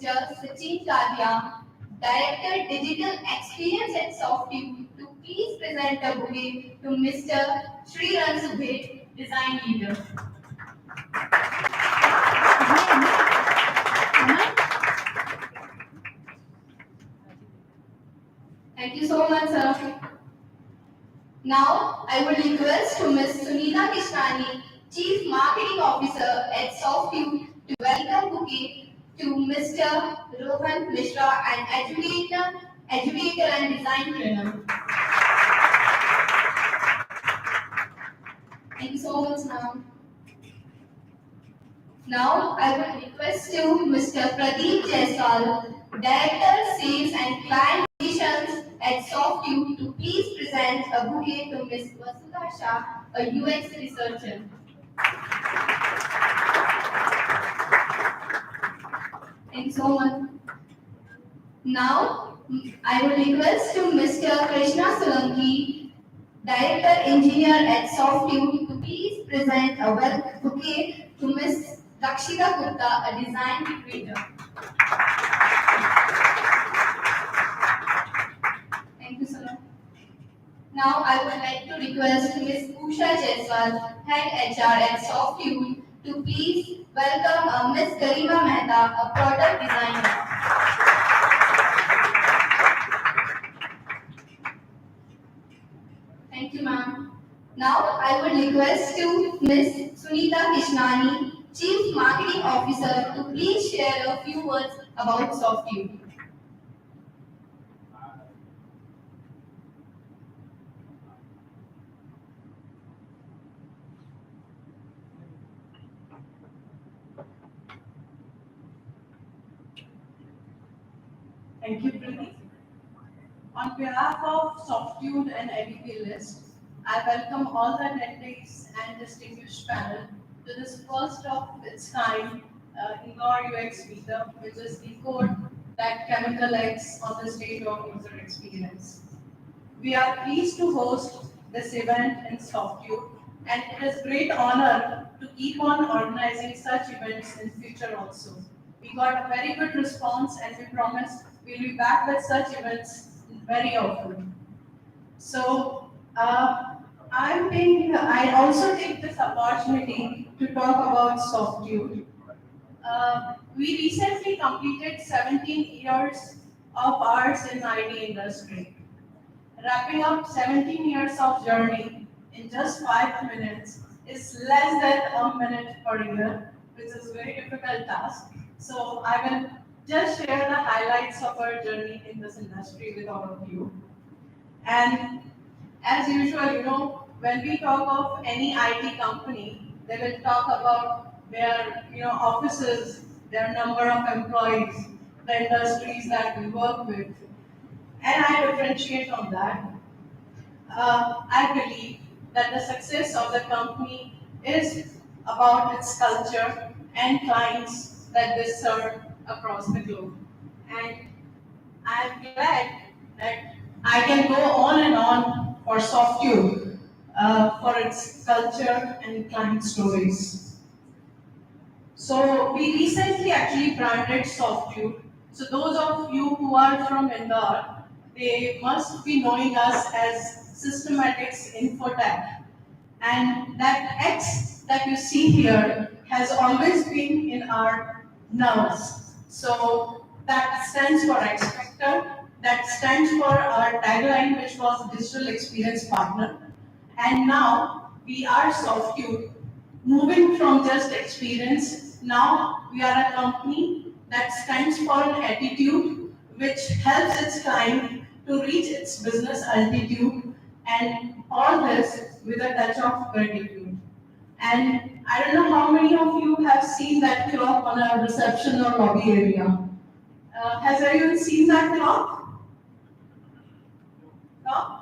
Sachin Tadia, Director Digital Experience at Softude, to please present a bouquet to Mr. Sriran Subhet, Design Leader. Thank you so much, sir. Now, I would request to Ms. Sunita Kishnani, Chief Marketing Officer at Softude, to welcome bouquet to Mr. Rohan Mishra, an educator and design trainer. Thank you so much, ma'am. Now, I would request to Mr. Pradeep Jaiswal, Director Sales and Client Relations at Softude, to please present a bouquet to Ms. Vasudha Shah, a UX researcher. Thank you so much. Now, I would request to Mr. Krishna Solanki, Director Engineer at Softude, to please present a bouquet to Ms. Dakshita Gupta, a design creator. Thank you, sir. Now, I would like to request Ms. Usha Jaiswal, Head HR at Softude, to please welcome Ms. Kareena Mehta, a product designer. Thank you, ma'am. Now, I would request to Ms. Sunita Kishnani, Chief Marketing Officer, to please share a few words about Softude. Thank you, Preeti. On behalf of Softude and ADPList, I welcome all the attendees and distinguished panel to this first of its kind Indore UX Meet-up, which is the code that Chemical X on the state of user experience. We are pleased to host this event in Softude, and it is great honor to keep on organizing such events in future also. We got a very good response, and we promise we'll be back with such events very often. So, I also take this opportunity to talk about Softude. We recently completed 17 years of ours in IT industry. Wrapping up 17 years of journey in just 5 minutes is less than a minute per year, which is a very difficult task. So I will just share the highlights of our journey in this industry with all of you. And as usual, when we talk of any IT company, they will talk about their, offices, their number of employees, the industries that we work with. And I differentiate on that. I believe that the success of the company is about its culture and clients that they serve across the globe. And I'm glad that I can go on and on for Softude for its culture and client stories. So we recently actually branded Softude. So those of you who are from Indore, they must be knowing us as Systematics Infotech. And that X that you see here has always been in our nerves. So that stands for Expector, that stands for our tagline, which was Digital Experience Partner. And now we are Softude, moving from just experience. Now we are a company that stands for an attitude which helps its client to reach its business altitude, and all this with a touch of gratitude. And I don't know how many of you have seen that clock on a reception or lobby area. Has anyone seen that clock? No?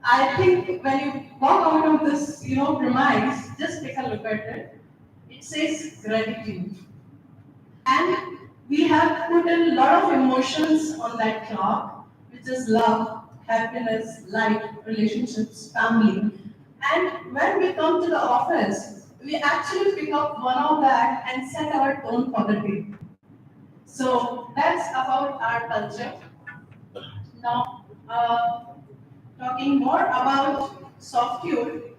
I think when you walk out of this, premise, just take a look at it. It says gratitude. And we have put a lot of emotions on that clock, which is love, happiness, life, relationships, family. And when we come to the office, we actually pick up one of that and set our tone for the day. So that's about our culture. Now, talking more about Softude.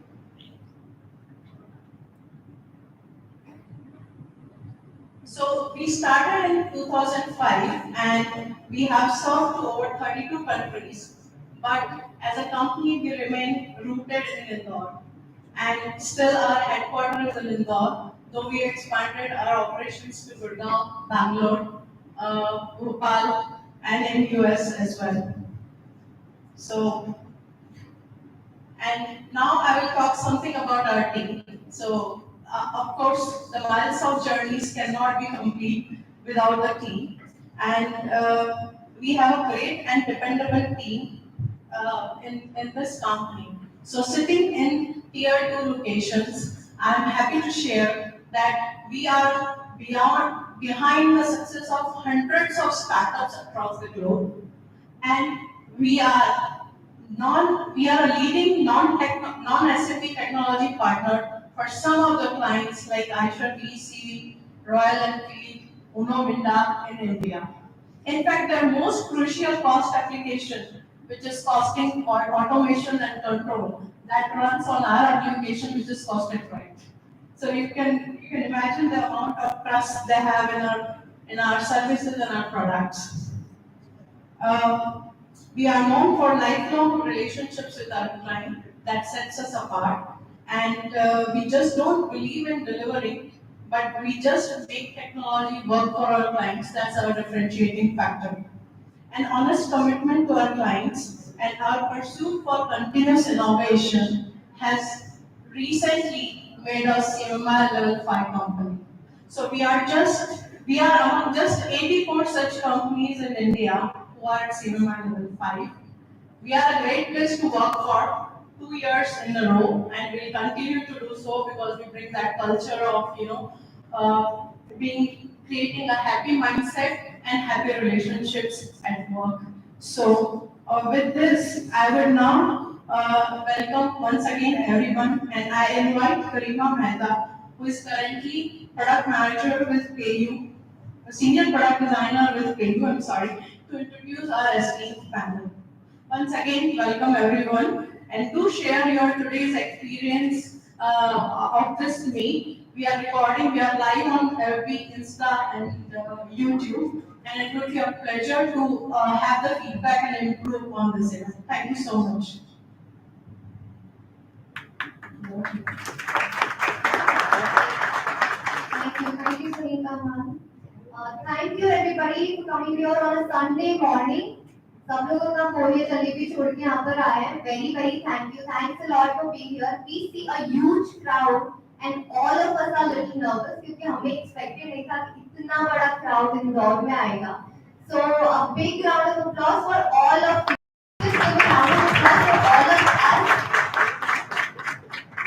So we started in 2005 and we have served to over 32 countries. But as a company, we remain rooted in Indore. And still our headquarters is in Indore, though we expanded our operations to Gurgaon, Bangalore, Bhopal, and in US as well. So, and now I will talk something about our team. So, of course, the miles of journeys cannot be complete without the team. And we have a great and dependable team in this company. So, sitting in tier 2 locations, I'm happy to share that we are behind the success of hundreds of startups across the globe, and we are we are a leading non-SAP technology partner for some of the clients like Aisha BCV, Royal Enfield, Uno Minda in India. In fact, their most crucial cost application, which is costing or automation and control, that runs on our application, which is Costed Right. So you can imagine the amount of trust they have in our services and our products. Uh, we are known for lifelong relationships with our client that sets us apart. And we just don't believe in delivering, but we just make technology work for our clients. That's our differentiating factor. An honest commitment to our clients and our pursuit for continuous innovation has recently made us CMMI level 5 company. So we are among just 84 such companies in India who are at CMMI level 5. We are a great place to work for 2 years in a row, and we'll continue to do so because we bring that culture of being creating a happy mindset and happy relationships at work. So with this, I will now welcome once again everyone, and I invite Kareena Mehta, who is currently product manager with PayU, a senior product designer with PayU. I'm sorry, to introduce our esteemed panel. Once again, welcome everyone, and do share your today's experience of this meet. We are recording, we are live on every Insta and YouTube, and it will be a pleasure to have the feedback and improve on this event. Thank you so much. Thank you, Sunita ma'am. Thank you everybody for coming here on a Sunday morning. सब लोग अपना पोहे जलेबी छोड़ के यहाँ पर आए हैं. Very very thank you. Thanks a lot for being here. We see a huge crowd and all of us are little nervous क्योंकि हमें expected नहीं था कि इतना बड़ा crowd इंदौर में आएगा. So a big round of applause for all of you. Just give a round of applause for all of us.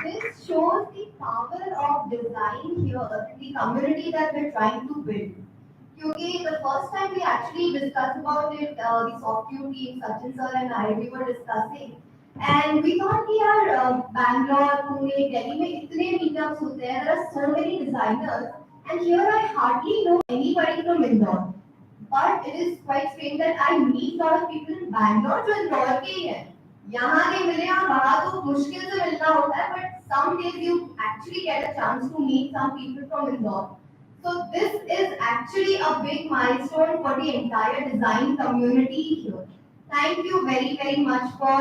This shows the power of design here, the community that we're trying to build. क्योंकि the first time we actually discussed about it, the Softude team, Sachin sir and I, we were discussing, and we thought कि यार Bangalore, Pune, Delhi में इतने meetups होते हैं, there are so many designers, and here I hardly know anybody from Indore. But it is quite strange that I meet a lot of people in Bangalore जो इंदौर के ही हैं. यहाँ के मिले और वहाँ तो मुश्किल से मिलना होता है, but some days you actually get a chance to meet some people from Indore. So this is actually a big milestone for the entire design community here. Thank you very very much for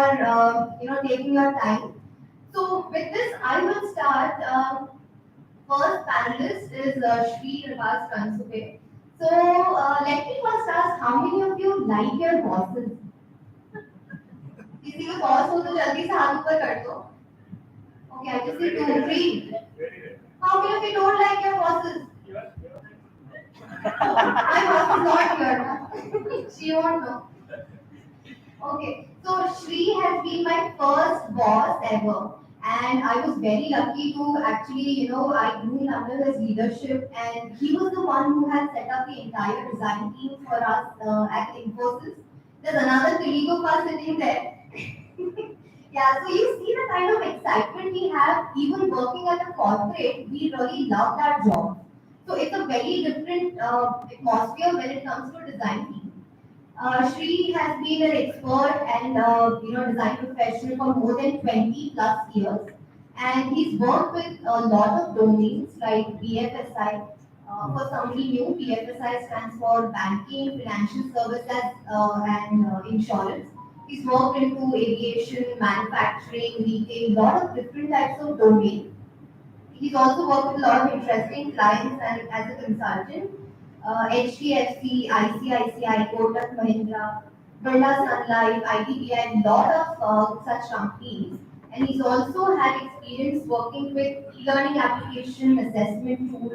taking your time. So with this, I will start. First panelist is Shri Rivas Kansuke. So let me first ask, how many of you like your bosses? किसी को boss हो तो जल्दी से हाथ ऊपर कर दो. Okay, I just see 2, 3. How many of you don't like your bosses? My boss is not here. She won't know. Okay, so Shri has been my first boss ever, and I was very lucky to actually, I grew under his leadership, and he was the one who had set up the entire design team for us at Infosys. There's another colleague of us sitting there. Yeah, so you see the kind of excitement we have even working at a corporate. We really love that job. So it's a very different atmosphere when it comes to design team. Shri has been an expert and design professional for more than 20 plus years, and he's worked with a lot of domains like BFSI. For somebody new, BFSI stands for Banking, Financial Services, and Insurance. He's worked into aviation, manufacturing, retail, lot of different types of domains. He's also worked with a lot of interesting clients and as a consultant. HDFC, ICICI, Kotak Mahindra, Birla Sun Life, IDBI, lot of such companies. And he's also had experience working with e-learning application, assessment tool,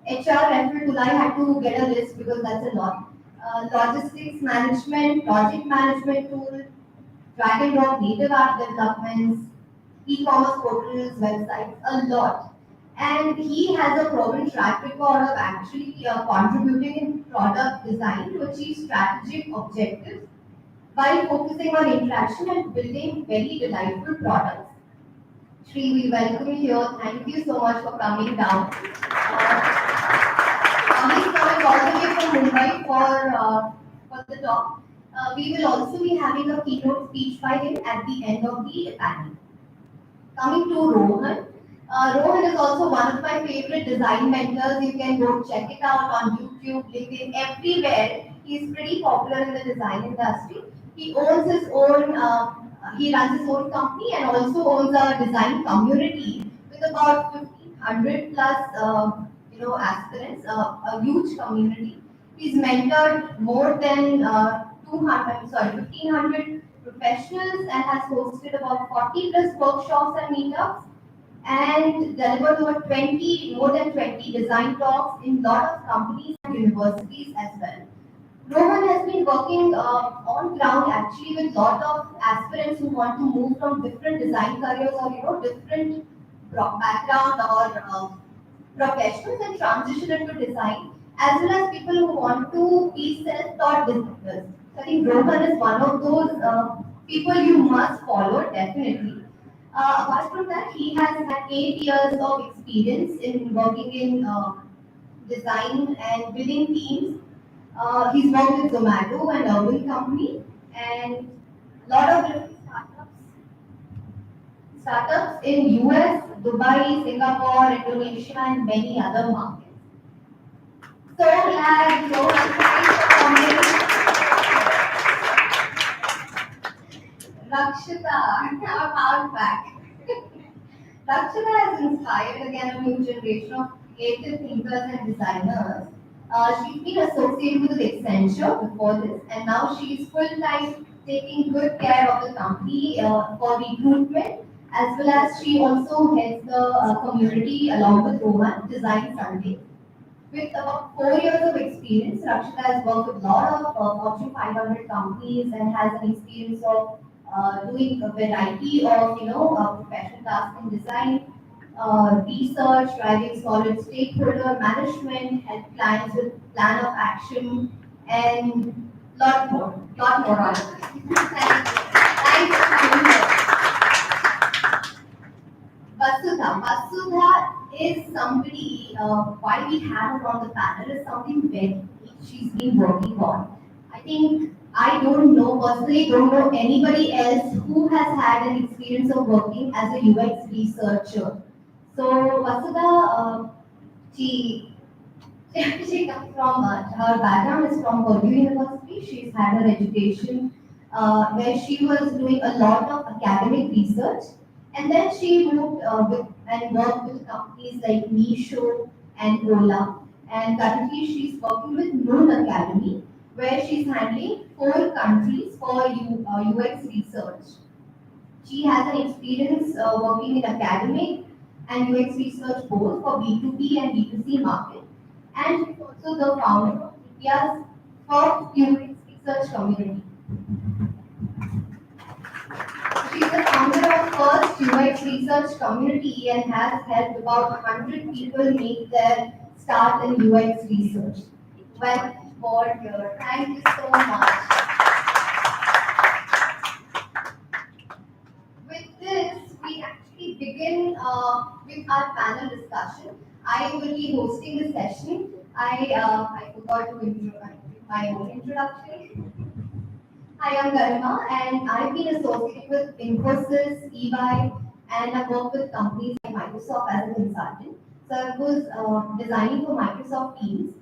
HR referral tool. I had to get a list because that's a lot. Logistics management, project management tool, drag and drop native app developments, e-commerce portals, websites, a lot. And he has a proven track record of actually contributing in product design to achieve strategic objectives while focusing on interaction and building very delightful products. Shri, we welcome you here. Thank you so much for coming down. He's coming all the way from Mumbai for the talk. We will also be having a keynote speech by him at the end of the panel. Coming to Rohan. Rohan is also one of my favorite design mentors. You can go check it out on YouTube, LinkedIn, everywhere. He's pretty popular in the design industry. He owns his own, he runs his own company and also owns a design community with about 1,500 plus, aspirants, a huge community. He's mentored more than 1,500 professionals and has hosted about 40 plus workshops and meetups and delivered more than 20 design talks in lot of companies and universities as well. Rohan has been working on ground actually with lot of aspirants who want to move from different design careers or different background or professionals and transition into design, as well as people who want to be self-taught designers. So I think Rohan is one of those people you must follow definitely. Apart from that, he has had 8 years of experience in working in design and building teams. He's worked with Zomato and Urban Company and a lot of different startups in US, Dubai, Singapore, Indonesia, and many other markets. So glad, so thanks for coming. Rakshita, I'm out back. Rakshita has inspired again a new generation of creative thinkers and designers. She's been associated with Accenture before this, and now she's full time taking good care of the company for recruitment, as well as she also heads the community along with Rohan, Design Sunday. With about 4 years of experience, Rakshita has worked with a lot of Fortune 500 companies and has an experience of doing a variety of professional tasks in design, research, driving solid stakeholder management, help clients with plan of action, and lot more on it. Thanks for coming here. Vasudha is somebody, why we have her on the panel is something very she's been working on. I think I don't know, personally don't know anybody else who has had an experience of working as a UX researcher. So Vasudha, she she comes from, her background is from Purdue University. She's had her education where she was doing a lot of academic research. And then she moved and worked with companies like Meesho and Ola. And currently she's working with Noon Academy, where she's handling 4 countries for UX research. She has an experience working in academic and UX research both for B2B and B2C market. And she's also the founder of India's first UX research community. She's the founder of first UX research community and has helped about 100 people make their start in UX research. Welcome aboard here. Thank you so much. With this, we actually begin with our panel discussion. I will be hosting the session. I forgot to my own introduction. Hi, I'm Garima, and I've been associated with Infosys, EY, and I've worked with companies like Microsoft as a consultant. So I was designing for Microsoft Teams.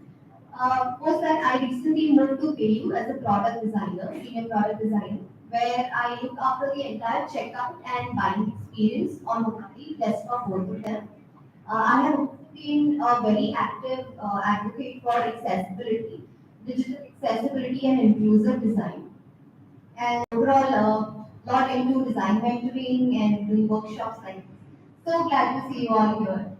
Post that, I recently moved to KU as a product designer, senior product designer, where I look after the entire checkout and buying experience on mobile, desktop, both of them. I have been a very active advocate for accessibility, digital accessibility, and inclusive design. And overall, lot into design mentoring and doing workshops like this. So glad to see you all here.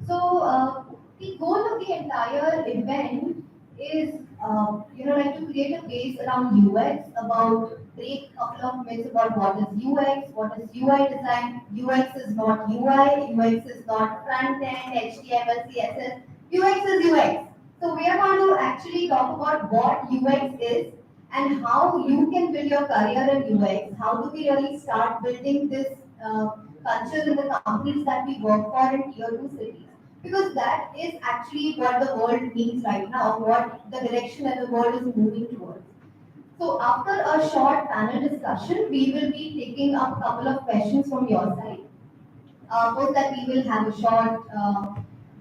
So the goal of the entire event is, like to create a base around UX, about break a couple of myths about what is UX, what is UI design. UX is not UI, UX is not front end, HTML, CSS. UX is UX. So we are going to actually talk about what UX is and how you can build your career in UX. How do we really start building this culture in the companies that we work for in tier 2 cities? Because that is actually what the world needs right now, what the direction that the world is moving towards. So after a short panel discussion, we will be taking up a couple of questions from your side. Post that we will have a short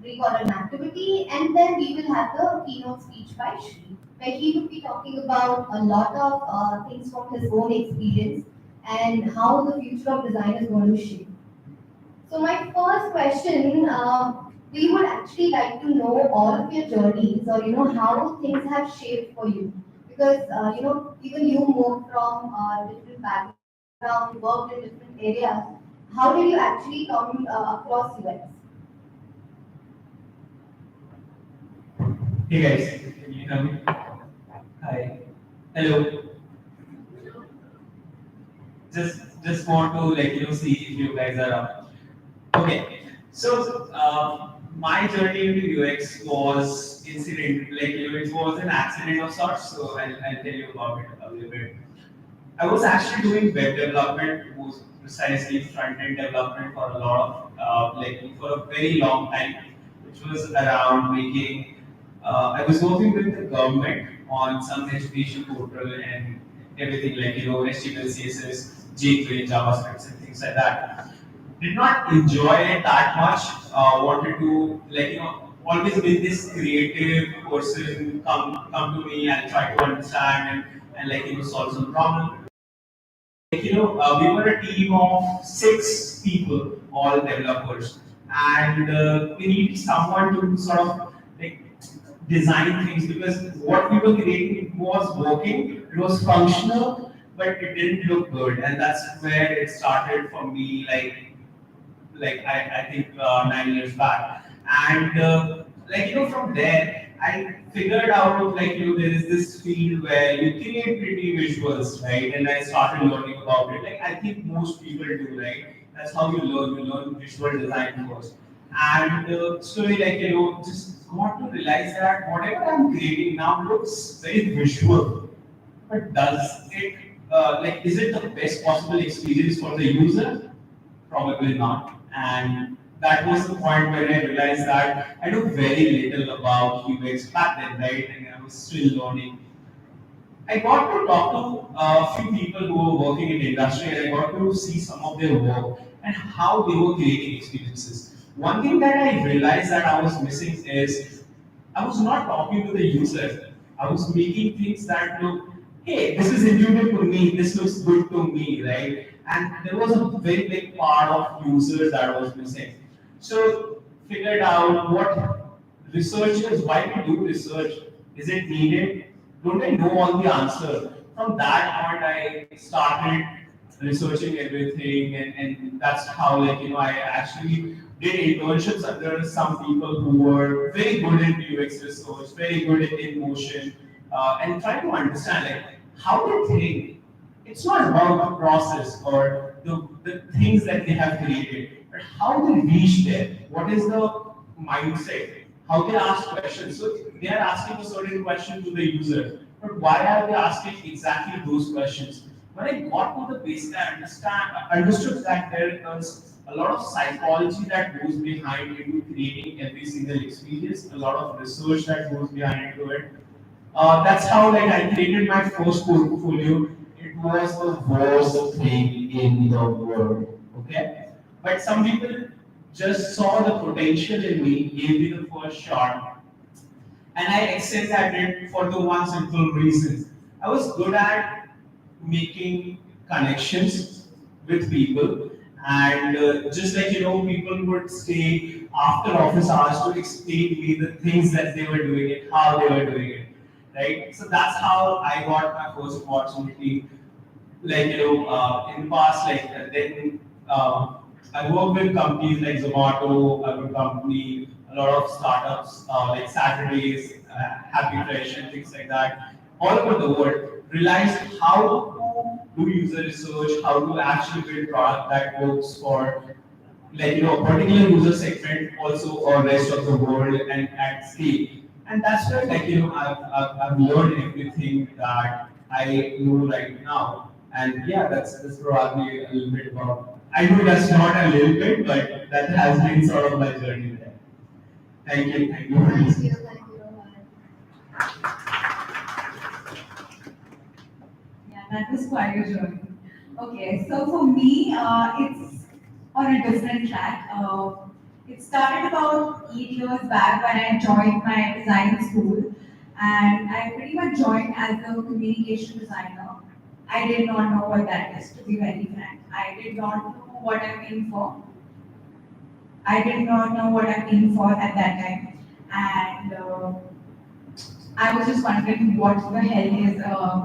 break or an activity, and then we will have the keynote speech by Shri, where he will be talking about a lot of things from his own experience and how the future of design is going to shape. So my first question, we would actually like to know all of your journeys, or how things have shaped for you, because even you moved from different background, worked in different areas. How did you actually come across UX? Hey guys, can you hear me? Hi. Hello. Just want to see if you guys are up. Okay. So my journey into UX was incident, it was an accident of sorts. So I'll tell you about it a little bit. I was actually doing web development, was precisely front end development for a lot of for a very long time, which was around making. I was working with the government on some education portal and everything HTML, CSS, jQuery, JavaScript, and things like that. Did not enjoy it that much. Wanted to always be this creative person. Come to me and try to understand and solve some problem. We were a team of 6 people, all developers, and we needed someone to sort of like design things because what we were creating was working, it was functional, but it didn't look good, and that's where it started for me. I think 9 years back, and from there I figured out there is this field where you create pretty visuals, right? And I started learning about it. I think most people do, right? That's how you learn. You learn visual design first, and slowly just got to realize that whatever I'm creating now looks very visual, but does it is it the best possible experience for the user? Probably not. And that was the point where I realized that I know very little about UX back then, right? And I was still learning. I got to talk to a few people who were working in the industry, and I got to see some of their work and how they were creating experiences. One thing that I realized that I was missing is I was not talking to the user. I was making things that look, hey, this is intuitive to me, this looks good to me, right? And there was a very big part of users that I was missing. So figured out what researchers, why we do research, is it needed? Don't I know all the answer? From that point, I started researching everything, and that's how I actually did internships under some people who were very good in UX research, very good in motion, and try to understand how they think. It's not about the process or the things that they have created, but how they reach there. What is the mindset? How they ask questions. So they are asking a certain question to the user, but why are they asking exactly those questions? When I got to the basic, understood that there is a lot of psychology that goes behind into creating every single experience, a lot of research that goes behind into it. That's how like I created my first portfolio. It was the worst thing in the world. Okay, but some people just saw the potential in me, gave me the first shot, and I excelled at it for the one simple reason. I was good at making connections with people, and just like people would stay after office hours to explain me the things that they were doing it, how they were doing it, right? So that's how I got my first opportunity. Like in the past, then I work with companies like Zomato, I would company a lot of startups like Saturdays, Happy Fresh, and things like that, all over the world. Realized how to do user research, how to actually build product that works for a particular user segment, also for rest of the world and at scale. And that's where I've learned everything that I know right now. And yeah, that's probably a little bit about. I know that's not a little bit, but that has been sort of my journey there. Thank you. Thank you for listening. Thank you, Rohan. Yeah, that was quite a journey. Okay, so for me, it's on a different track. It started about 8 years back when I joined my design school, and I pretty much joined as a communication designer. I did not know what that is, to be very frank. I did not know what I'm in for. I did not know what I'm in for at that time, and I was just wondering what the hell is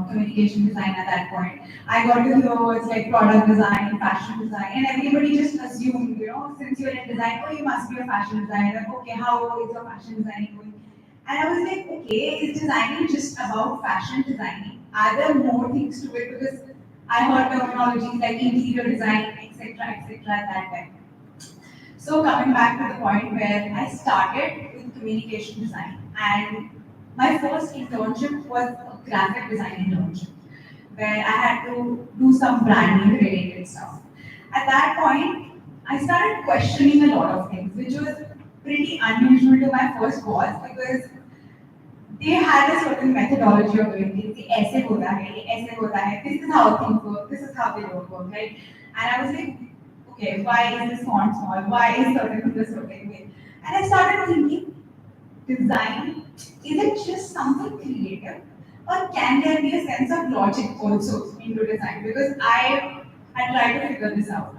communication design at that point. I got to hear words like product design, fashion design, and everybody just assumed, since you're in design, oh, you must be a fashion designer. Okay, how is your fashion designing going? And I was like, okay, is designing just about fashion designing? Are there more things to it? Because I heard terminologies like interior design, etc., etc. at that time. So coming back to the point where I started with communication design, and my first internship was a graphic design internship where I had to do some branding related stuff. At that point, I started questioning a lot of things, which was pretty unusual to my first boss because they had a certain methodology of doing things. ये ऐसे होता है, ये ऐसे होता है. This is how things work. This is how they don't work, right? And I was like, okay, why is this font small? Why is certain things a certain way? And I started thinking, design, is it just something creative, or can there be a sense of logic also into design? Because I tried to figure this out.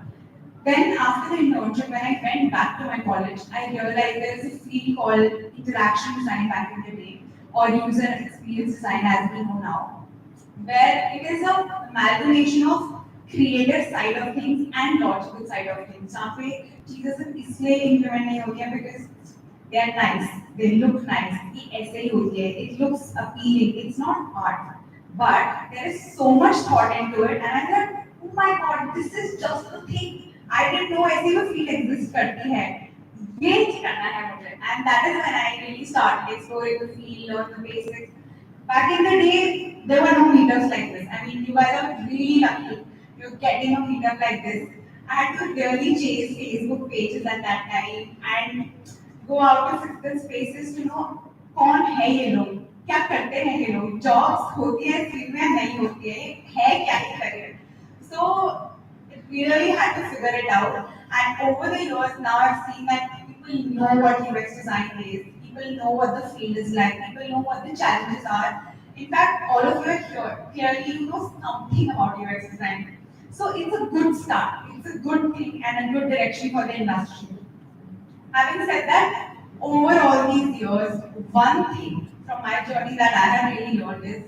Then after the internship, when I went back to my college, I realized there is a field called interaction design back in the day, or user experience design as we know now, where it is a amalgamation of creative side of things and logical side of things. जहाँ पे चीजें सिर्फ इसलिए implement नहीं होती हैं because they are nice, they look nice, ये ऐसे ही होती है, it looks appealing, it's not art, but there is so much thought into it, and I thought, oh my god, this is just the thing. I didn't know ऐसी भी feel exist करती है. ये करना है मुझे, and that is when I really started exploring the field, learn the basics. Back in the day, there were no meetups like this. I mean, you guys are really lucky. You're getting a meetup like this. I had to really chase Facebook pages at that time and go out to physical spaces to know कौन है ये लोग, क्या करते हैं ये लोग, jobs होती है फील्ड में नहीं होती है क्या ये career. So we really had to figure it out. And over the years, now I've seen that people know what UX design is, people know what the field is like, people know what the challenges are. In fact, all of you are here. Clearly, you know something about UX design. So it's a good start. It's a good thing and a good direction for the industry. Having said that, over all these years, one thing from my journey that I have really learned is,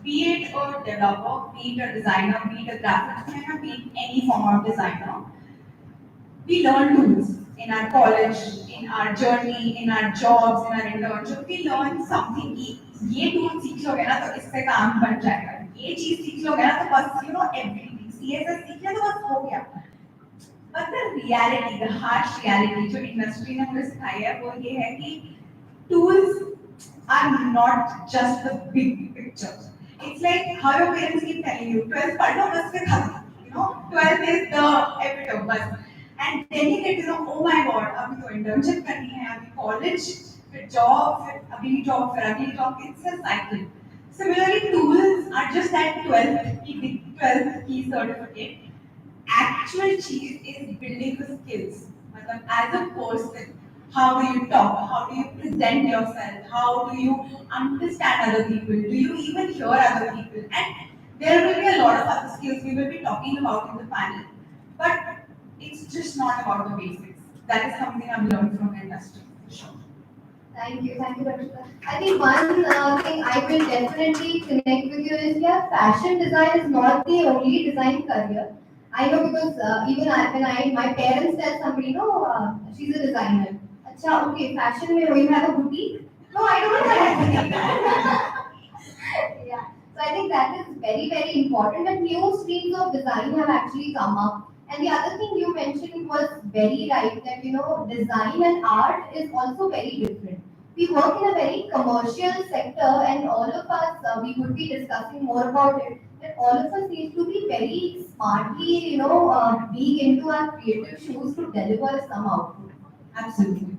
be it a developer, be it a designer, be it a graphic designer, be it any form of designer, we learn tools in our college, in our journey, in our jobs, in our internship. We learn something. ये tool सीख लोगे ना तो इससे काम बन जाएगा, ये चीज सीख लोगे ना तो बस एवरीथिंग CSS सीख लिया तो बस हो गया। But the reality, the harsh reality जो इंडस्ट्री ने मुझे सिखाई है वो ये है कि tools are not just the big picture. It's like how your parents keep telling you, 12th पढ़ लो बस फिर खत्म, 12th is the epitome बस. And then you get to know, oh my god, अभी तो internship करनी है, अभी college, फिर job, फिर अगली job, फिर अगली job. It's a cycle. Similarly, tools are just that 12th key certificate. Actual cheese is building the skills. मतलब as a person, how do you talk? How do you present yourself? How do you understand other people? Do you even hear other people? And there will be a lot of other skills we will be talking about in the panel. But it's just not about the basics. That is something I've learned from the industry. Sure. Thank you, Rachita. I think one thing I will definitely connect with you is that fashion design is not the only design career. I know because my parents tell somebody, no, she's a designer. Acha, okay, fashion mein you have a boutique? No, I don't have a boutique. Yeah. So I think that is very, very important that new streams of design have actually come up. And the other thing you mentioned was very right that design and art is also very different. We work in a very commercial sector, and all of us we would be discussing more about it. That all of us need to be very smartly, being into our creative shoes to deliver some output. Absolutely.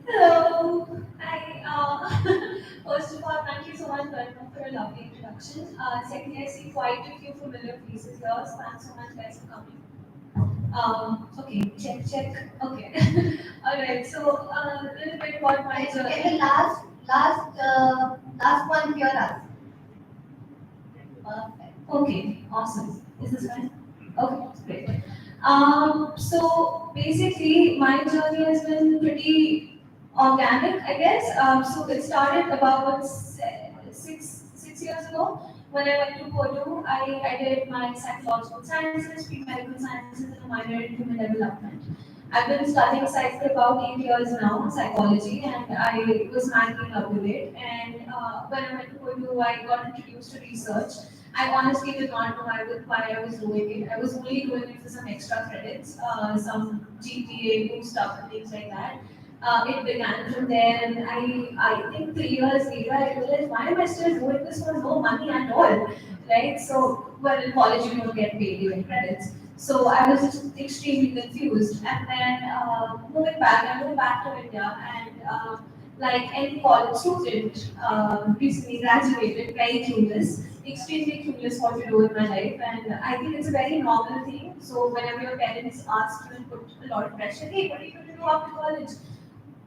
Hello. Hi. First of all, thank you so much, Kareena, for a lovely introduction. Secondly, I see quite a few familiar faces here. So thanks so much, guys, for coming. Okay, check. Okay. All right. So a little bit about my And journey. the last one here us. Perfect. Okay, awesome. Is this fine? Okay, great. So basically, my journey has been pretty organic, I guess. So it started about six years ago when I went to Purdue. I did my psychological sciences, pre-medical sciences, and a minor in human development. I've been studying psych for about 8 years now, psychology, and I was madly in love with it. And when I went to Purdue, I got introduced to research. I honestly did not know why I was doing it. I was only doing it for some extra credits, some GPA boost up and things like that. It began from there, and I think 3 years later I realized why am I still doing this for no money at all, right? So well, in college you don't get paid even credits. So I was just extremely confused, and then I moved back to India, and like any college student, recently graduated, very clueless, extremely clueless what to do with my life, and I think it's a very normal thing. So whenever your parents ask you and put a lot of pressure, hey, what are you going to do after college?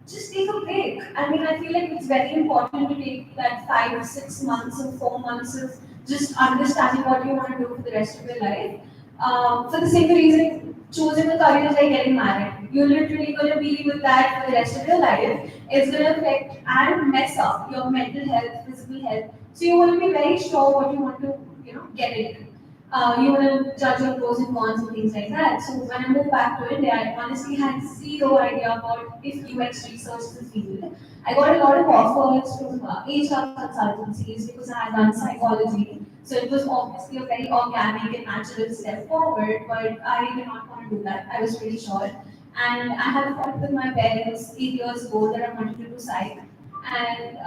Just take a break. I mean, I feel like it's very important to take that 5, 6 months or 4 months of just understanding what you want to do for the rest of your life. For the same reason, choosing a career is like getting married. You're literally going to be with that for the rest of your life. It's going to affect and mess up your mental health, physical health. So you want to be very sure what you want to, get into. You want to judge your pros and cons and things like that. So when I moved back to India, I honestly had zero idea about if UX research is a field. I got a lot of offers from HR consultancies because I had done psychology. So it was obviously a very organic and natural step forward, but I did not want to do that. I was pretty sure. And I had fought with my parents 8 years ago that I wanted to do psych. And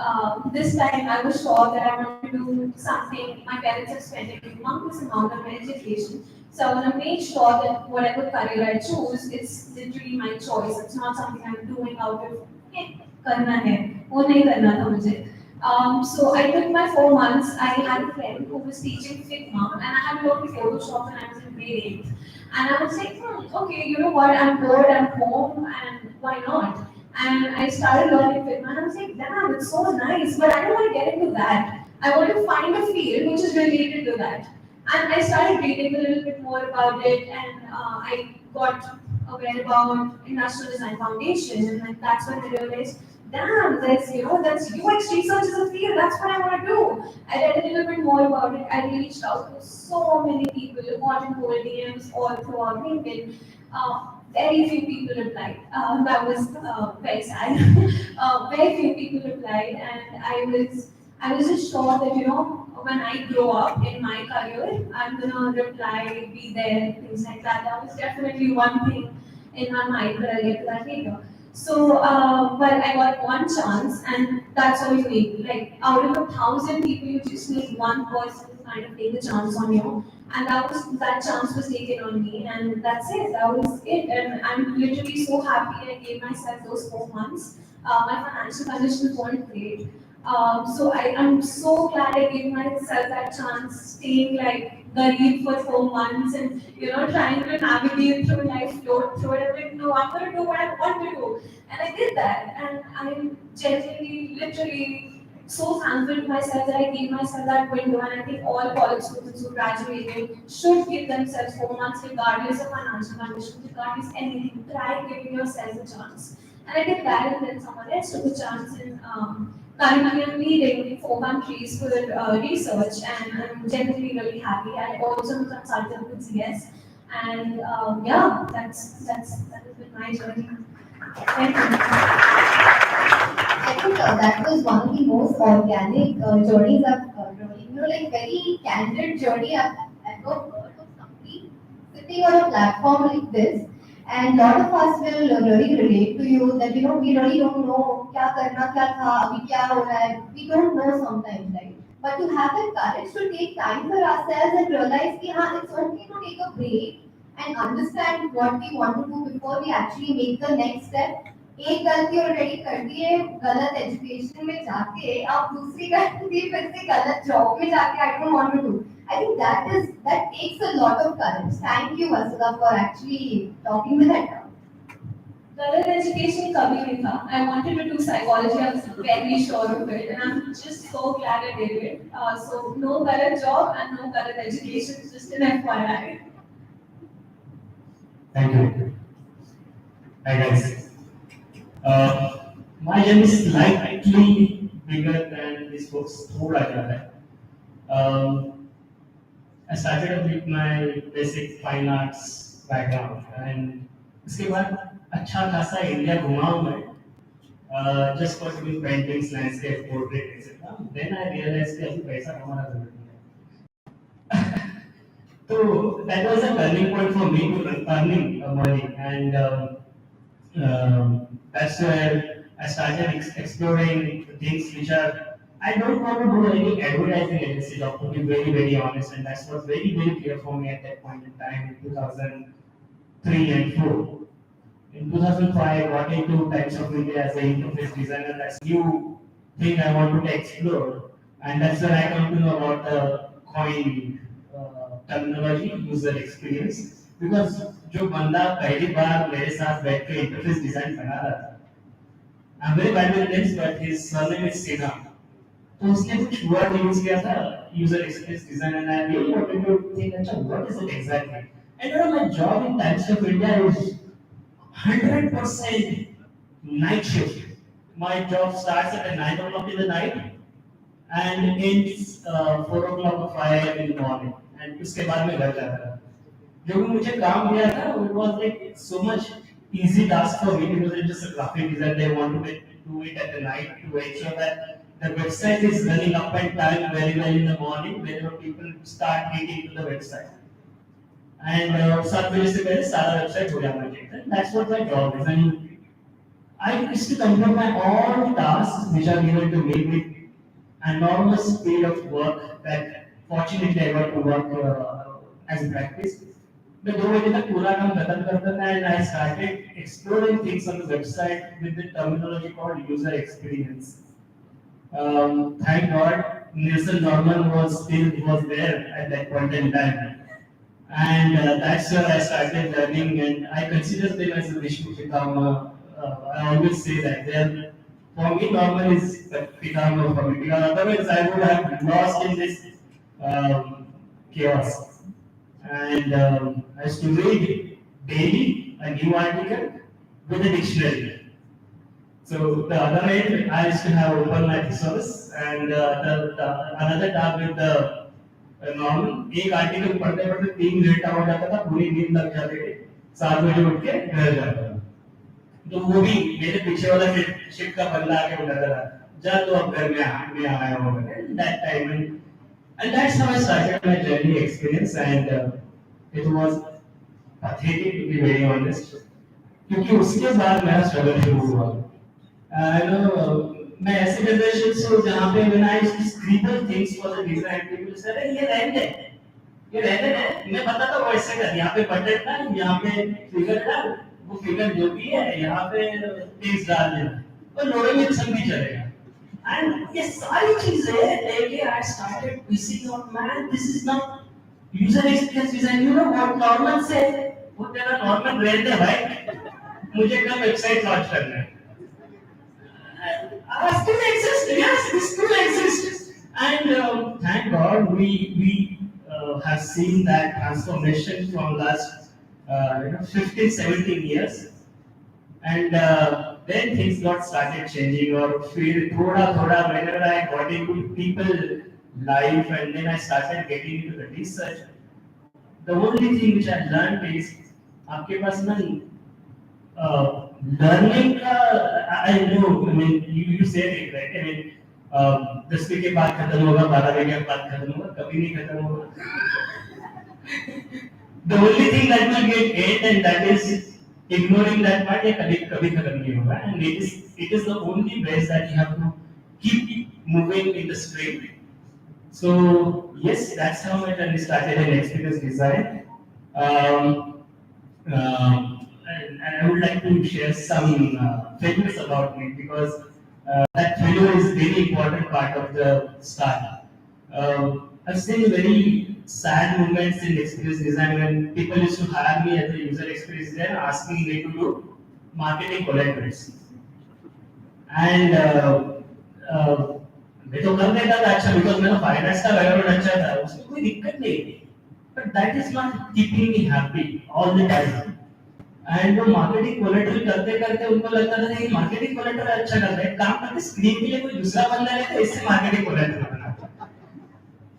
this time I was sure that I wanted to do something. My parents have spent a humongous amount on my education. So I want to make sure that whatever career I choose, it's literally my choice. It's not something I'm doing out of, hey, करना है, वो नहीं करना था मुझे. So I took my 4 months. I had a friend who was teaching Figma, and I had learned Photoshop when I was in grade 8. And I was like, okay, you know what? I'm bored. I'm home, and why not? And I started learning Figma, and I was like, damn, it's so nice, but I don't want to get into that. I want to find a field which is related to that. And I started reading a little bit more about it, and I got aware about Industrial Design Foundation, and like, that's when I realized, damn, that's UX research is a field, that's what I want to do. I read a little bit more about it. I reached out to so many people, got in cold DMs all throughout LinkedIn. very few people replied. That was very sad. Very few people replied, and I was just sure that when I grow up in my career, I'm gonna reply, be there, things like that. That was definitely one thing in my mind, but I'll get to that later. So, but I got one chance, and that's all you need. Like out of 1,000 people, you just need one person to kind of take the chance on you, and that chance was taken on me, and that's it. That was it, and I'm literally so happy I gave myself those 4 months. My financial conditions weren't great, so I'm so glad I gave myself that chance, staying like Garib for 4 months and trying to navigate through life, float through it. I'm like, no, I'm gonna do what I want to do. And I did that. And I'm genuinely, literally so thankful to myself that I gave myself that window. And I think all college students who graduated should give themselves 4 months, regardless of financial conditions, regardless anything. Try giving yourself a chance. And I did that, and then someone else took a chance in currently I'm leading 4 countries for research, and I'm genuinely really happy. I also am a consultant with CS, and yeah, that has been my journey. Thank you. I think that was one of the most organic journeys like very candid journey I've ever heard of somebody sitting on a platform like this. And a lot of us will really relate to you that we really don't know क्या करना क्या था अभी क्या हो रहा है. We don't know sometimes, right? But to have the courage to take time for ourselves and realize कि हाँ, it's okay to take a break and understand what we want to do before we actually make the next step. एक गलती already कर दी है गलत education में जाके अब दूसरी गलती फिर से गलत जॉब में जाके I don't want to do. I think that takes a lot of courage. Thank you, Vasudha, for actually talking with that. Color education kabhi nahi tha. I wanted to do psychology. I was very sure of it, and I'm just so glad I did it. So no color job and no color education. Just an FYI. Thank you. Hi guys. My journey is slightly bigger than this book's thoda ज़्यादा है. I started off with my basic fine arts background, and उसके बाद अच्छा खासा India घुमा हूँ मैं, just for doing paintings, landscape, portrait, etc. Then I realized कि अभी पैसा कमाना जरूरी है. So that was a turning point for me to earning money, and that's where I started exploring things which are. I don't want to do any advertising agency job, to be very, very honest, and that's was very, very clear for me at that point in time in 2003 and 4. In 2005, I got into Times of India as an interface designer. That's new thing I wanted to explore, and that's where I come to know about the coin terminology, user experience. Because जो बंदा पहली बार मेरे साथ बैठ के interface design बना रहा था, I'm very bad with names, but his surname is Sinha. तो उसने कुछ वर्ड यूज किया था user experience design, and I really wanted to think अच्छा what is it exactly. And my job in Times of India is 100% night shift. My job starts at 9 o'clock in the night and ends 4 o'clock or 5 a.m. in the morning. And उसके बाद में घर जाता था. जो भी मुझे काम दिया था, it was like so much easy task for me because it's just a graphic design. They want to do it at the night to ensure that the website is running up and time very well in the morning whenever people start getting to the website. And 7 बजे से पहले सारा website हो जाना चाहिए. That's what my job is. And I used to complete my all tasks which are given to me with enormous speed of work that fortunately I got to work as a practice. मैं 2 बजे तक पूरा काम खत्म करता था, and I started exploring things on the website with the terminology called user experience. Thank God, Nelson Norman was there at that point in time, and that's where I started learning. And I consider them as a Vishnu Pitama. I always say that for me, Norman is the Pitama for me, because otherwise I would have lost in this chaos. And I used to read daily a new article with a dictionary. So the other end, I used to have open my thesaurus, and another tab with the Norman. एक article पढ़ते पढ़ते 3 घंटा हो जाता था, पूरी नींद लग जाती थी. 7 बजे उठ के घर जाता था। तो वो भी मेरे पीछे वाला शिफ्ट का बंदा आके उठाता था, जा तो अब घर में आया हो that time and that's how I started my journey experience and it was pathetic to be very honest क्योंकि उसके बाद मेरा स्ट्रगल शुरू हुआ। I know मैं ऐसे जनरेशन से हूँ जहाँ पे when I used to scribble things for the design people said ये रहने दे मैं बताता हूँ ऐसे कर यहाँ पे बटन डाल यहाँ पे फिगर डाल वो फिगर जो भी है यहाँ पे टेक्स्ट डाल देना और लोड़े में सब भी चलेगा and ये सारी चीजें लेके I started pissing out man this is not user experience design you know what normal से वो तेरा normal रहते भाई मुझे कब वेबसाइट लॉन्च करना है still exist yes this still exists and thank God we have seen that transformation from last 15 17 years and then things got started changing or feel thoda whenever I got into people life and then I started getting into the research the only thing which I learned is आपके पास ना learning का I know I mean you said it right I mean 10 के बाद खत्म होगा 12 के बाद खत्म होगा कभी नहीं खत्म होगा the only thing that will get end and that is ignoring that part ये कभी खत्म नहीं होगा and it is the only way that you have to keep moving in the stream so yes that's how my journey started in experience design and I would like to share some failures about me because that failure is a very important part of the start. I've seen very sad moments in experience design when people used to hire me as a user experience designer asking me to do marketing collaterals. And मैं तो कर देता था अच्छा because मेरा finance का background अच्छा था उसमें कोई दिक्कत नहीं थी but that is not keeping me happy all the time. And वो मार्केटिंग कोलेटरल करते करते उनको लगता था कि मार्केटिंग कोलेटरल अच्छा कर रहा है काम करते स्क्रीन के लिए कोई दूसरा बंदा है तो इससे मार्केटिंग कोलेटरल बना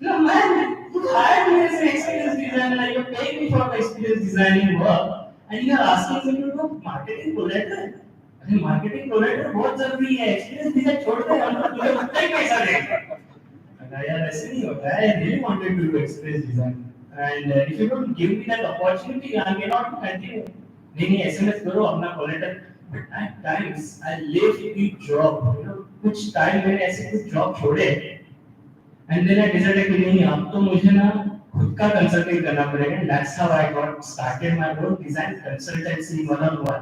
no man you hired me as an experience designer you are paying me for the experience designing work and you are asking me to do marketing collateral अरे मार्केटिंग कोलेटरल बहुत जरूरी है experience design छोड़ दे हम तो तुझे उतना ही पैसा देंगे अगर यार ऐसे नहीं होता है I really wanted to do experience design and if you don't give me that opportunity I cannot continue नहीं एसएमएस करो अपना कोलेटर but at times I live the job कुछ टाइम मैंने ऐसे कुछ जॉब छोड़े एंड देन आई डिसाइडेड कि नहीं अब तो मुझे ना खुद का कंसल्टिंग करना पड़ेगा that's how I got started my own design consultancy one on one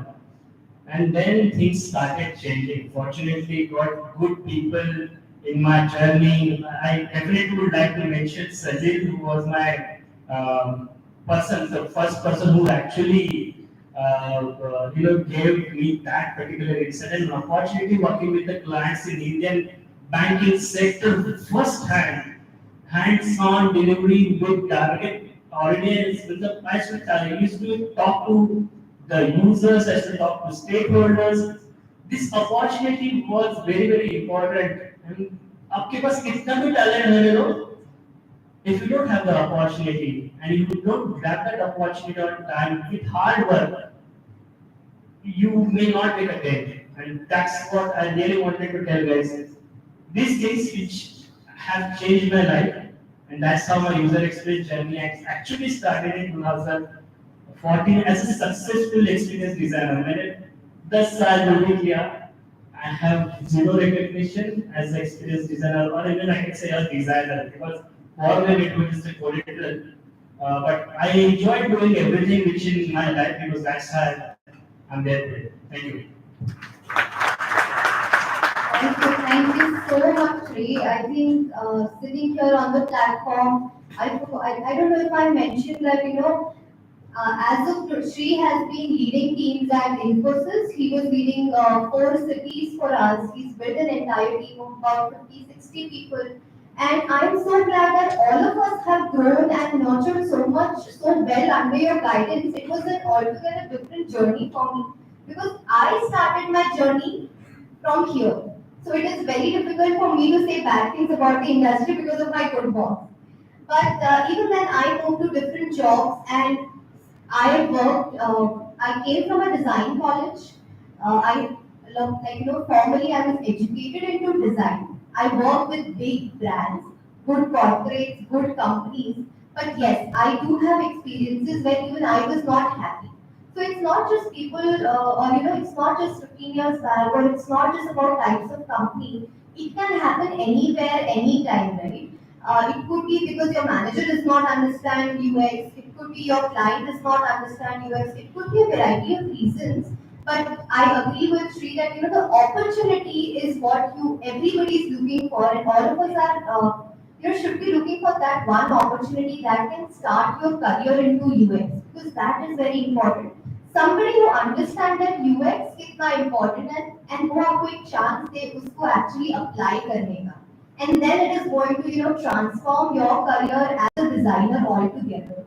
and then things started changing fortunately got good people in my journey I definitely would like to mention Sajid who was my the first person who actually gave me that particular insight and opportunity working with the clients in Indian banking sector first hand, hands-on delivery with target audience. With the I used to talk to the users, I used to talk to stakeholders. This opportunity was very very important. And आपके पास कितना भी talent है if you don't have the opportunity and you don't grab that opportunity on time with hard work you may not make a dent and that's what I really wanted to tell guys these things which have changed my life and that's how my user experience journey actually started in 2014 as a successful experience designer मैंने 10 साल duty किया I have zero recognition as an experience designer or even I can say a designer because for me it was just a collateral but I enjoyed doing everything which in my life because that's how I'm there today. Thank you. Thank you so much, Sri. I think sitting here on the platform, I don't know if I mentioned that, as of Sri has been leading teams at Infosys. He was leading 4 cities for us. He's built an entire team of about 50, 60 people. And I'm so glad that all of us have grown and nurtured so well under your guidance. It was an altogether different journey for me because I started my journey from here. So it is very difficult for me to say bad things about the industry because of my good boss. But even then, I moved to different jobs and I worked. I came from a design college. I formally I was educated into design. I worked with big brands, good corporates, good companies. But yes, I do have experiences where even I was not happy. So it's not just people, or it's not just 15 years back, or it's not just about types of company. It can happen anywhere, anytime, right? It could be because your manager does not understand UX. It could be your client does not understand UX. It could be a variety of reasons. But I agree with Sri that the opportunity is what everybody is looking for, and all of us are should be looking for that one opportunity that can start your career into UX, because that is very important. Somebody who understands that UX कितना important है and वो आपको एक chance दे उसको actually apply करने का, and then it is going to transform your career as a designer altogether.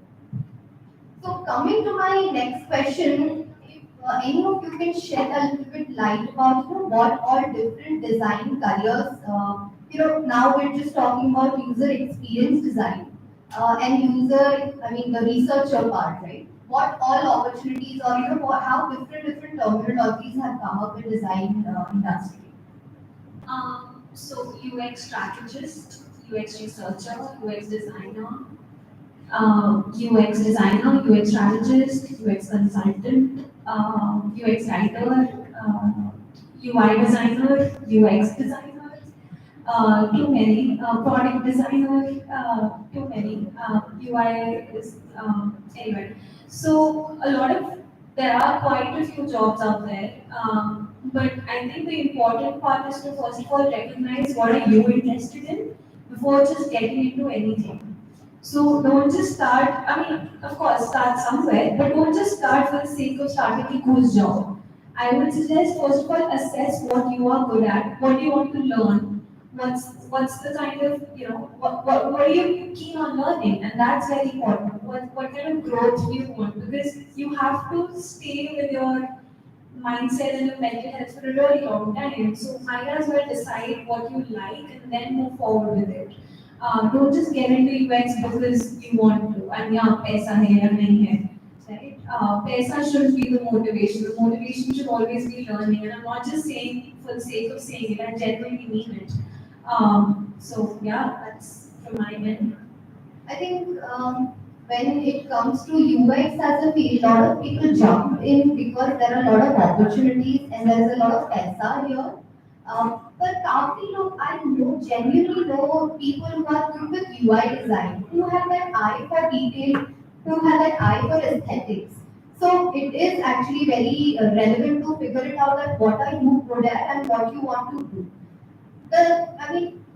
So coming to my next question, if any of you can shed a little bit light about what all different design careers. Now we're just talking about user experience design and the researcher part, right? What all opportunities, or how different terminologies have come up in design industry. So UX strategist, UX researcher, UX designer, UX strategist, UX consultant, UX writer, UI designer, UX designer, too many, product designer, too many, UI is, anyway. So there are quite a few jobs out there, but I think the important part is to first of all recognize what are you interested in before just getting into anything. So don't just start, of course, start somewhere, but don't just start for the sake of starting a cool job. I would suggest first of all assess what you are good at, what you want to learn, what's the kind of, what are you keen on learning, and that's very important. What kind of growth do you want, because you have to stay with your mindset and your mental health for a really long time. So might as well decide what you like and then move forward with it. Don't just get into UX because you want to, and yeah, paisa hai ya nahi hai, right? Paisa shouldn't be the motivation. The motivation should always be learning, and I'm not just saying for the sake of saying it. I genuinely mean it. So yeah, that's from my end. I think when it comes to UX as a field, a lot of people jump in because there are a lot of opportunities and there is a lot of paisa here. But काफी लोग I genuinely know people who are good with UI design, who have that eye for detail, who have that eye for aesthetics. So it is actually very relevant to figure it out that what are you good at and what you want to do.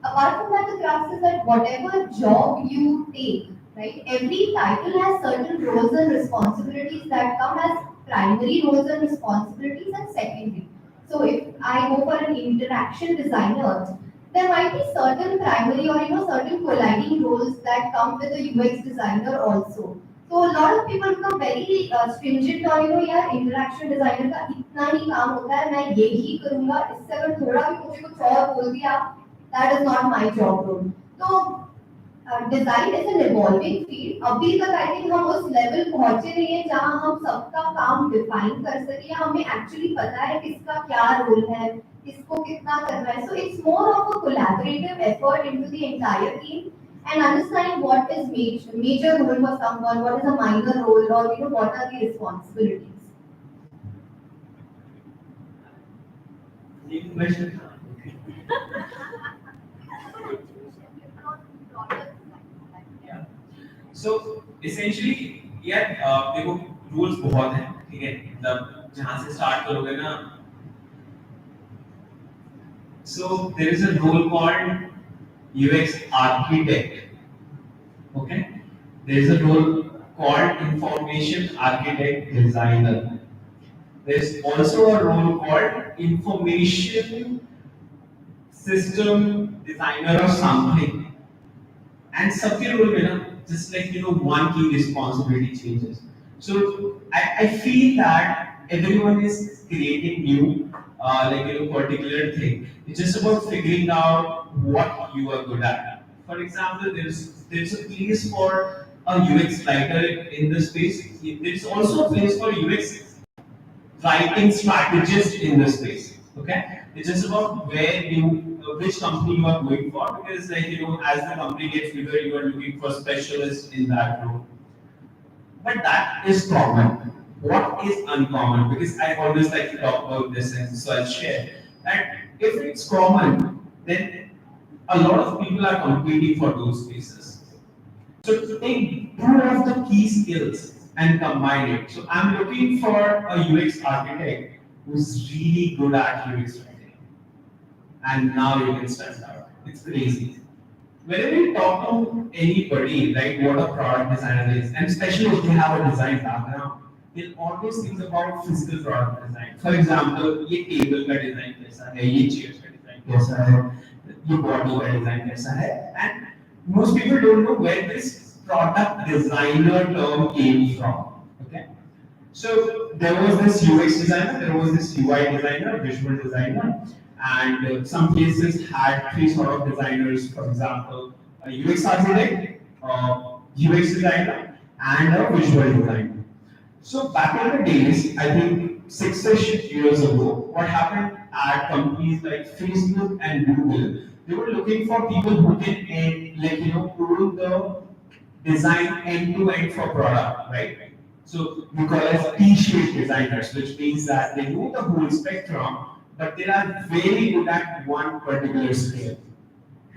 Apart from that, the crux is that whatever job you take, right, every title has certain roles and responsibilities that come as primary roles and responsibilities and secondary. So if I go for an interaction designer, there might be certain primary or certain colliding roles that come with a UX designer also. So a lot of people become very stringent और यार interaction designer का इतना ही काम होता है, मैं यही करूँगा, इससे अगर थोड़ा भी मुझे कुछ और बोल दिया, that is not my job role. So design is an evolving field. अभी तक आई थिंक हम उस लेवल पहुंचे नहीं है जहां हम सबका काम डिफाइन कर सके, हमें एक्चुअली पता है किसका क्या रोल है, किसको कितना करना है. So it's more of a collaborative effort into the entire team and understanding what is major role for someone, what is a minor role, or what are the responsibilities. Yeah. So essentially, देखो rules बहुत हैं, ठीक है, मतलब जहाँ से start करोगे ना. So there is a role called UX architect. Okay, there is a role called information architect designer. There is also a role called information system designer or something. And सबके रोल में ना, just like one key responsibility changes. So I feel that everyone is creating new particular thing. It's just about figuring out what you are good at. For example, there's a place for a UX writer in this space. There's also a place for UX writing strategist in this space. Okay, it's just about where you, which company you are going for, because like as the company gets bigger, you are looking for specialists in that role. But that is common. What is uncommon? Because I always like to talk about this, and so I'll share that if it's common, then a lot of people are competing for those spaces. So to take two of the key skills and combine it. So I'm looking for a UX architect who's really good at UX writing. And now you can stand out. It's crazy. Whenever you talk to anybody, right, what a product designer is, and especially if they have a design background, they'll always think about physical product design. For example, ये table का design कैसा है, ये chair का design कैसा है, ये body का डिजाइन कैसा है, and most people don't know where this product designer term came from. Okay, so there was this UX designer, there was this UI designer, visual designer, and some places had three sort of designers. For example, a UX architect, a UX designer, and a visual designer. So back in the days, I think 6-ish years ago, what happened at companies like Facebook and Google, they were looking for people who can own the design end to end for product, right? So we call as T-shaped designers, which means that they know the whole spectrum, but they are very good at one particular skill,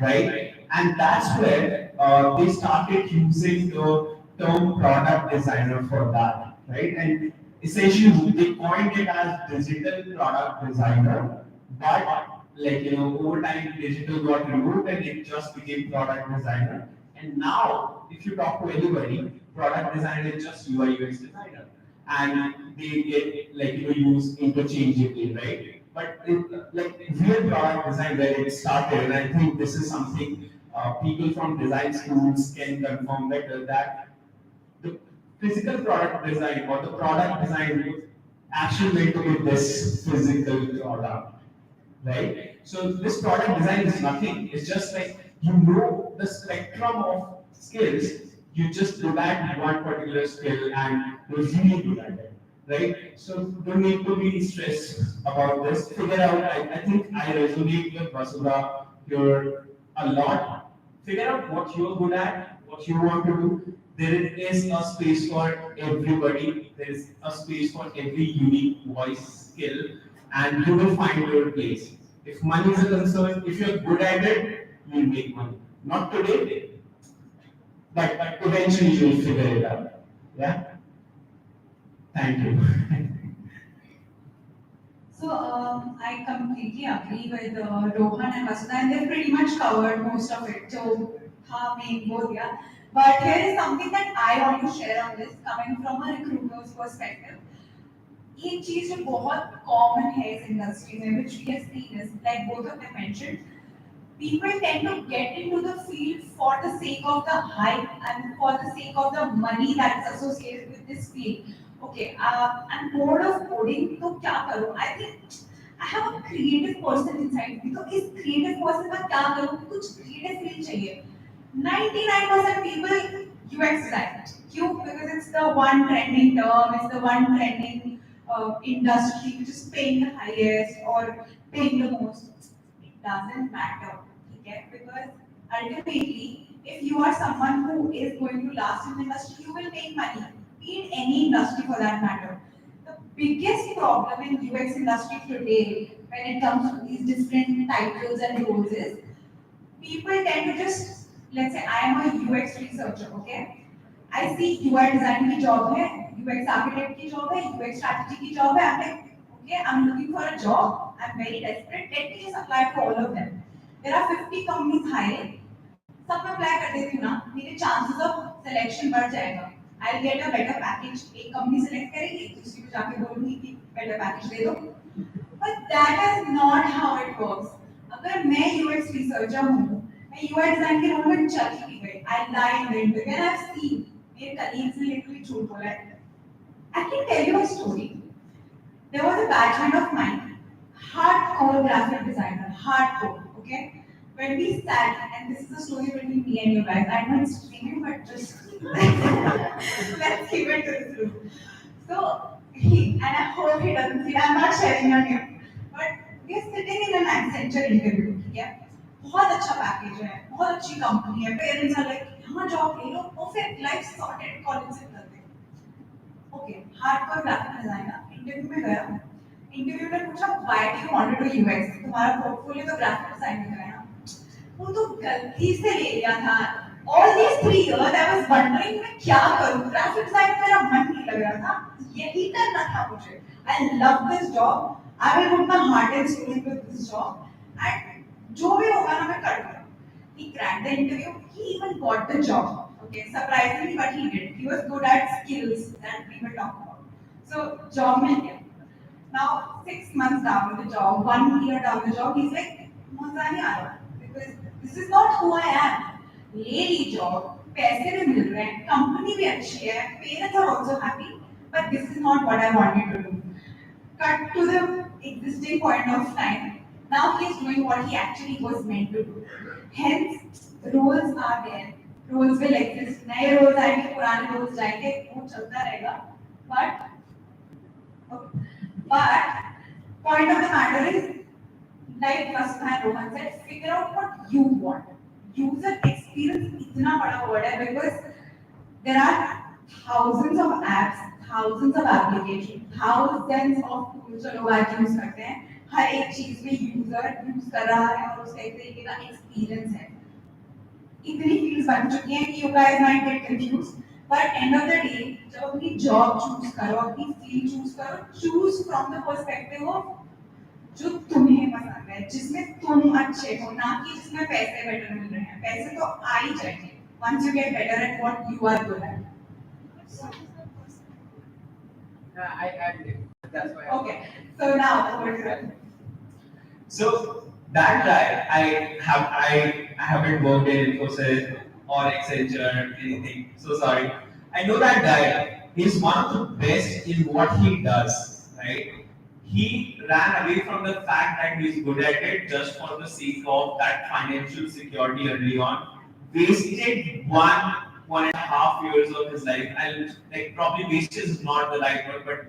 right? And that's where they started using the term product designer for that, right? And essentially they coined it as digital product designer, but over time digital got removed and it just became product designer. And now, if you talk to anybody, product designer is just UI UX designer, and they get used interchangeably, right? But real product design, where it started, and I think this is something people from design schools can confirm better, that the physical product design or the product design was actually meant to be this physical product, right? So this product design is nothing. It's just the spectrum of skills. You just good at one particular skill and you're really good at it, right? So don't need to be stressed about this. Figure out. I think I resonate with Vasudha here a lot. Figure out what you're good at, what you want to do. There is a space for everybody. There is a space for every unique voice skill, and you will find your place. If money is a concern, if you're good at it, you'll make money. Not today, but eventually you'll figure it out. Yeah? Thank you. So I completely agree with Rohan and Vasudha, and they've pretty much covered most of it. So, both, yeah. But here is something that I want to share on this, coming from a recruiter's perspective. एक चीज जो बहुत common है इस industry में, which we have seen is, like both of them mentioned, people tend to get into the field for the sake of the hype and for the sake of the money that is associated with this field. Okay, I'm bored of coding, तो क्या करूँ? I think I have a creative person inside me, तो इस creative person का क्या करूँ? कुछ creative feel चाहिए. 99% people UX design. क्यों? Because it's the one trending term, it's the one trending industry which is paying the highest or paying the most. It doesn't matter, okay? Because ultimately, if you are someone who is going to last in the industry, you will make money, be in any industry for that matter. The biggest problem in UX industry today, when it comes to these different titles and roles, is people tend to just, let's say I am a UX researcher, okay? I see UI design की job है, UX architect की job है, UX strategy की job है. I'm like, okay, I'm looking for a job. I'm very desperate. Let me just apply for all of them. There are 50 companies hiring. सब में apply कर देती हूँ ना, मेरे chances of selection बढ़ जाएगा. I'll get a better package. एक company select करेगी, दूसरी को जाके बोलूँगी कि better package दे दो. But that is not how it works. अगर मैं UX researcher हूँ, मैं UI design के role में चली गई. I lie in the interview and I've seen. मेरे colleagues ने literally झूठ बोला है. I can tell you a story. There was a batchmate of mine, hardcore graphic designer, hardcore, okay? When we sat, and this is a story between me and you guys, I know it's streaming, but just Let's keep it to this room. So and I hope he doesn't see. I'm not sharing your name, but we're sitting in an Accenture interview. Yeah, बहुत अच्छा package है, बहुत अच्छी company है. Parents are like, यहाँ job ले लो, perfect life sorted, college से निकलते हैं. Okay, hardcore graphic designer. Interview में गया. इंटरव्यू में पूछा, why do you want to do UX? तुम्हारा पोर्टफोलियो तो ग्राफिक डिजाइन में है ना. वो तो गलती से ले लिया था. All these 3 years I was wondering मैं क्या करूँ. ग्राफिक डिजाइन में मेरा मन नहीं लग रहा था. यही करना था मुझे. I love this job. I will put my heart and soul into this job. And जो भी होगा ना मैं करूँगा. He cracked the interview. He even got the job. Okay, surprisingly, but he did. He was good at skills that we were talking about. So job मिल गया. Now 6 months down the job, 1 year down the job, he's like, मजा नहीं आ रहा because this is not who I am. ले ली job, पैसे भी मिल रहे हैं, company भी अच्छी है, parents are also happy, but this is not what I wanted to do. Cut to the existing point of time. Now he is doing what he actually was meant to do. Hence, roles are there. Roles will exist. नए roles आएंगे, पुराने roles जाएंगे, वो चलता रहेगा. But point of the matter is, like Vasudha Rohan said, figure out what you want. User experience इतना बड़ा word है because there are thousands of apps, thousands of applications, thousands of tools जो लोग आज use करते हैं. हर एक चीज में user use कर रहा है और उसका एक तरीके का experience है. इतनी fields बन चुकी हैं कि you guys might get confused. But end of the day, जब अपनी job choose करो, अपनी field choose करो, choose from the perspective of जो तुम्हें पसंद है, जिसमें तुम अच्छे हो, ना कि जिसमें पैसे better मिल रहे हैं. पैसे तो आ ही जाएंगे. Once you get better at what you are good at. I added it. That's why. Okay. So now over to you. So that guy, I haven't worked in Infosys or Accenture, anything. So sorry. I know that guy. He's one of the best in what he does, right? He ran away from the fact that he's good at it just for the sake of that financial security early on. Wasted 1.5 years of his life. And like probably wasted is not the right word, but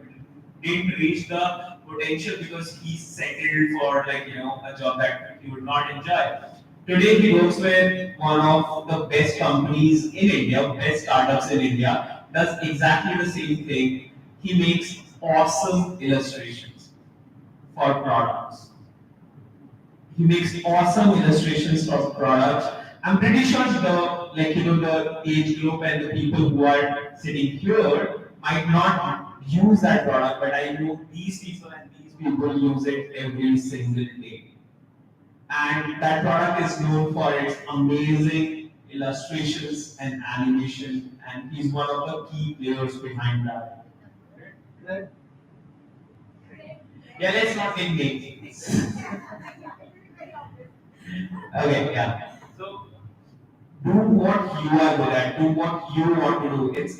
didn't reach the potential because he settled for a job that he would not enjoy. Today he works with one of the best companies in India, best startups in India, does exactly the same thing. He makes awesome illustrations for products. He makes awesome illustrations for products. I'm pretty sure the age group and the people who are sitting here might not use that product, but I know these people and these people use it every single day. And that product is known for its amazing illustrations and animation, and he's one of the key players behind that. Yeah, let's not name names. Okay, yeah. So do what you are good at, do what you want to do. It's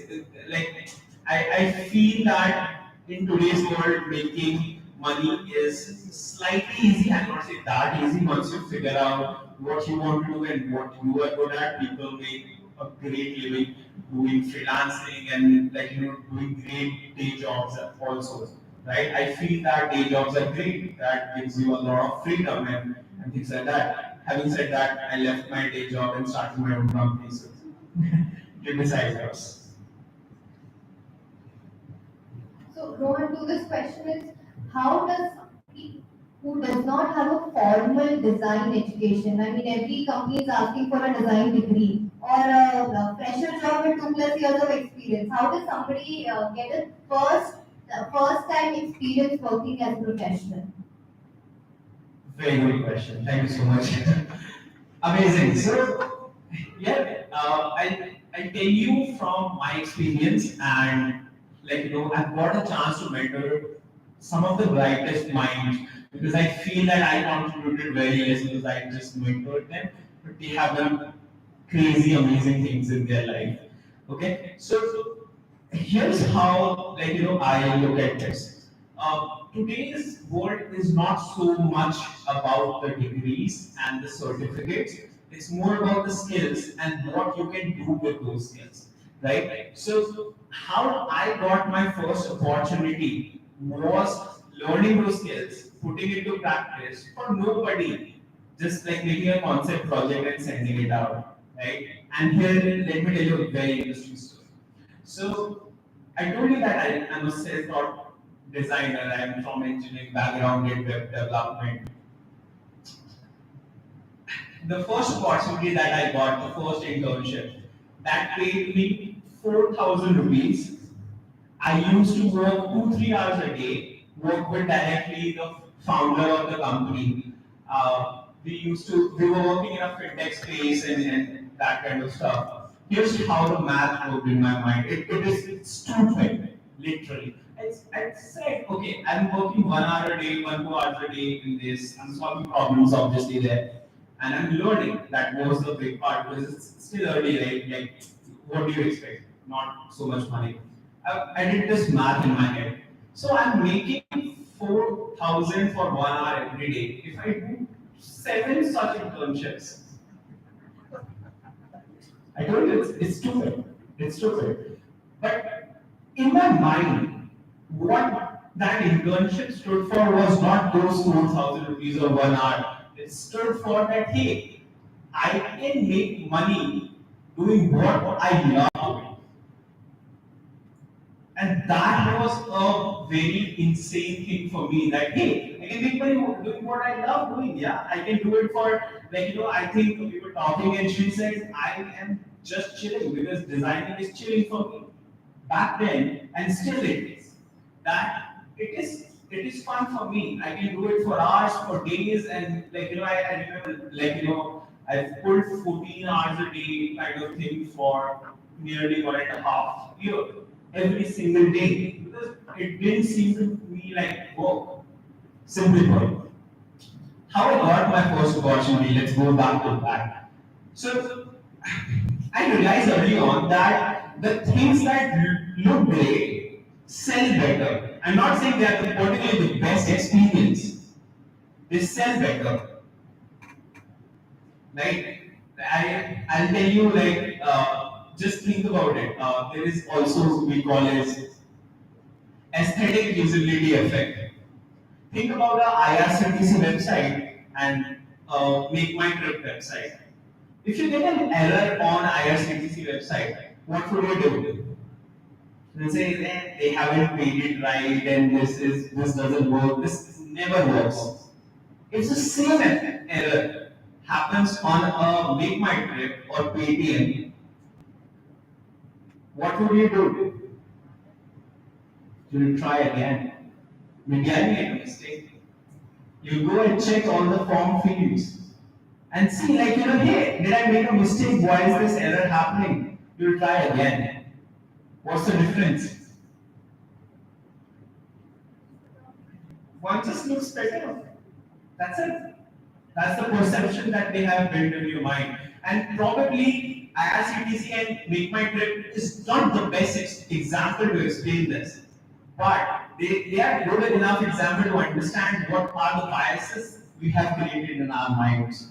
like I feel that in today's world, making money is slightly easy. I not say that easy. Once you figure out what you want to do and what you are good at, people make a great living doing freelancing and doing great day jobs also. Right? I feel that day jobs are great. That gives you a lot of freedom and things like that. Having said that, I left my day job and started my own company. So you decide yours. So, Rohan, to this question is, how does somebody who does not have a formal design education, I mean, every company is asking for a design degree or a fresher job with 2+ years of experience, how does somebody get a first time experience working as a professional? Very good question. Thank you so much. Amazing. So, yeah, I tell you from my experience, and I've got a chance to mentor some of the brightest minds because I feel that I contributed very less because I just mentored them, but they have done crazy, amazing things in their life. Okay, so here's how I look at this. Today's world is not so much about the degrees and the certificates. It's more about the skills and what you can do with those skills. right? So how I got my first opportunity was learning those skills, putting it to practice for nobody, just like making a concept project and sending it out, right? And here, let me tell you a very interesting story. So I told you that I'm a self-taught designer. I'm from engineering background, did web development. The first opportunity that I got, the first internship, that paid me 4,000 rupees. I used to work 2-3 hours a day, work with directly the founder of the company. We were working in a fintech space and that kind of stuff. Here's how the math worked in my mind. It is stupid, literally. I said, okay, I'm working 1 hour a day, 1-2 hours a day in this. I'm solving problems, obviously, there. And I'm learning. That was the big part because it's still early, right? Like, what do you expect? Not so much money. I did this math in my head. So I'm making 4,000 for 1 hour every day. If I do 7 such internships, I told you it's stupid. It's stupid. But in my mind, what that internship stood for was not those 4,000 rupees or 1 hour. It stood for that, hey, I can make money doing what I love. And that was a very insane thing for me that, hey, I can make money doing what I love doing. Yeah, I can do it for, I think we were talking and she said, I am just chilling because designing is chilling for me. Back then, and still it is. That it is fun for me. I can do it for hours, for days, and I remember, I've pulled 14 hours a day kind of thing for nearly 1.5 years every single day because it didn't seem to me like work. Simply put, how I got my first opportunity, let's go back to that. So I realized early on that the things that look great sell better. I'm not saying they are particularly the best experience, they sell better. I'll tell you just think about it. There is also we call it aesthetic usability effect. Think about the IRCTC website and Make My Trip website. If you get an error on IRCTC website, what would you do? They'll say they haven't made it right and this doesn't work. This never works. If the same error happens on a Make My Trip or Paytm, what would you do? You will try again. Maybe I made a mistake. You go and check all the form fields and see, hey, did I make a mistake? Why is this error happening? You will try again. What's the difference? One just looks better. That's it. That's the perception that they have built in your mind. And probably IRCTC and Make My Trip is not the best example to explain this. But they are good enough example to understand what are the biases we have created in our minds.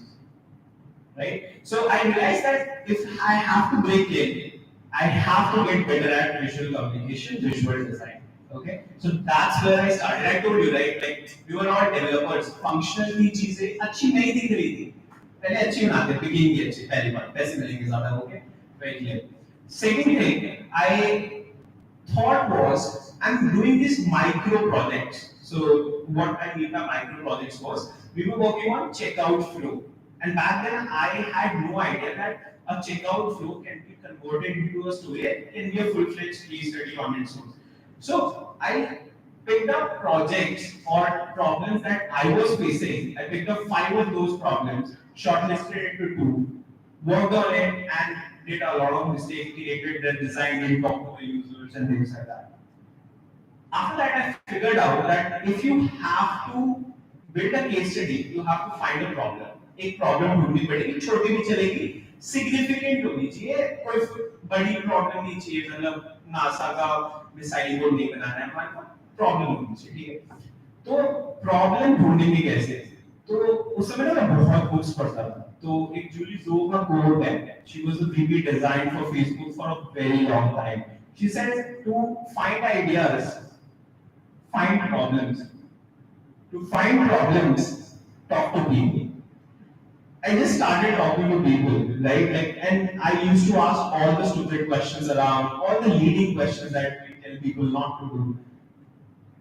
Right? So I realized that if I have to break in, I have to get better at visual communication, visual design. Okay, so that's where I started. I told you, right? Like we were all developers. Functionally, चीजें अच्छी नहीं दिख रही थी. पहले अच्छी बनाते, beginning की अच्छी पहली बार. पैसे मिलेंगे ज़्यादा, okay? Very clear. Second thing, I thought was I'm doing these micro projects. So what I mean by micro projects was we were working on checkout flow, and back then I had no idea that a checkout flow can be converted into a story and can be a full-fledged case study on its own. So I picked up projects or problems that I was facing. I picked up 5 of those problems, shortlisted it to 2, worked on it, and did a lot of mistakes, created the design, and talked to the users and things like that. After that, I figured out that if you have to build a case study, you have to find a problem. एक problem ढूंढनी पड़ेगी, छोटी भी चलेगी, significant होनी चाहिए, कोई बड़ी प्रॉब्लम नहीं चाहिए, मतलब नासा का मिसाइल बोर्ड नहीं बनाना है, हमारे पास प्रॉब्लम होनी चाहिए, ठीक है? तो प्रॉब्लम ढूंढेंगे कैसे? तो उस समय ना मैं बहुत बुक्स पढ़ता था, तो एक जूली जो का कोट है, she was the VP design for Facebook for a very long time. She says to find ideas, find problems. To find problems, talk to people. I just started talking to people, right? Like, and I used to ask all the stupid questions around, all the leading questions that we tell people not to do.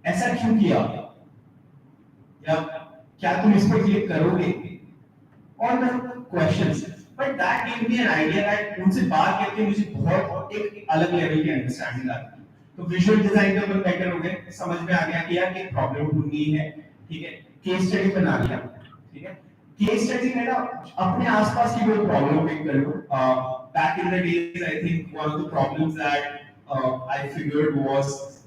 ऐसा क्यों किया? या क्या तुम इस पर click करोगे? All the questions. But that gave me an idea that उनसे बात करके मुझे बहुत एक अलग लेवल की अंडरस्टैंडिंग आती है. तो विजुअल डिजाइन के ऊपर बेटर हो गए, समझ में आ गया कि यार एक प्रॉब्लम ढूंढनी है, ठीक है? केस स्टडी बना लिया, ठीक है? केस स्टडी में ना अपने आसपास की कोई प्रॉब्लम पिक कर लो. Back in the days, I think one of the problems that I figured was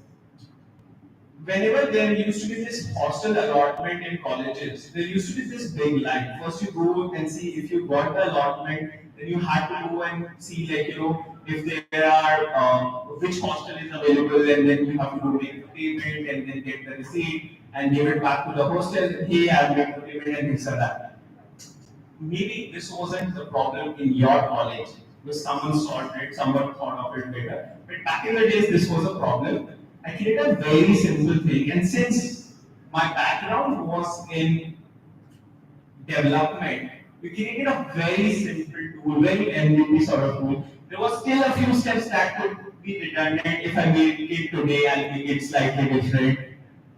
whenever there used to be this hostel allotment in colleges, there used to be this big line. First, you go and see if you got the allotment, then you had to go and see, like, if there are which hostel is available, and then you have to go make the payment and then get the receipt and give it back to the hostel. Hey, I'll make the payment and things like that. Maybe this wasn't the problem in your college, because someone solved it, someone thought of it later. But back in the days, this was a problem. I created a very simple thing, and since my background was in development, we created a very simple tool, very MVP sort of tool. There was still a few steps that could be redundant. If I make it today, I'll make it slightly different,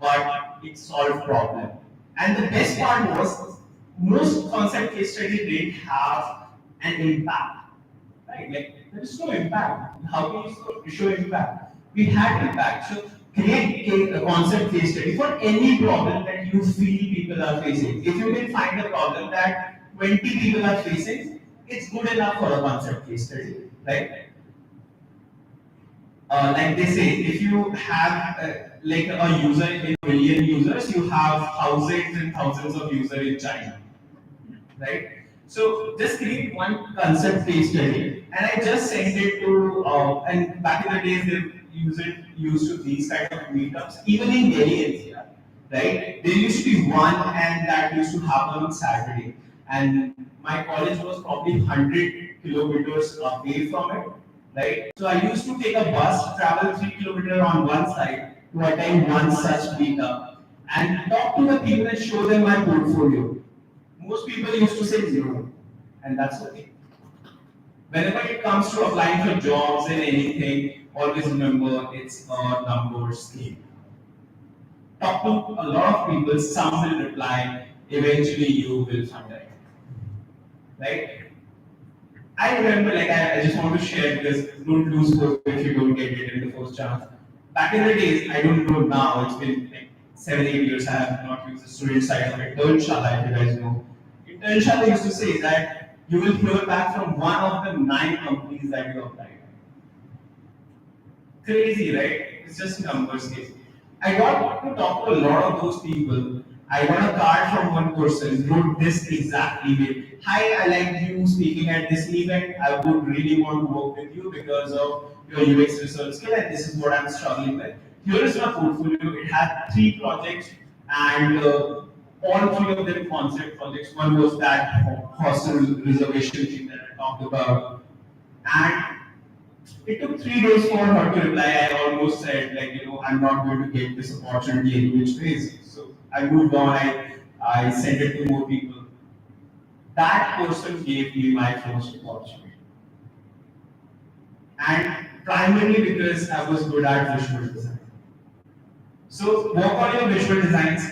but it solved problem. And the best part was, most concept case studies didn't have an impact, right? Like, there is no impact. How can you show impact? We had impact. So create a concept case study for any problem that you feel people are facing. If you can find a problem that 20 people are facing, it's good enough for a concept case study, right? Like they say, if you have like a user in a million users, you have thousands and thousands of users in China, right? So just create one concept case study, and I just sent it to. And back in the days, they used to these kind of meetups, even in Delhi NCR, right? There used to be one, and that used to happen on Saturday, and my college was probably 100 kilometers away from it, right? So I used to take a bus, travel 3 kilometers on one side to attend one such meetup, and talk to the people and show them my portfolio. Most people used to say zero, and that's okay. Whenever it comes to applying for jobs and anything, always remember it's a numbers game. Talk to a lot of people, some will reply, eventually you will find out. Right? I remember, like, I just want to share because don't lose hope if you don't get it in the first chance. Back in the days, I don't know now, it's been like 7-8 years, I have not used the student side of it. Inshallah, if you guys know. Inshallah used to say that you will hear back from one of the 9 companies that you applied. Crazy, right? It's just numbers case. I got to talk to a lot of those people. I got a card from one person, wrote this exact email. Hi, I liked you speaking at this event. I would really want to work with you because of your UX research skill, and this is what I'm struggling with. Here is my portfolio. It had 3 projects, and all 3 of them concept projects. One was that hostel reservation thing that I talked about, and it took 3 days for her to reply. I almost said, like, I'm not going to get this opportunity any which ways. So I moved on. I sent it to more people. That person gave me my first opportunity, and primarily because I was good at visual design. So work on your visual designs,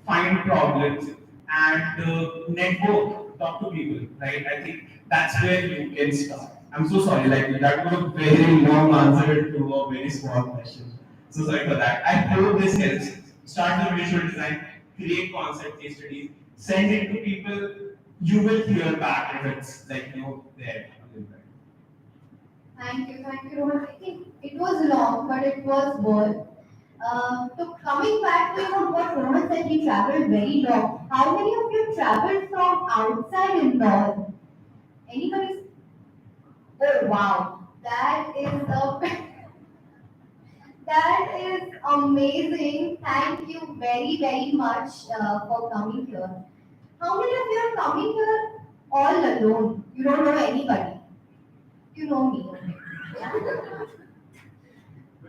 find problems, and network, talk to people, right? I think that's where you can start. I'm so sorry, like that was a very long answer to a very small question. So sorry for that. I hope this helps. Start the visual design, create concept case studies, send it to people. You will hear back if it's like there. Thank you, Rohan. I think it was long, but it was worth. So coming back to what Rohan said, he traveled very long. How many of you traveled from outside Indore? Anybody? Oh wow, that is that is amazing. Thank you very much for coming here. How many of you are coming here all alone. You don't know anybody. You know me. Okay. Yeah.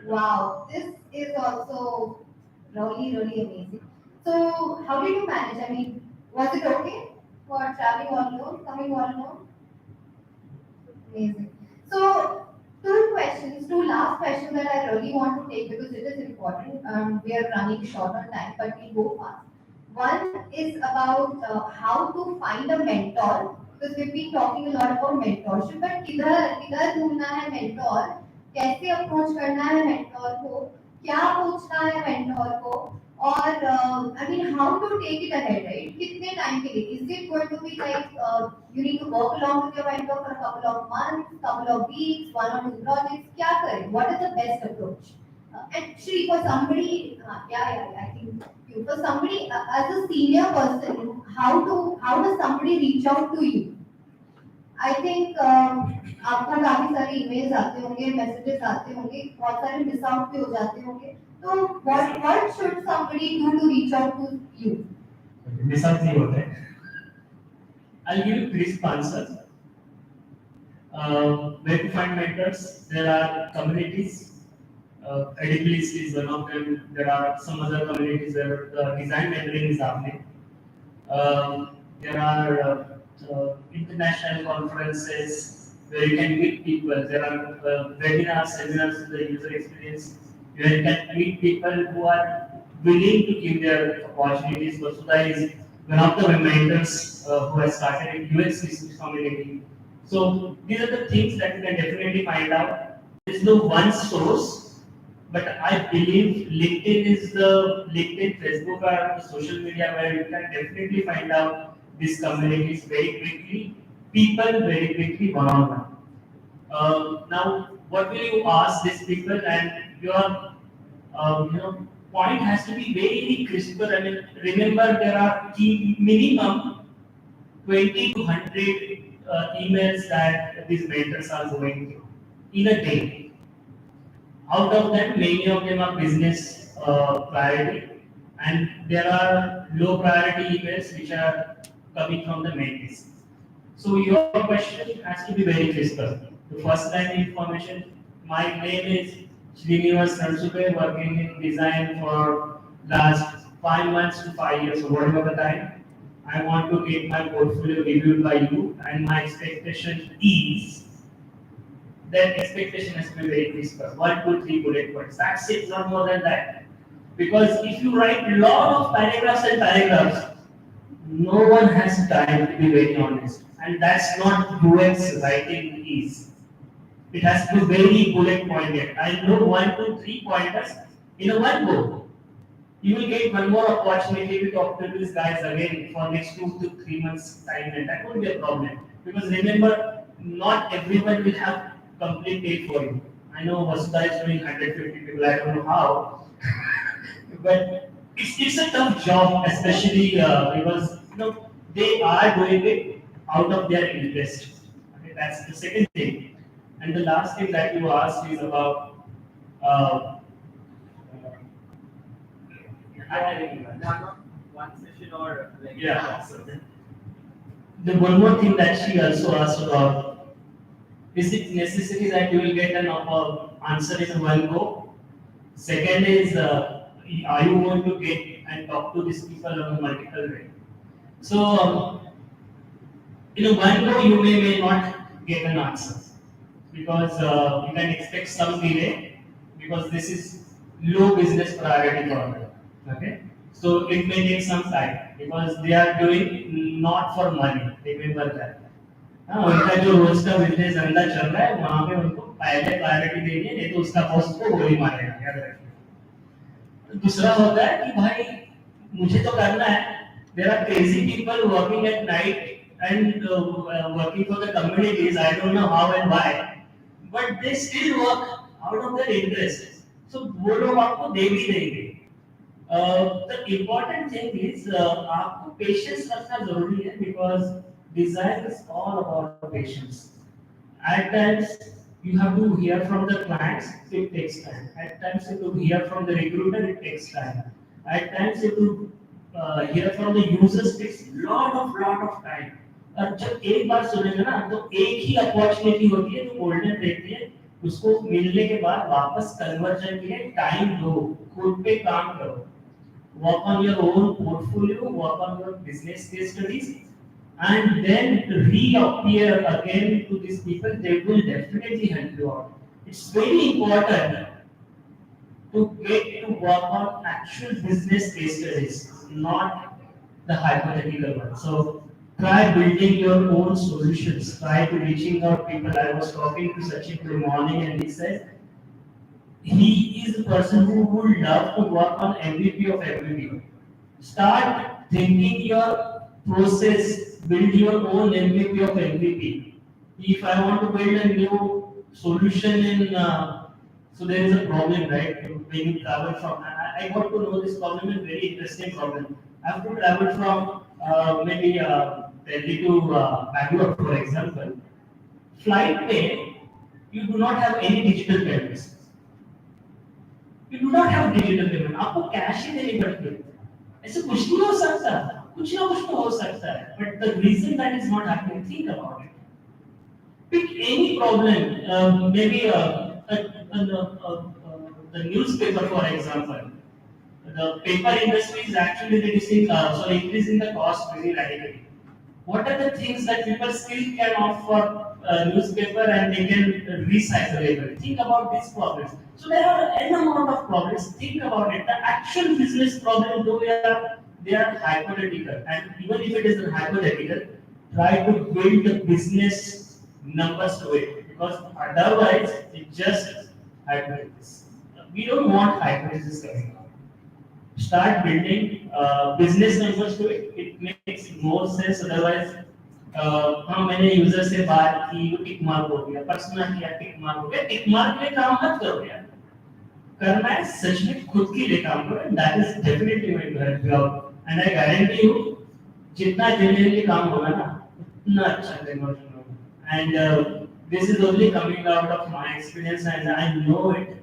Wow, this is also really, really amazing. So, how did you manage? I mean, was it okay for traveling all alone, coming all alone? Amazing. So, two last questions that I really want to take because it is important. We are running short on time, but we go fast. One is about how to find a mentor because we've been talking a lot about mentorship, but किधर किधर ढूंढना है mentor, कैसे approach करना है mentor को, क्या पूछना है मेंटोर को, और I mean how to take it ahead, right? कितने टाइम के लिए? Is it going to be like you need to work along with your mentor for a couple of months, couple of weeks, one or two projects? क्या करें? What is the best approach? Actually, for somebody, I think you for somebody as a senior person, how does somebody reach out to you? I think आपको काफी सारे emails आते होंगे, messages आते होंगे, बहुत सारे मिस आउट भी हो जाते होंगे, तो what should somebody do to reach out to you? Miss out नहीं होते. I'll give you crisp answers. Where to find mentors? There are communities. ADPList is one of them. There are some other communities where the design mentoring is happening. There are international conferences where you can meet people. There are webinars, seminars in the user experience where you can meet people who are willing to give their opportunities. Vasudha is one of the mentors who has started in UX research community. So these are the things that you can definitely find out. There is no one source, but I believe LinkedIn, Facebook are social media where you can definitely find out these communities very quickly, people very quickly one-on-one. Now, what will you ask these people? And your point has to be very crisper. I mean, remember there are minimum 20 to 100 emails that these mentors are going through in a day. Out of them, many of them are business priority, and there are low priority emails which are coming from the mentees. So your question has to be very crisper. The first line information: my name is Srinivas Nansube, working in design for last 5 months to 5 years, so whatever the time. I want to get my portfolio reviewed by you, and my expectation is that expectation has to be very crisper. 1, 2, 3 bullet points. That's it, not more than that. Because if you write a lot of paragraphs and paragraphs, no one has time, to be very honest, and that's not UX writing is. It has to be very bullet pointed. I know 1, 2, 3 pointers in a one go. You will get one more opportunity to talk to these guys again for next 2 to 3 months time, and that won't be a problem. Because remember, not everyone will have complete day for you. I know Vasudha is doing 150 people. I don't know how, but it's a tough job, especially because they are doing it out of their interest. Okay, that's the second thing. And the last thing that you asked is about one session or like yeah. The one more thing that she also asked about: is it necessary that you will get an answer in one go? Second is, are you going to get and talk to these people on a multiple way? So, in a one go, you may not get an answer because you can expect some delay because this is low business priority for them. Okay, so it may take some time because they are doing not for money. Remember that. उनका जो रोज का business धंधा चल रहा है वहाँ पे उनको पहले प्रायोरिटी देनी है, नहीं तो उसका बॉस को गोली मारेगा, याद रखिए. दूसरा होता है कि भाई मुझे तो करना है. There are crazy people working at night and working for the communities. I don't know how and why, but they still work out of their interest. So वो लोग आपको दे भी देंगे. The important thing is आपको patience रखना जरूरी है because design is all about patience. At times you have to hear from the clients, it takes time. At times you have to hear from the recruiter, it takes time. At times you have to hear from the users, it takes lot of time. और जब एक बार सुनेंगे ना तो एक ही opportunity होती है जो गोल्डन रहती है, उसको मिलने के बाद वापस कन्वर्जन के लिए टाइम दो, खुद पे काम करो, work on your own portfolio, work on your business case studies, and then reappear again to these people. They will definitely help you out. It's very important to get to work on actual business case studies, not the hypothetical ones. So try building your own solutions. Try to reaching out people. I was talking to Sachin in the morning, and he said he is a person who would love to work on MVP of MVP. Start thinking your process, build your own MVP of MVP. If I want to build a new solution in, so there is a problem, right? When you travel from, I got to know this problem is very interesting problem. I have to travel from maybe Delhi to Bangalore, for example. Flight pay, you do not have any digital payments. You do not have digital payment. आपको cash ही देनी पड़ती है. ऐसे कुछ नहीं हो सकता. कुछ ना कुछ तो हो सकता है. But the reason that is not happening, think about it. Pick any problem. Maybe the newspaper, for example. The paper industry is actually increasing the cost very radically. What are the things that people still can offer newspaper and they can recycle it? Think about these problems. So there are n amount of problems. Think about it. The actual business problem, though they are hypothetical, and even if it is hypothetical, try to build the business numbers to it, because otherwise it just hypothesis. We don't want hypothesis coming out. Start building business numbers to it. It makes more sense. Otherwise, मैंने user से बात की, वो tick mark हो गया, personal किया, tick mark हो गया. टिक मार्क के लिए काम मत करो यार. करना है सच में खुद के लिए काम करो. And that is definitely going to help you out. And I guarantee you, जितना genuinely काम होगा ना, उतना अच्छा conversion होगा. And this is only coming out of my experience, and I know it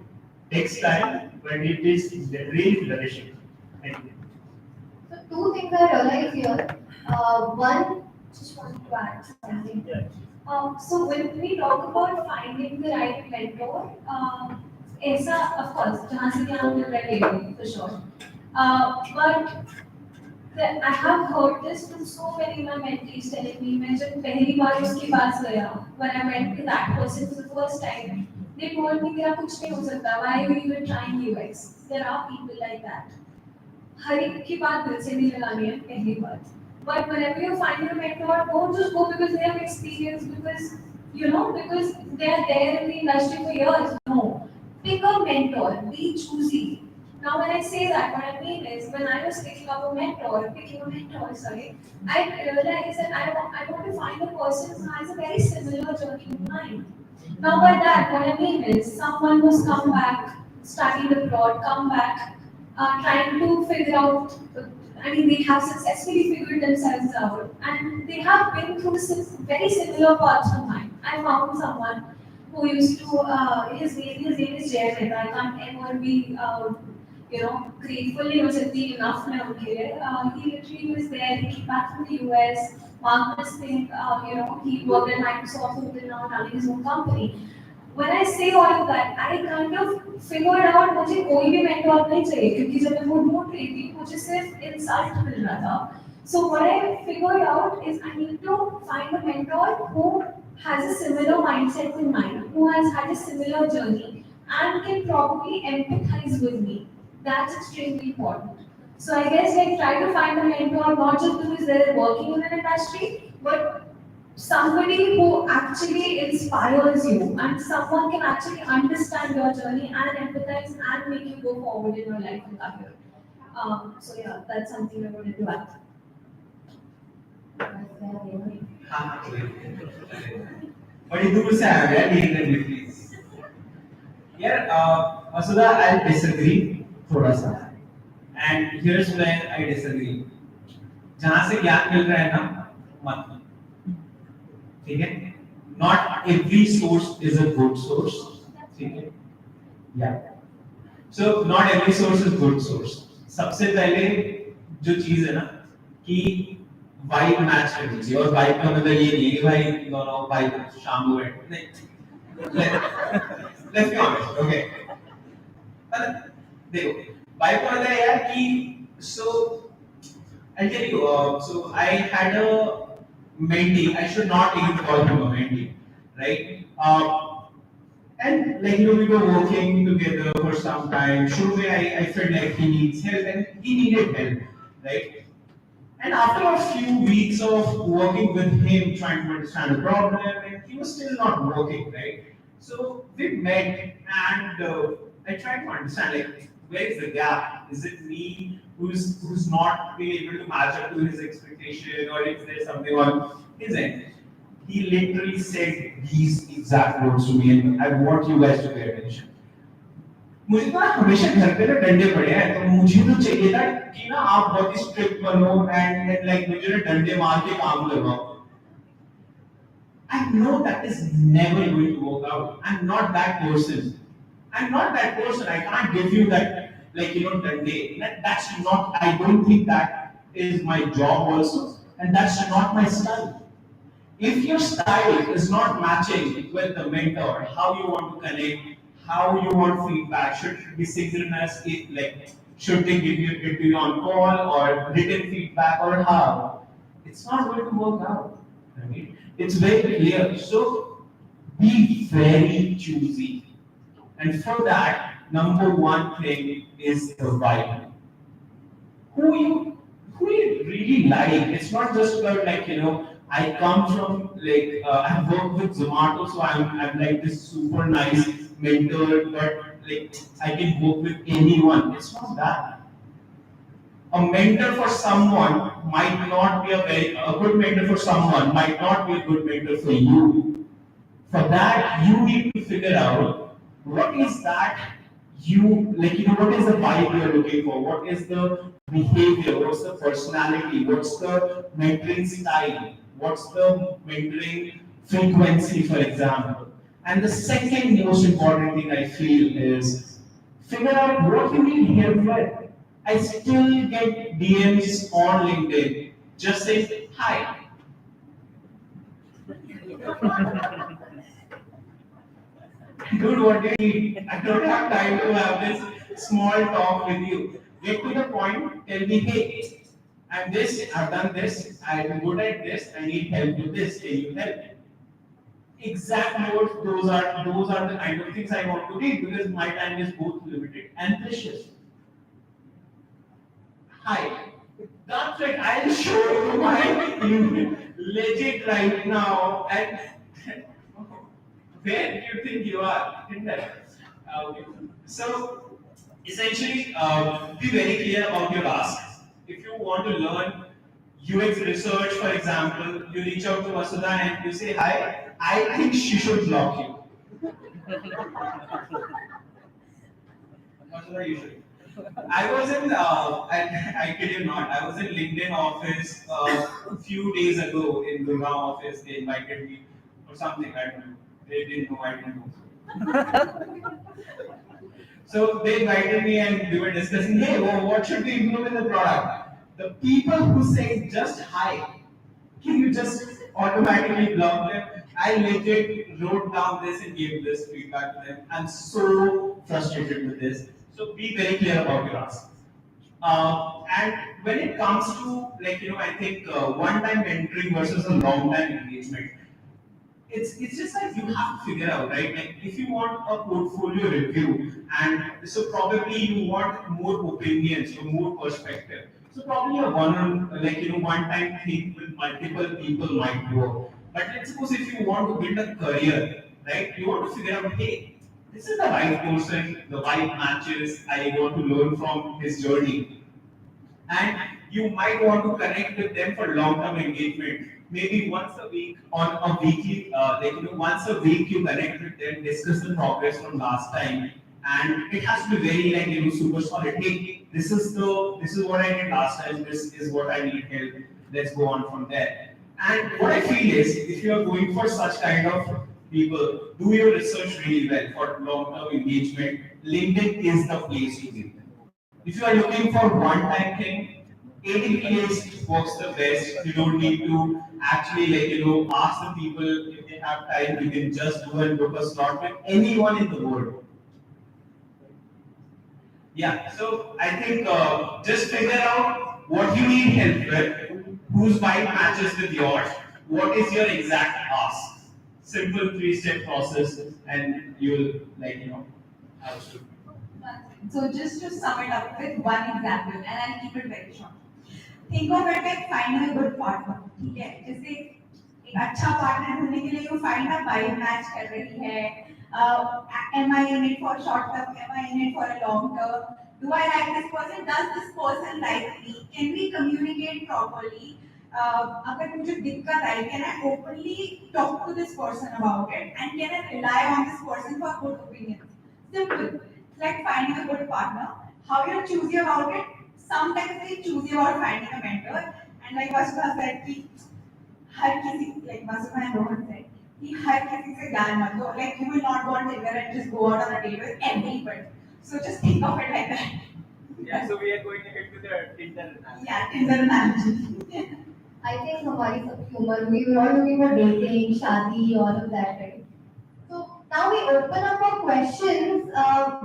takes time, but it is really flourishing. Thank you. So two things I realized here. One, Just want to add something. Yeah. So when we talk about finding the right mentor, ऐसा of course जहाँ से ज्ञान मिल रहा है for sure. But I have heard this from so many of my mentees telling me, मैं जब पहली बार उसके पास गया, when I went to that person for the first time, they told me तेरा कुछ नहीं हो सकता. Why are you even trying UX? There are people like that. हर एक की बात दिल से नहीं लगानी है पहली बार. But whenever you find a mentor, don't just go because they have experience, because they are there in the industry for years. No. Pick a mentor, be choosy. Now when I say that, what I mean is, when I was picking a mentor, I realized that I want to find a person who has a very similar journey to mine. Now by that, what I mean is, someone who's come back, studied abroad, come back, trying to figure out, they have successfully figured themselves out, and they have been through very similar paths to mine. I found someone who used to, his name is Jay Mehta. I can't ever be, gratefully or simply enough now. He literally was there. He came back from the US. Marcus think, he worked at Microsoft, who is now running his own company. When I say all of that, I kind of figured out मुझे कोई भी mentor नहीं चाहिए, क्योंकि जब मैं वो ढूंढ रही थी मुझे सिर्फ insult मिल रहा था. So what I figured out is I need to find a mentor who has a similar mindset to mine, who has had a similar journey, and can probably empathize with me. That's extremely important. So I guess try to find a mentor not just because they're working in an industry, but somebody who actually inspires you, and someone can actually understand your journey and empathize and make you go forward in your life and career. So yeah, that's something I wanted to add. बड़ी दूर से आया यार ये करने please यार. मसूदा आई disagree थोड़ा सा, and here's where I disagree. जहां से ज्ञान मिल रहा है ना, मत, ठीक है. Not every source is a good source, ठीक है. या so not every source is good source. सबसे पहले जो चीज है ना कि वाइब मैच करनी चाहिए और वाइब का मतलब ये नहीं है कि भाई दोनों वाइब शाम को बैठ नहीं लेट्स बी ऑनेस्ट ओके मतलब देखो वाइब का मतलब यार कि सो I'll tell you so I had a mentee I should not even call him a mentee right and like we were working together for some time. Shortly, I felt like he needs help, and he needed help, right? And after a few weeks of working with him, trying to understand the problem, and he was still not working, right? So we met, and I tried to understand like where is the gap? Is it me who's not being able to match up to his expectation, or is there something on his end? He literally said these exact words to me, and I want you guys to pay attention. मुझे ना हमेशा घर पे ना डंडे पड़े हैं तो मुझे तो चाहिए था कि ना आप बहुत ही स्ट्रिक्ट बनो एंड लाइक मुझे ना डंडे मार के काम करवाओ. I know that is never going to work out. I'm not that person. I'm not that person. I can't give you that, like, dande. That's not, I don't think that is my job also. And that's not my style. If your style is not matching with the mentor, how you want to connect, how you want feedback, should it be synchronous, like, should they give it to you on call or written feedback or how? It's not going to work out. Right? It's very clear. So be very choosy. And for that, number one thing is the vibe. Who you really like. It's not just about like, I come from like I've worked with Zomato, so I'm like this super nice mentor, but like I can work with anyone. It's not that. A mentor for someone might not be a good mentor for someone might not be a good mentor for you. For that, you need to figure out what is that you like, what is the vibe you're looking for, what is the behavior, what's the personality, what's the mentoring style, what's the mentoring frequency, for example. And the second most important thing I feel is figure out what you need help with. I still get DMs on LinkedIn just saying hi. Dude, what do you need? I don't have time to have this small talk with you. Get to the point, tell me, hey, I'm this, I've done this, I'm good at this, I need help with this, can you help? Exact notes, those are the kind of things I want to read because my time is both limited and precious. Hi. That's right, I'll show you my legit right now and where do you think you are? Okay. So, essentially, be very clear about your ask. If you want to learn UX research, for example, you reach out to Masuda and you say, hi, I think she should block you. Masuda, you should. I was in, I kid you not, I was in LinkedIn office a few days ago in the office. They invited me or something, I don't know. They didn't know I didn't know. So they invited me and we were discussing, hey, what should we improve in the product? The people who say just hi, can you just automatically block them? I legit wrote down this and gave this feedback to them. I'm so frustrated with this. So be very clear about your ask. And when it comes to like I think one-time mentoring versus a long-time engagement, it's just like you have to figure out, right? Like if you want a portfolio review, and so probably you want more opinions or more perspective. So probably a one-time thing with multiple people might work. But let's suppose if you want to build a career, right? You want to figure out, hey, this is the right person, the right matches. I want to learn from his journey, and you might want to connect with them for long-term engagement. Maybe once a week on a weekly, once a week you connect with them, discuss the progress from last time, and it has to be very super solid. Hey, this is what I did last time. This is what I need help. Let's go on from there. And what I feel is, if you are going for such kind of people, do your research really well for long-term engagement. LinkedIn is the place to be. If you are looking for one-time thing, ADPList works the best. You don't need to actually ask the people if they have time. You can just go and book a slot with anyone in the world. Yeah, so I think just figure out what you need help with, whose vibe matches with yours, what is your exact ask. Simple three-step process, and you'll have to. So just to sum it up with one example, and I'll keep it very short. Think of it like finding a good partner. ठीक है, जैसे एक अच्छा partner ढूंढने के लिए you find a vibe match कर रही है. Am I in it for short term? Am I in it for a long term? Do I like this person? Does this person like me? Can we communicate properly? अगर मुझे दिक्कत आई, can I openly talk to this person about it? And can I rely on this person for good opinions? Simple. It's like finding a good partner. How you're choosy about it? Sometimes we choosy about finding a mentor. And like Vasudha said, कि हर किसी, like Vasudha and Rohan said, कि हर किसी से ज्ञान मत लो. Like you will not go on Tinder and just go out on a date with everybody. So just think of it like that. Yeah, so we are going ahead with the Tinder analogy. Yeah, Tinder analogy. I think हमारी सब humor, we were all looking for dating, शादी, all of that, right? So now we open up for questions.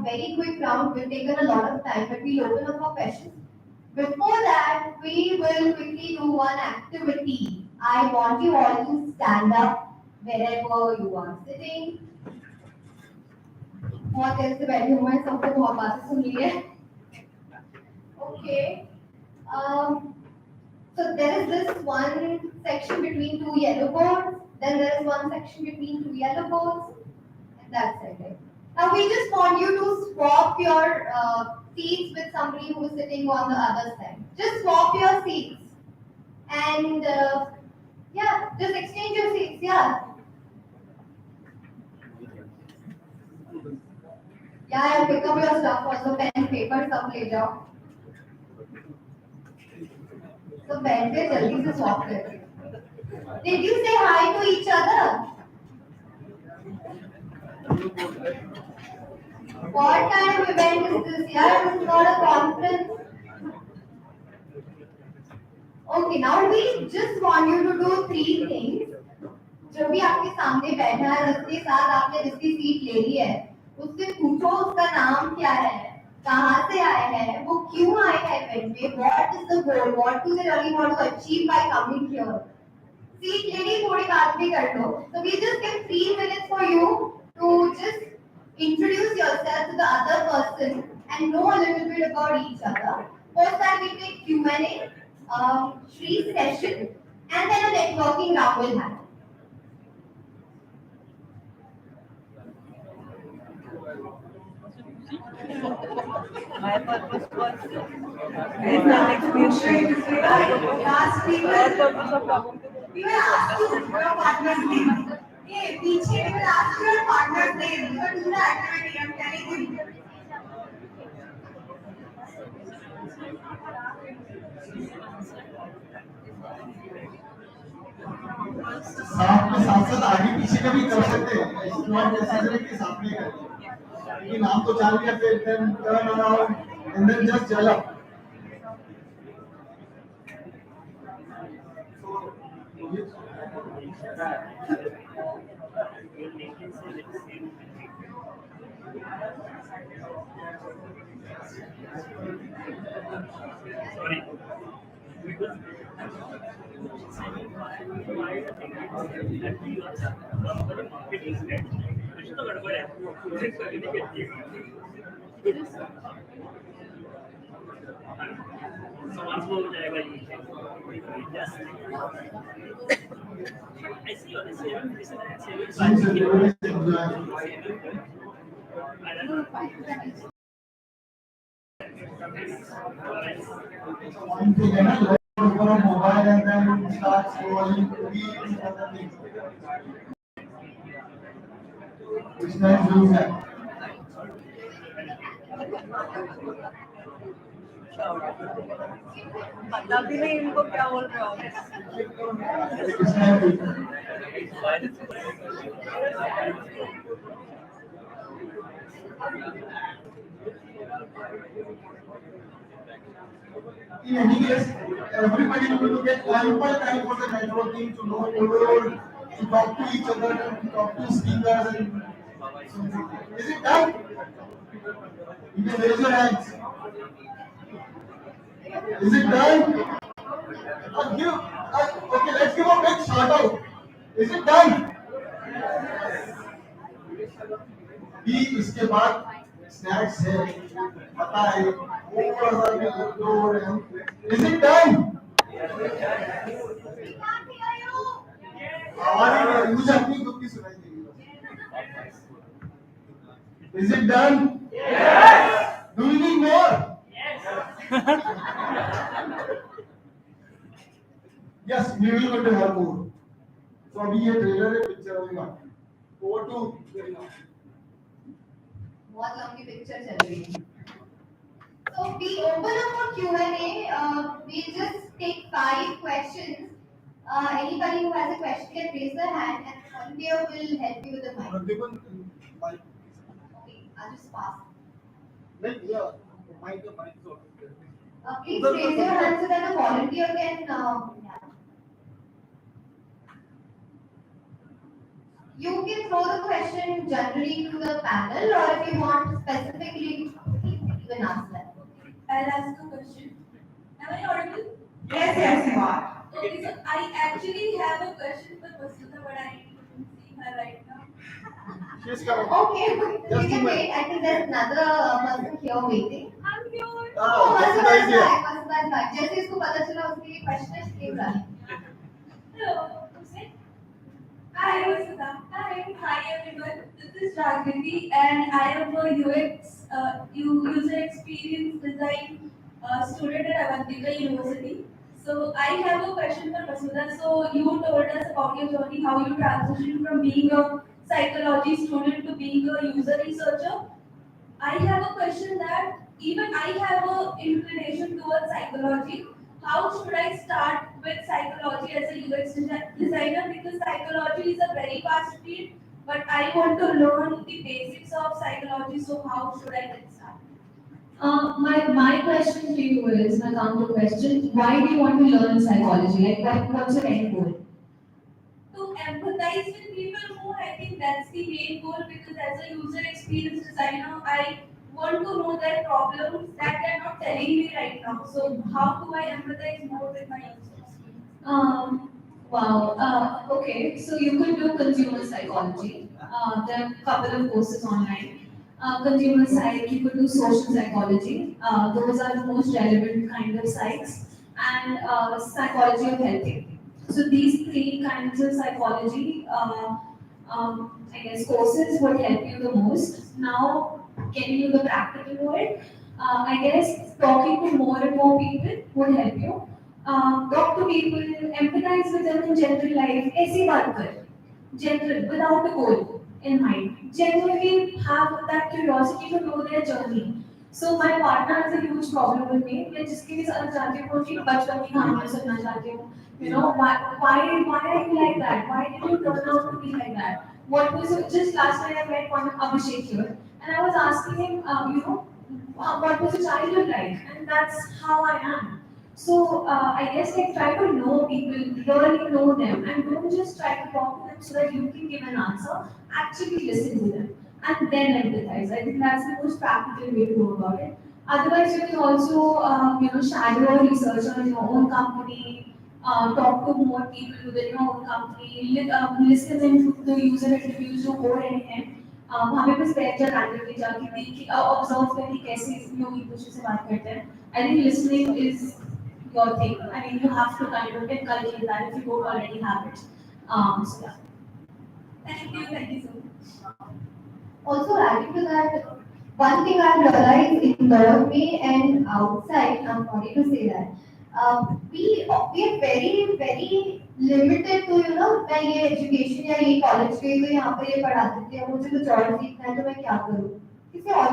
Very quick round. We've taken a lot of time, but we'll open up for questions. Before that, we will quickly do one activity. I want you all to stand up wherever you are sitting. बहुत देर से बैठी हूँ मैं, सबको बहुत बातें सुन ली है. Okay. So there is this one section between two yellow boards. Then there is one section between two yellow boards. And that's it. Right? Now we just want you to swap your seats with somebody who is sitting on the other side. Just swap your seats. And yeah, just exchange your seats. Yeah. Yeah, I'll pick up your stuff also, pen, paper, सब ले जाओ. So बैठ के जल्दी से swap करते. Did you say hi to each other? What kind of event is this? Yeah, this is not a conference. Okay, now we just want you to do three things. जो भी आपके सामने बैठा है, जिसके साथ आपने जिसकी सीट ले ली है, उससे पूछो उसका नाम क्या है, कहाँ से आया है, वो क्यों आया है इवेंट में, what is the goal, what do they really want to achieve by coming here. Seat ले ली, थोड़ी बात भी कर लो. So we just give 3 minutes for you to just introduce yourself to the other person and know a little bit about each other. Post that we take Q&A, free session, and then a networking round will happen. My purpose was experience. Last week, My purpose of talking to we will ask you your partner's name. Hey, पीछे we will ask you your partner's name. You will do the activity. I'm telling you. साथ में साथ साथ आगे पीछे का भी कर सकते हैं. It's not necessary कि साथ में करें. ये नाम तो जान लिया, फिर then turn around and then just gel up. Sorry. समाज में हो जाएगा ये. I see what is here. Since everybody is enjoying. One thing, and I like to go on mobile and then start scrolling reels and other things. Which nice doing that. पता भी नहीं इनको क्या बोल रहे हो. Which nice doing that. In any case, everybody will get ample time for the networking to know more, to talk to each other, to talk to speakers. And is it done? You can raise your hands. Is it done? Okay, let's give a big shout out. Is it done? भी इसके बाद snacks है पता है थोड़ा सा भी load है इज इट डन आवाज मुझे अपनी खुद की सुनाई देगी is it done do you need more yes we will going to have more तो अभी ये ट्रेलर है पिक्चर होगा ओवर टू बहुत लंबी पिक्चर चल रही है. So we open up for Q&A. We'll just take 5 questions. Anybody who has a question can raise their hand and volunteer will help you with the mic. Okay, I'll just pass. Please raise your hand so that the volunteer can. Yeah. You can throw the question generally to the panel, or if you want specifically, you can ask that. I'll ask a question. Am I audible? Yes, you are. Okay, so I actually have a question for Vasudha, but I couldn't see her right now. She's coming. Okay, Just you a can minute. wait. I think there's another person here waiting. I'm here. Oh, Vasudha is here. back. Vasudha is back. जैसे इसको पता चला उसके लिए question है, she came running. Hello, who's it? Hi, Vasudha. Hi everyone. This is Jagriti, and I am a user experience design student at Avantika University. So I have a question for Vasudha. So you told us about your journey, how you transitioned from being a psychology student to being a user researcher. I have a question that even I have a inclination towards psychology. How should I start with psychology as a UX designer? Because psychology is a very vast field, but I want to learn the basics of psychology. So how should I get started? My question to you is, my counter question, why do you want to learn psychology? Like, what's your end goal? To empathize with people more, I think that's the main goal, because as a user experience designer, I want to know their problems that they're not telling me right now. So how do I empathize more with my users? Wow. Okay, so you could do consumer psychology. There are a couple of courses online. Consumer psych, you could do social psychology. Those are the most relevant kind of psychs. And psychology of helping. So these 3 kinds of psychology, I guess, courses would help you the most. Now, getting to the practical world, I guess talking to more and more people would help you. Talk to people, empathize with them in general life. ऐसी बात कर, general, without a goal in mind. Genuinely have that curiosity to know their journey. So my partner has a huge problem with me. मैं जिसके भी साथ जाती हूँ उनकी बचपन की कहानियाँ सुनना चाहती हूँ. You know, why are you like that? Why did you turn out to be like that? What was it? Just last night I met one Abhishek here, and I was asking him, what was your childhood like? And that's how I am. So I guess like try to know people, really know them, and don't just try to talk to them so that you can give an answer. Actually listen to them and then empathize. I think that's the most practical way to go about it. Otherwise, you can also shadow a researcher in your own company. Talk to more people within your own company, listen into the user interviews जो हो रहे हैं, वहाँ पे बस बैठ जा randomly जाके देखिए, observe करिए कैसे लोग एक दूसरे से बात करते हैं. I think listening is your thing. I mean, you have to kind of inculcate that if you don't already have it. So yeah. Thank you so much. Also adding to that, one thing I've realized in Norway and outside, I'm sorry to say that, we are very limited to मैं ये education या ये college गई तो यहाँ पर ये पढ़ा देते हैं, मुझे कुछ और सीखना है तो मैं क्या करूँ? किसी और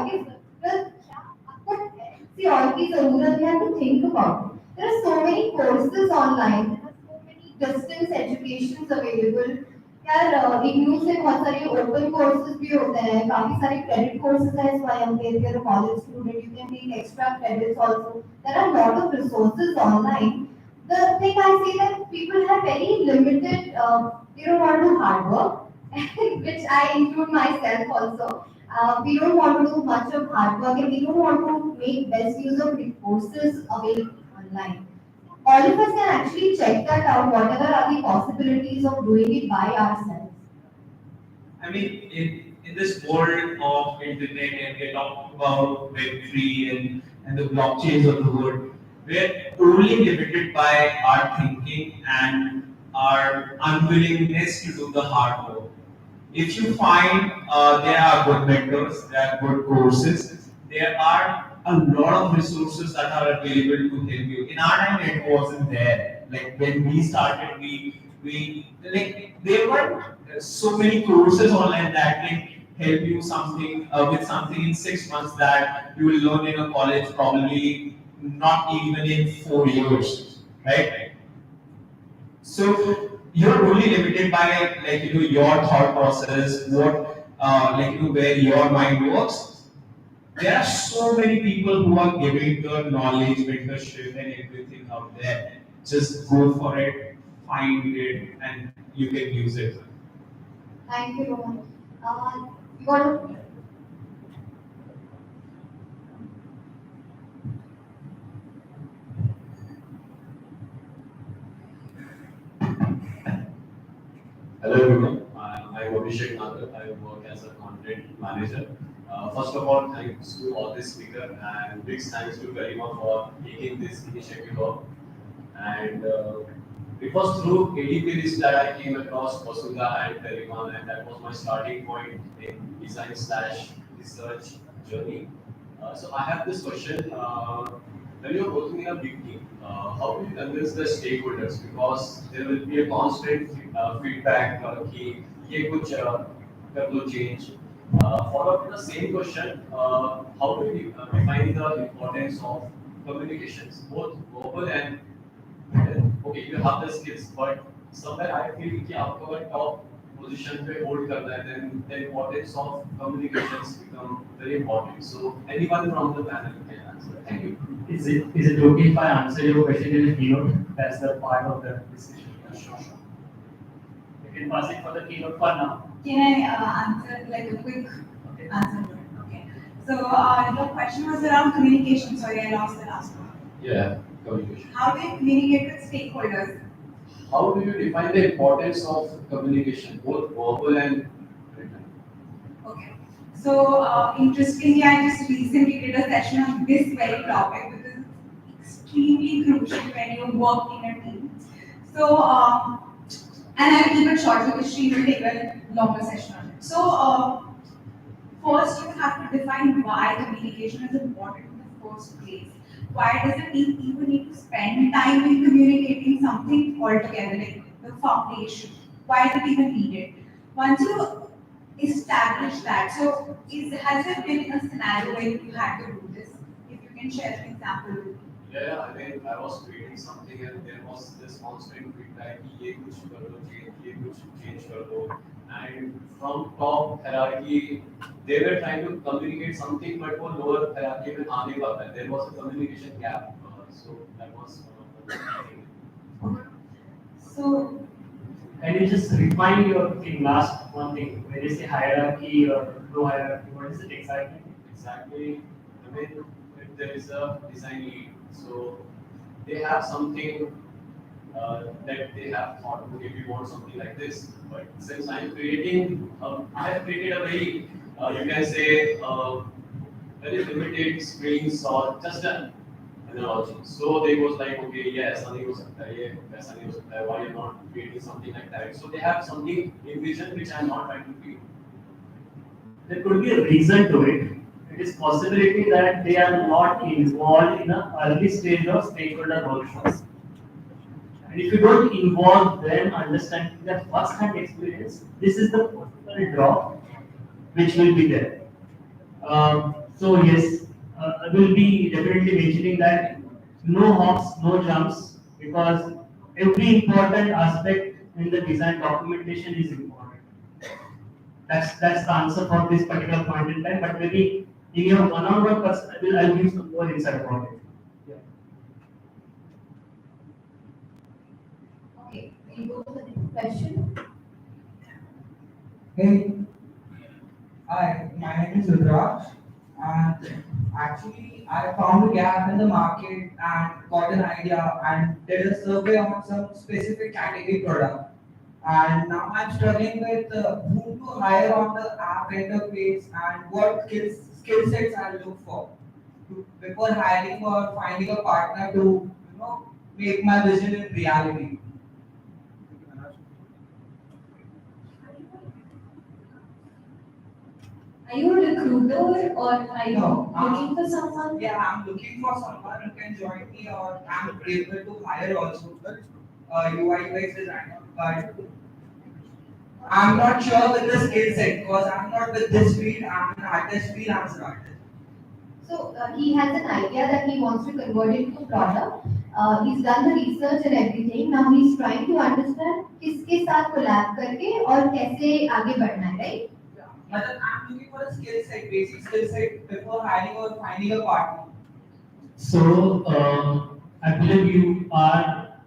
की ज़रूरत है to think about it. There are so many courses online, there are so many distance educations available. यार इग्नू से बहुत सारे open courses भी होते हैं, काफी सारे credit courses हैं, so I am if you're a college student, you can take extra credits also. There are a lot of resources online, the thing I see that people have very limited, they don't want to do hard work, which I include myself also. We don't want to do much of hard work and we don't want to make best use of resources available online. All of us can actually check that out, whatever are the possibilities of doing it by ourselves. I mean, in this world of internet, and we're talking about Web3 and the blockchains of the world, we're only limited by our thinking and our unwillingness to do the hard work. If you find there are good mentors, there are good courses, there are a lot of resources that are available to help you. In our time, it wasn't there. Like when we started, we like there were so many courses online that can help you something with something in 6 months that you will learn in a college probably not even in 4 years, right? So you're only limited by your thought process, what where your mind works. There are so many people who are giving the knowledge, mentorship, and everything out there. Just go for it, find it, and you can use it. Thank you, Rohan. You want to Hello everyone, I'm Abhishek Nagar. I work as a content manager. First of all, thanks to all the speakers and big thanks to Kareena for taking this initiative up. And it was through ADPList that I came across Vasudha and Kareena, and that was my starting point in design slash research journey. So I have this question. When you're working in a big team, how do you convince the stakeholders? Because there will be a constant feedback कि ये कुछ कर लो change. Follow up with the same question. How do you define the importance of communications, both verbal and okay, you have the skills, but somewhere I feel कि आपको अगर top position पे hold करना है, then the importance of communications become very important. So anyone from the panel can answer. Thank you. Is it okay if I answer your question in a keynote? That's the part of the discussion. Sure. You can pass it for the keynote for now. Can I answer like a quick answer? Okay. So your question was around communication. Sorry, I lost the last one. Yeah, communication. How do you communicate with stakeholders? How do you define the importance of communication, both verbal and written? Okay. So interestingly, I just recently did a session on this very topic because it's extremely crucial when you work in a team. So and I'll keep it short because she will take a longer session on it. So first you have to define why communication is important in the first place. Why does a team even need to spend time in communicating something altogether, like the foundation? Why is it even needed? Once you establish that, so has there been a scenario where you had to do this? If you can share an example with me. Yeah, I mean, I was creating something and there was this constant feedback कि ये कुछ कर लो, ये कुछ change कर लो. And from top hierarchy, they were trying to communicate something, but for lower hierarchy में आ नहीं पाता. There was a communication gap. So that was one of the So Can you just refine your thing, last one thing, when you say hierarchy or low hierarchy, what is it exactly? Exactly. I mean, if there is a design lead, so they have something that they have thought, okay, we want something like this. But since I'm creating, I have created a very, you can say, very limited screens or just an analogy. So they was like, okay, yes, something was why you're not creating something like that? So they have something in vision which I'm not trying to create. There could be a reason to it. It is possibility that they are not involved in an early stage of stakeholder workshops. And if you don't involve them, understanding their first-hand experience, this is the personal draw which will be there. So yes, I will be definitely mentioning that no hops, no jumps, because every important aspect in the design documentation is important. That's the answer for this particular point in time. But maybe in your one-on-one person, I'll give some more insight about it. Yeah. question. Hey, hi, my name is Rudraj, and actually I found a gap in the market and got an idea and did a survey on some specific category product. And now I'm struggling with whom to hire on the app interface and what skill sets I look for before hiring or finding a partner to make my vision in reality. Are you a recruiter or are you No, looking for someone? Yeah, I'm looking for someone who can join me, or I'm able to hire also UI UX designer. But I'm not sure with the skill set because I'm not with this field. I'm an artist, freelance artist. So he has an idea that he wants to convert it into a product. He's done the research and everything. Now he's trying to understand किसके साथ collab करके और कैसे आगे बढ़ना है, right? But I'm looking for a skill set, basic skill set before hiring or finding a partner. So, I believe you are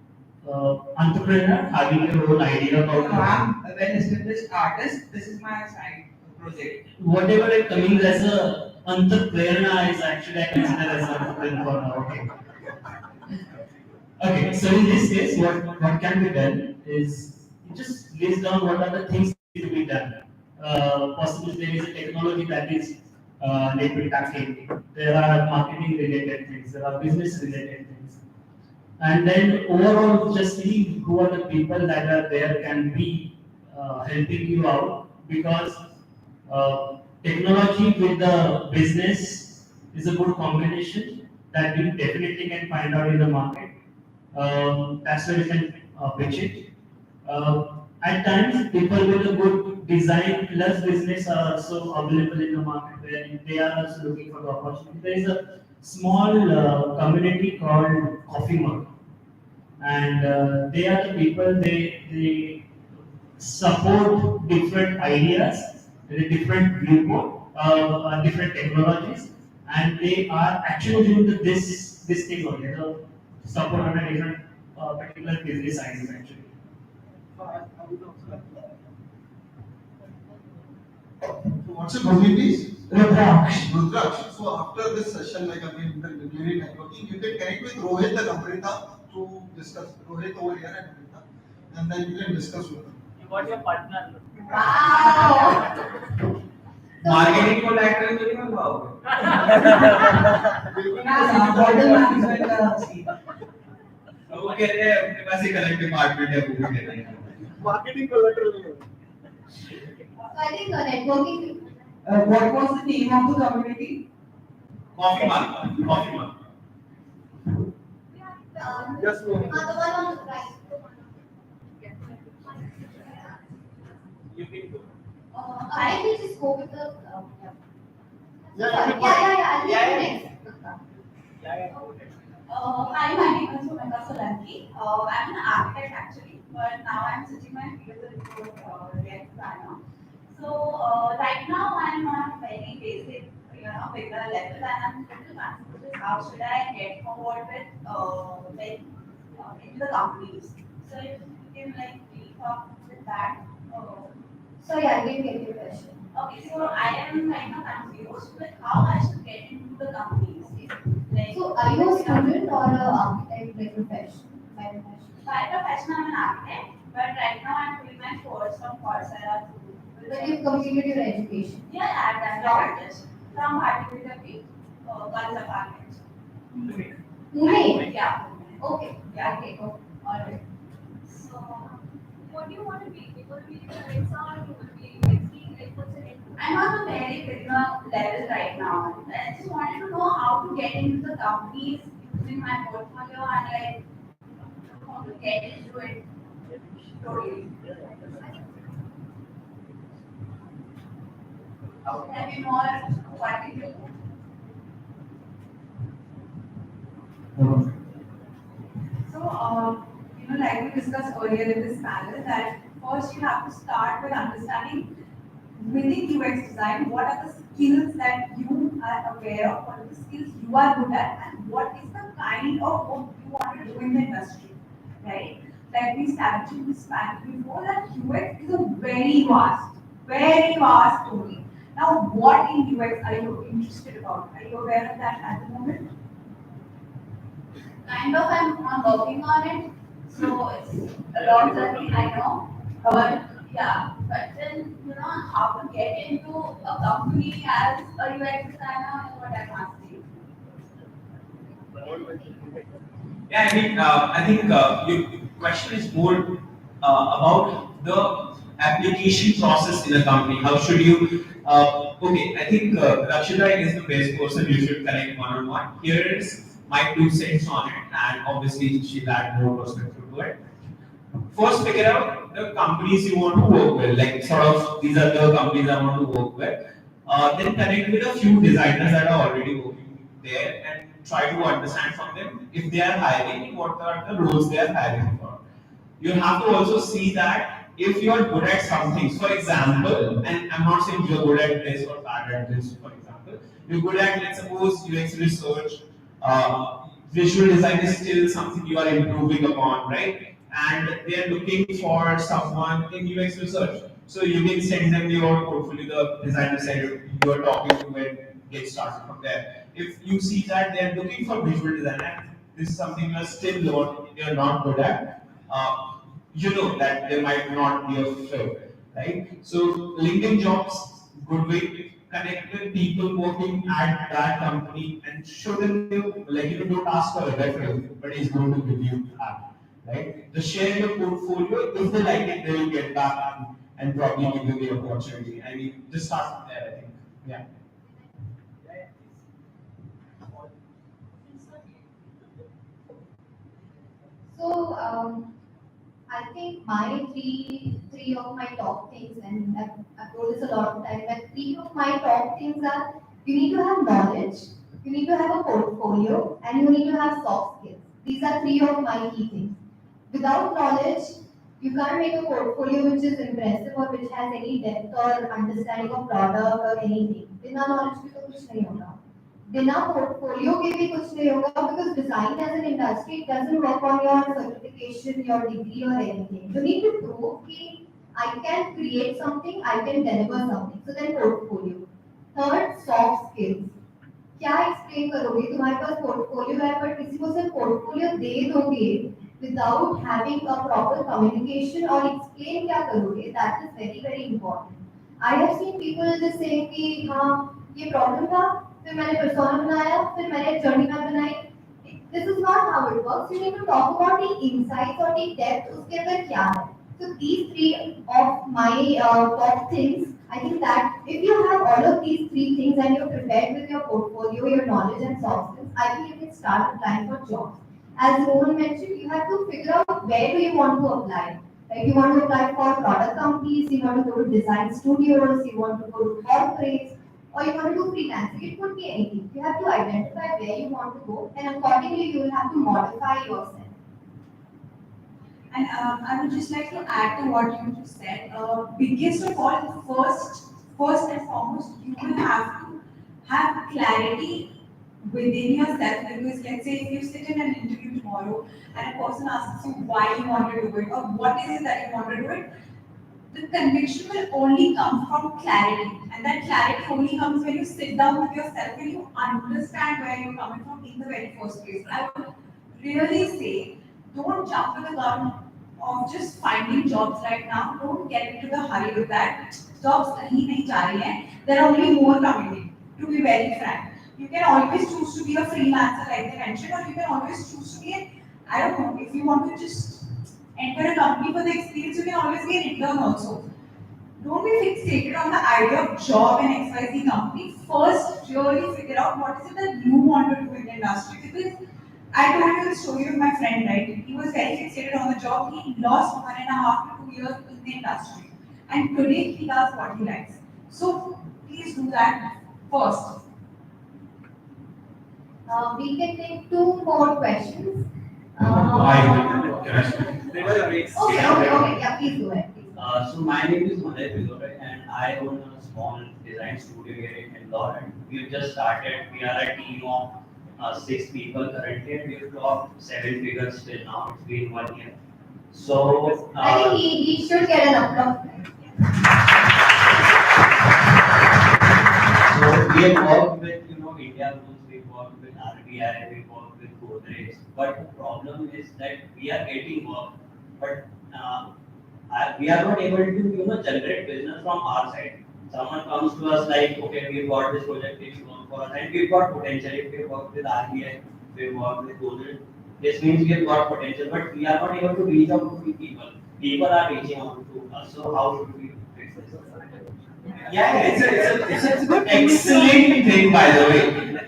entrepreneur, having your own idea about I'm a well-established artist. This is my side project. whatever it coming as a entrepreneur is actually I consider as an entrepreneur now. Okay. Okay. So in this case, what can be done is it just lays down what are the things to be done. Possibly there is a technology that is networking. There are marketing related things. There are business related things. And then overall, just see who are the people that are there can be helping you out because technology with the business is a good combination that you definitely can find out in the market. That's where you can pitch it. At times, people with a good design plus business are also available in the market where they are also looking for the opportunity. There is a small community called Coffee Mug, and they are the people they support different ideas with a different viewpoint, different technologies, and they are actually doing this thing only. The support on a different particular business ideas actually. So what's your company, please? Rudraksh. Rudraksh. So after this session, like I mean, the clearly networking, you can connect with Rohit and Amrita to discuss. Rohit over here and Amrita, and then you can discuss with them. You got your partner. Wow. Marketing को like तो नहीं बनवाओगे Hotel management का scene. वो कह रहे हैं अपने पास एक अलग डिपार्टमेंट है वो भी कह रहे हैं मार्केटिंग कोलैटरल नहीं होगा. So I think networking. What was the name of the community? Coffee mark coffee mark Yes, The one on the right. You can go. I will just go with the. Yeah, Sorry. you can I'll Yeah, do yeah. next. Hi, my name is Meeta Solanki. I'm an architect actually, but now I'm switching my field as a react designer. So right now I'm on a very basic, beginner level, and I'm little confused how should I get forward with into the companies. So if you can like brief up with that. Sorry, I didn't get your question. Okay, so I am kind of confused with how I should get into the companies. Like, So are you a student or an architect by profession? by profession, I'm an architect, but right now I'm doing my course from Coursera. But you've completed your education. Yeah, I've done my course from Harvard, Girls of Architecture. Pune? Yeah. Okay. Yeah. Okay. Oh, all right. So, what do you want to be? You want to be an or you want to be like what's the end? I'm on a very beginner level right now. I just wanted to know how to get into the companies using my portfolio and like how to get into it totally. How can I be more particular? So, like we discussed earlier in this panel, that first you have to start with understanding within UX design what are the skills that you are aware of, what are the skills you are good at, and what is the kind of work you want to do in the industry, right? let me establish in this panel before that UX is a very vast domain. Now, what in UX are you interested about? Are you aware of that at the moment? Kind of, I'm working on it, so it's a lot that I know. But yeah, but then how to get into a company as a UX designer is what I'm asking. Yeah, I think your question is more about the application process in a company. How should you? Okay, I think Rakshita is the best person you should connect one-on-one. Here is my 2 cents on it, and obviously she'll add more perspective to it. First, figure out the companies you want to work with, like sort of these are the companies I want to work with. Then connect with a few designers that are already working there and try to understand from them if they are hiring, what are the roles they are hiring for. You have to also see that if you are good at something, for example, and I'm not saying you're good at this or bad at this, for example, you're good at, let's suppose, UX research, visual design is still something you are improving upon, right? And they are looking for someone in UX research. So you can send them your portfolio, the designer said you are talking to and get started from there. If you see that they are looking for visual design and this is something you are still learning, you are not good at, you know that there might not be a fit, right? So LinkedIn jobs, good way to connect with people working at that company and show them like you don't ask for a reference, but it's going to give you that, right? To share your portfolio, if they like it, they will get back and probably give you the opportunity. I mean, just start there, I think. Yeah. So I think my three of my top things, and I've told this a lot of times, but three of my top things are you need to have knowledge, you need to have a portfolio, and you need to have soft skills. These are three of my key things. Without knowledge, you can't make a portfolio which is impressive or which has any depth or understanding of product or anything. बिना knowledge के तो कुछ नहीं होगा. बिना portfolio के भी कुछ नहीं होगा because design as an industry doesn't work on your certification, your degree or anything. You need to prove कि I can create something, I can deliver something. So then portfolio. Third, soft skills. क्या explain करोगे तुम्हारे पास portfolio है पर किसी को सिर्फ portfolio दे दोगे without having a proper communication or explain क्या करोगे, that is very very important. I have seen people just saying कि हाँ ये प्रॉब्लम था, फिर मैंने persona बनाया, फिर मैंने journey map बनाई. This is not how it works. You need to talk about the insights or the depth उसके अंदर क्या है. So these three of my top things. I think that if you have all of these three things and you're prepared with your portfolio, your knowledge and soft skills, I think you can start applying for jobs. As Rohan mentioned, you have to figure out where do you want to apply. Like you want to apply for product companies, you want to go to design studios, you want to go to corporates, or you want to do freelancing. It could be anything. You have to identify where you want to go, and accordingly, you will have to modify yourself. And I would just like to add to what you just said. Biggest of all, first and foremost, you will have to have clarity within yourself. Because let's say if you sit in an interview tomorrow and a person asks you why you want to do it or what is it that you want to do it, the conviction will only come from clarity. And that clarity only comes when you sit down with yourself and you understand where you're coming from in the very first place. I would really say, don't jump to the gun of just finding jobs right now. Don't get into the hurry with that. Jobs kahin nahi ja rahi hain. There are only more coming in. To be very frank, you can always choose to be a freelancer, like they mentioned, or you can always choose to be I don't know, if you want to just enter a company for the experience, you can always be an intern also. Don't be fixated on the idea of job in XYZ company. First, really figure out what is it that you want to do in the industry. Because I told you the story of my friend, right? He was very fixated on the job. He lost 1.5 to 2 years in the industry. And today he does what he likes. So please do that first. We can take 2 more questions. Yeah, please go ahead. So my name is Madhay Pizore and I own a small design studio here in Indore and we've just started. We are a team of 6 people currently and we've clocked 7 figures till now. It's been 1 year. So, I think he should get an applause. so we have worked with India rules, we worked with RBI, we worked with Godrej, but the problem is that we are getting work, but we are not able to generate business from our side. Someone comes to us like, okay, we've got this project, please work for us, and we've got potential. If we work with RBI, we work with Godrej, this means we've got potential, but we are not able to reach out to the people. People are reaching out to us. So how should we fix this? Yeah, it's a good excellent thing, by the way.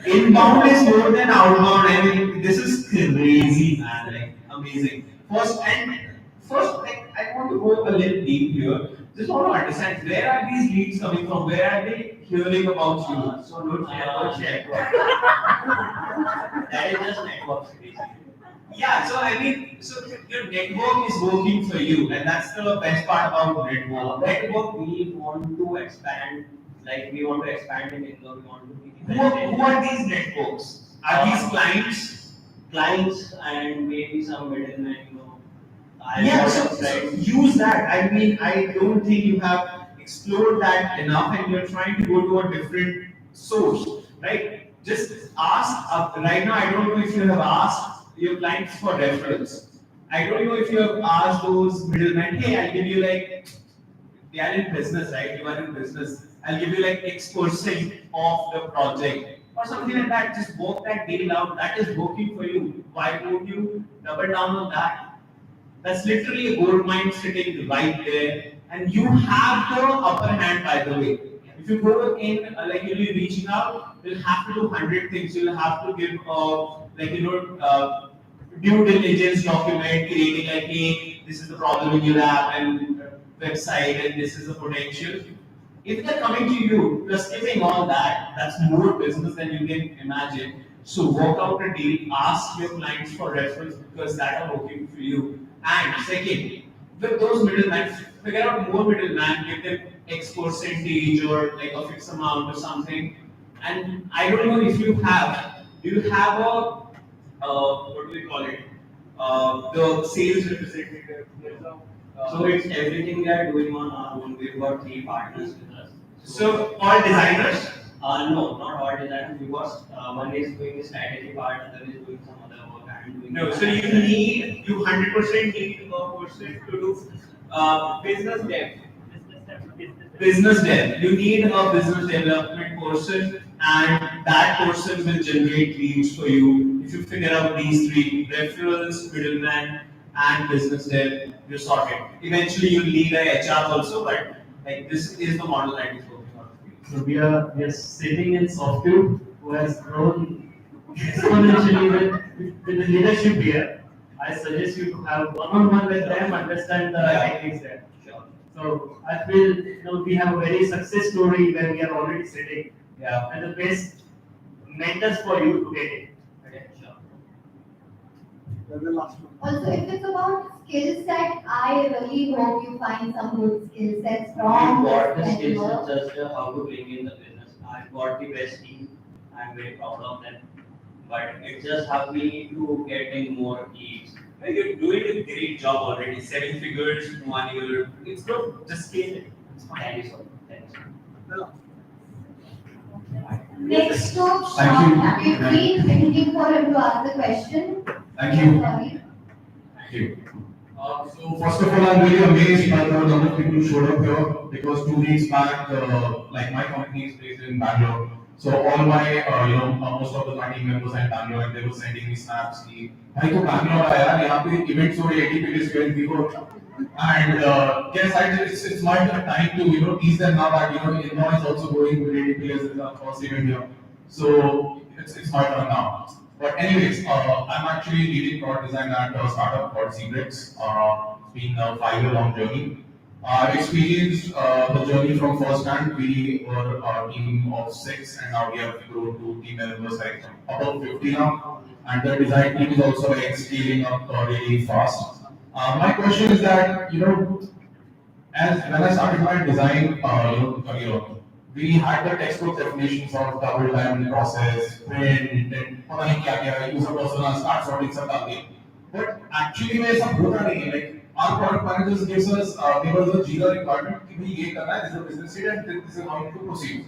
Inbound is more than outbound. I mean, this is crazy, man. Like, amazing. First, like, I want to go a little deep here. Just want to understand where are these leads coming from? Where are they hearing about you? So don't share. That is just networks, basically. Yeah, so I mean, so your network is working for you, and that's the best part about network. Network, we want to expand, like we want to expand in Indore, we want to be the Who are these networks? Are these clients? Clients and maybe some middlemen, Yeah, so use that. I mean, I don't think you have explored that enough, and you're trying to go to a different source, right? Just ask. Right now, I don't know if you have asked your clients for referrals. I don't know if you have asked those middlemen, hey, I'll give you like, they are in business, right? You are in business. I'll give you like X% of the project or something like that. Just work that deal out. That is working for you. Why won't you double down on that? That's literally a gold mine sitting right there. And you have the upper hand, by the way. If you go in, like you'll be reaching out, you'll have to do 100 things. You'll have to give, due diligence document, creating like, hey, this is the problem in your app and website, and this is the potential. If they're coming to you, plus giving all that, that's more business than you can imagine. So work out a deal, ask your clients for referrals because that are working for you. And second, with those middlemen, figure out more middlemen, give them X percentage or like a fixed amount or something. And I don't know if you have, do you have a, what do we call it? The sales representative. So it's everything we are doing on our own. We've got 3 partners with us. So all designers? No, not all designers. Because one is doing the strategy part, other is doing some other work. I'm doing. No, so you 100% need a person to do business dev. Business dev. You need a business development person, and that person will generate leads for you. If you figure out these 3 referrals, middleman, and business dev, you're sorted. Eventually, you'll need a HR also, but like this is the model that is working out for you. So we are sitting in Softude, who has grown exponentially with the leadership here. I suggest you to have one-on-one with them, understand the techniques there. Sure. So I feel we have a very success story where we are already sitting. Yeah. And the best mentors for you to get it. Okay, sure. Also, if it's about skill set, I really hope you find some good skill sets from We've got the this skills, network. it's just how to bring in the business. I've got the best team. I'm very proud of them. But it's just how we need to get in more leads. You're doing a great job already. 7 figures in 1 year. It's good. Just scale it. It's fine. Thank you so much. Thank you. Next stop, Thank you. We've been thinking for him to ask the question. Thank you. Sorry. Thank you. So first of all, I'm really amazed by the number of people who showed up here because 2 weeks back, like my company is based in Bangalore. So all my, most of my team members are in Bangalore and they were sending me snaps. भाई तो Bangalore आया यहाँ पे events हो रहे 80 where we were. And yes, it's my time to tease them now that Indore is also going with ADPList as our first event here. So it's my turn now. But anyways, I'm actually leading product design at a startup called Secrets. It's been a 5-year-long journey. I've experienced the journey from first hand. We were a team of 6, and now we have grown to team members like above 50 now. And the design team is also like scaling up really fast. My question is that as when I started my design career, we had the textbook definitions of double diamond process, print, and पता नहीं क्या क्या user persona start sorting सब डाल दिए. But actually में ऐसा होता नहीं है. Like our product managers gives us give us a Jira requirement कि भाई ये करना है, this is a business sheet and this is how to proceed,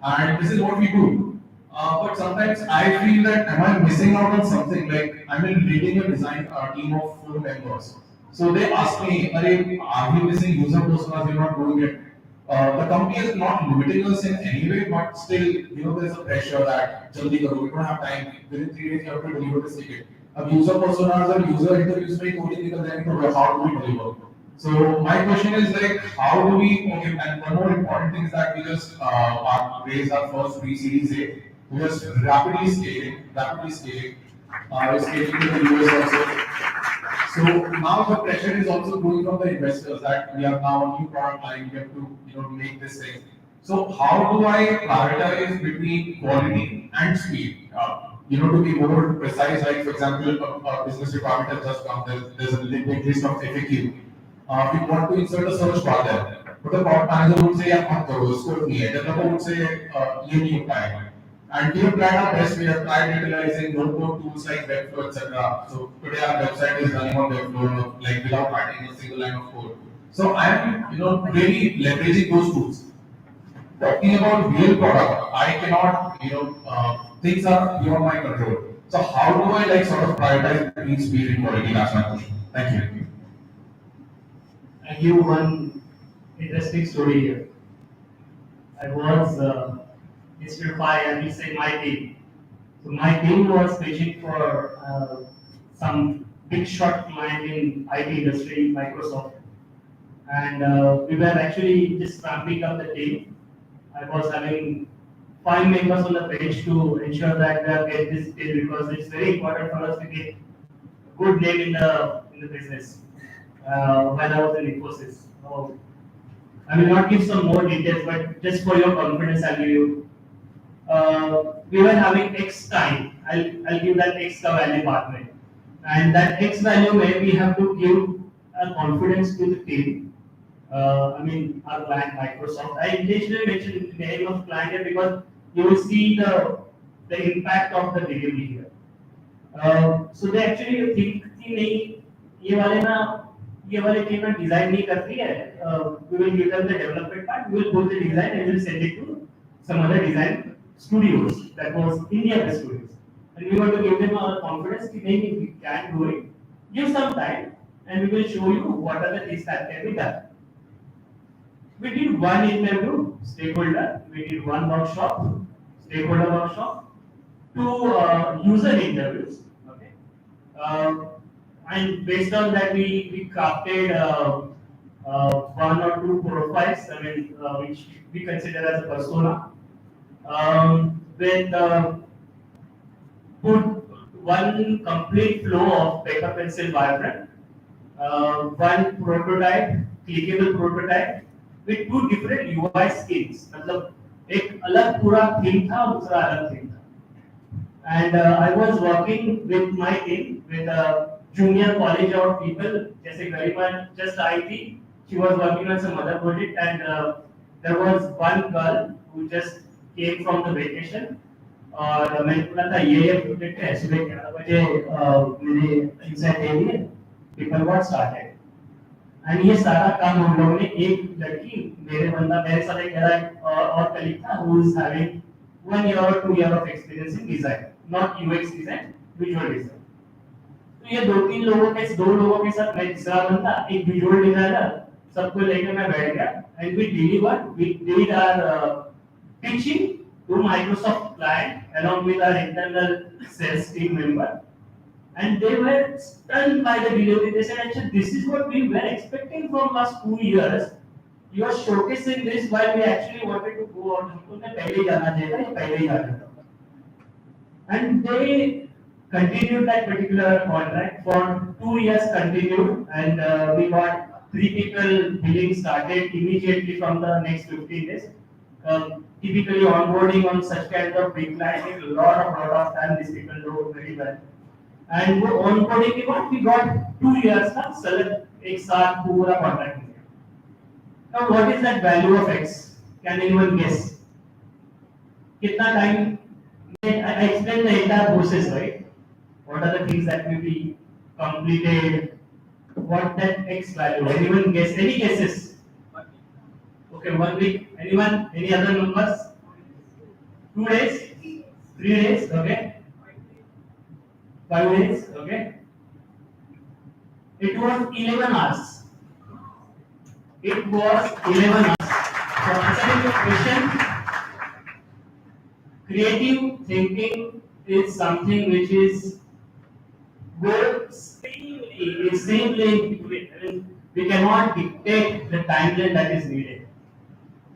and this is what we do. But sometimes I feel that am I missing out on something? Like I'm leading a design team of 4 members. So they ask me, are we missing user personas? We're not doing it. The company is not limiting us in any way, but still, there's a pressure that jaldi karo, we don't have time. Within 3 days, you have to deliver this ticket. User personas or user interviews में coding निकल जाएंगे, तो how do we deliver? So my question is like, how do we? Okay, and one more important thing is that we just raised our first pre-series A. We just rapidly scaling, scaling to the US also. So now the pressure is also growing from the investors that we are now a new product line, we have to make this thing. So how do I prioritize between quality and speed? To be more precise, like for example, a business requirement has just come. There's a big list of FAQ. We want to insert a search bar there, but the product manager would say, "Yeah, मत करो, इसको नहीं है." Developer would say, "ये नहीं हो पाएगा." And we have tried our best. We have tried utilizing no-code tools like Webflow, etc. So today our website is running on Webflow, like without writing a single line of code. So I am, really leveraging those tools. Talking about real product, I cannot, things are beyond my control. So how do I sort of prioritize between speed and quality? That's my question. Thank you. I give one interesting story here. I was instead of I will say my team. So my team was pitching for some big shot client in IT industry, Microsoft, and we were actually just ramping up the team. I was having 5 members on the bench to ensure that we are getting this deal because it's very important for us to get a good name in the business. When I was in Infosys, I will not give some more details, but just for your confidence, I'll give you. We were having X time. I'll give that X ka value pathway, and that X value where we have to give a confidence to the team. Our client Microsoft. I intentionally mentioned the name of client here because you will see the impact of the delivery here. So they actually think कि नहीं ये वाले team में design नहीं करती है. We will give them the development part. We will put the design and we will send it to some other design studios. That was India-based studios, and we want to give them our confidence कि नहीं we can do it. Give some time, and we will show you what are the things that can be done. We did one interview, stakeholder. We did one workshop, stakeholder workshop, 2 user interviews. Okay, and based on that, we crafted 1 or 2 profiles. Which we consider as a persona. With put one complete flow of paper pencil wireframe, one prototype, clickable prototype. With 2 different UI skins, मतलब एक अलग पूरा theme था और दूसरा अलग theme था. And I was working with my team with a junior college out people. जैसे Kareena just IT, she was working on some other project, and there was one girl who just came from the vacation. और मैंने बोला था ये project है सुबह 11 बजे मैंने insight दे दिए. People got started. And ये सारा काम हम लोगों ने एक लड़की मेरे साथ एक और कलीग था who is having 1 year or 2 year of experience in design, not UX design, visual design. तो ये 2 लोगों के साथ मैं तीसरा बंदा एक visual designer सबको लेकर मैं बैठ गया and we did our pitching to Microsoft client along with our internal sales team member. And they were stunned by the delivery. They said, "Actually, this is what we were expecting from last 2 years. You are showcasing this while we actually wanted to go out. हमको तो पहले ही जाना चाहिए, पहले ही जाना था." And they continued that particular contract for 2 years. Continued, and we got 3 people billing started immediately from the next 15 days. Typically, onboarding on such kind of big client takes a lot of time. These people know very well. And वो onboarding के बाद we got 2 years का select एक साथ पूरा contract मिला. Now what is that value of X? Can anyone guess? कितना time? I explained the entire process, right? What are the things that will be completed? what that X value? Anyone guess? Any guesses? Okay, 1 week. Anyone? Any other numbers? 2 days? 3 days? Okay. 5 days? Okay. It was 11 hours. It was 11 hours. So answering your question, creative thinking is something which is good extremely. We cannot dictate the timeline that is needed.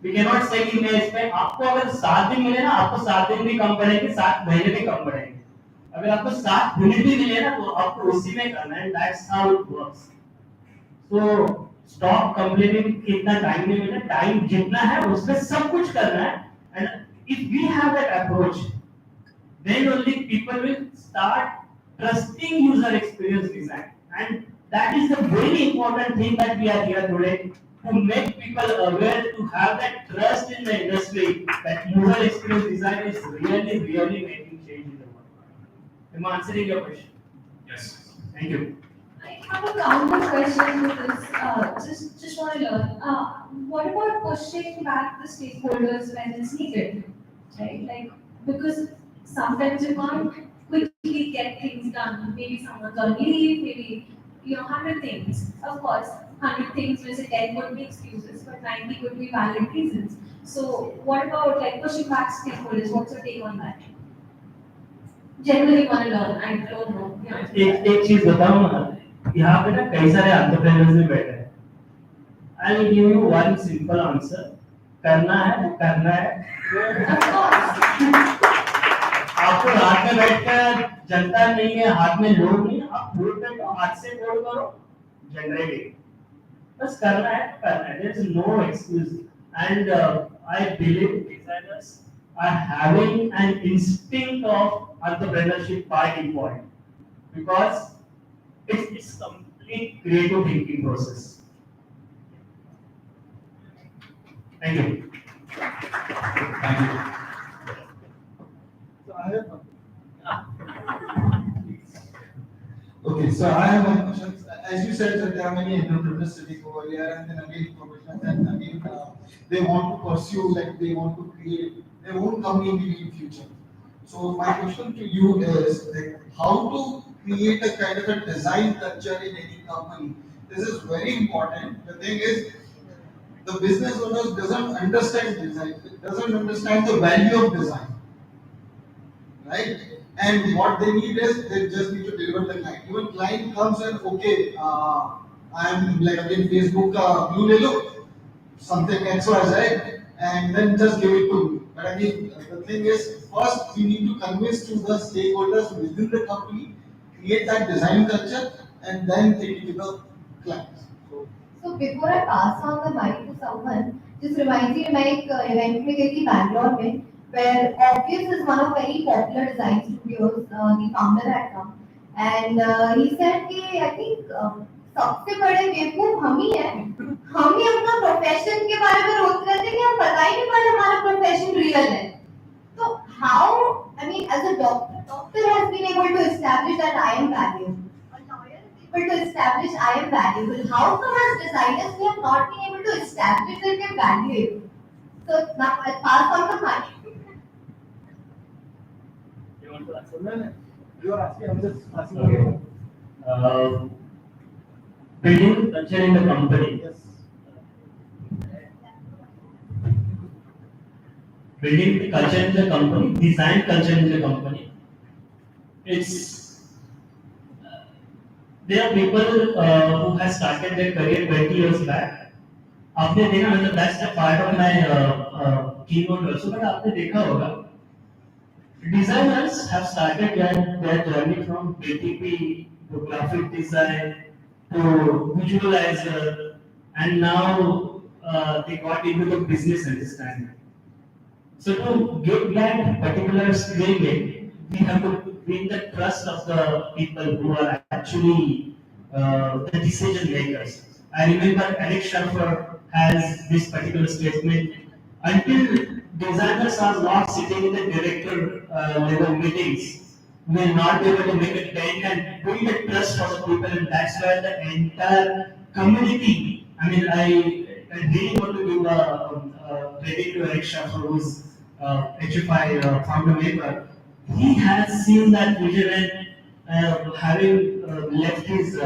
We cannot say कि मैं इसमें आपको अगर 7 दिन मिले ना आपको 7 दिन भी कम पड़ेंगे 7 महीने भी कम पड़ेंगे अगर आपको 7 मिनट भी मिले ना तो आपको उसी में करना है that's how it works. So stop complaining कितना टाइम नहीं मिला टाइम जितना है उसमें सब कुछ करना है and if we have that approach then only people will start trusting user experience design and that is the very important thing that we are here today to make people aware to have that trust in the industry that user experience design is really making change in the world. Am I answering your question? Yes. Thank you. I have a counter question to this. Just want to learn. What about pushing back the stakeholders when it's needed, right? Like because sometimes you can't quickly get things done. Maybe someone's on leave. Maybe 100 things. Of course, 100 things. We say 10 could be excuses, but 90 could be valid reasons. So what about like pushing back stakeholders? What's your take on that? Generally want to learn. I don't know. एक चीज बताऊं ना यहाँ पे ना कई सारे entrepreneurs भी बैठे हैं I will give you one simple answer करना है आपको हाथ में बैठकर जनता नहीं है हाथ में लोड नहीं आप बोर्ड पे हाथ से कोड करो जनरेट बस करना है there is no excuse and I believe designers are having an instinct of entrepreneurship by default because it's complete creative thinking process. Thank you. Thank you. So I have okay, so I have one question. As you said that there are many entrepreneurs sitting over here and then again professionals and again they want to pursue like they want to create their own company in the near future. So my question to you is like how to create a kind of a design culture in any company. This is very important. The thing is the business owners doesn't understand design, doesn't understand the value of design. Right? And what they need is they just need to deliver the client. Even client comes and okay, I'm like again Facebook blue le lo, something XYZ, and then just give it to me. But again, the thing is, first we need to convince to the stakeholders within the company, create that design culture, and then take it to the clients. So before I pass on the mic to someone, just reminds me मैं एक event में गई थी बैंगलोर में, where Obvious is one of very popular design studios. The founder had come, and he said कि I think सबसे बड़े बेवकूफ हम ही हैं. हम ही अपना प्रोफेशन के बारे में रोते रहते हैं कि हम पता ही नहीं पड़ता हमारा प्रोफेशन रियल है. So how, I mean, as a doctor has been able to establish that I am valuable. A lawyer is able to establish I am valuable. How come as designers we have not been able to establish that we are valuable? So now I'll pass on the mic. You want to answer? No. You are asking, I'm just asking. Okay. Building culture in the company. Yes. Building the culture in the company, design culture in the company. It's there are people who have started their career 20 years back. आपने देखा मतलब that's a part of my keynote also, but आपने देखा होगा designers have started their journey from BTP to graphic design to visualizer, and now they got into the business understanding. So to get that particular skill in, we have to win the trust of the people who are actually the decision makers. I remember Alex Schaeffer has this particular statement: until designers are not sitting in the director level meetings will not be able to make a dent and build a trust for the people, and that's where the entire community. I mean, I really want to give credit to Eric Schaffer, who's HFI founder member. He has seen that vision and having left his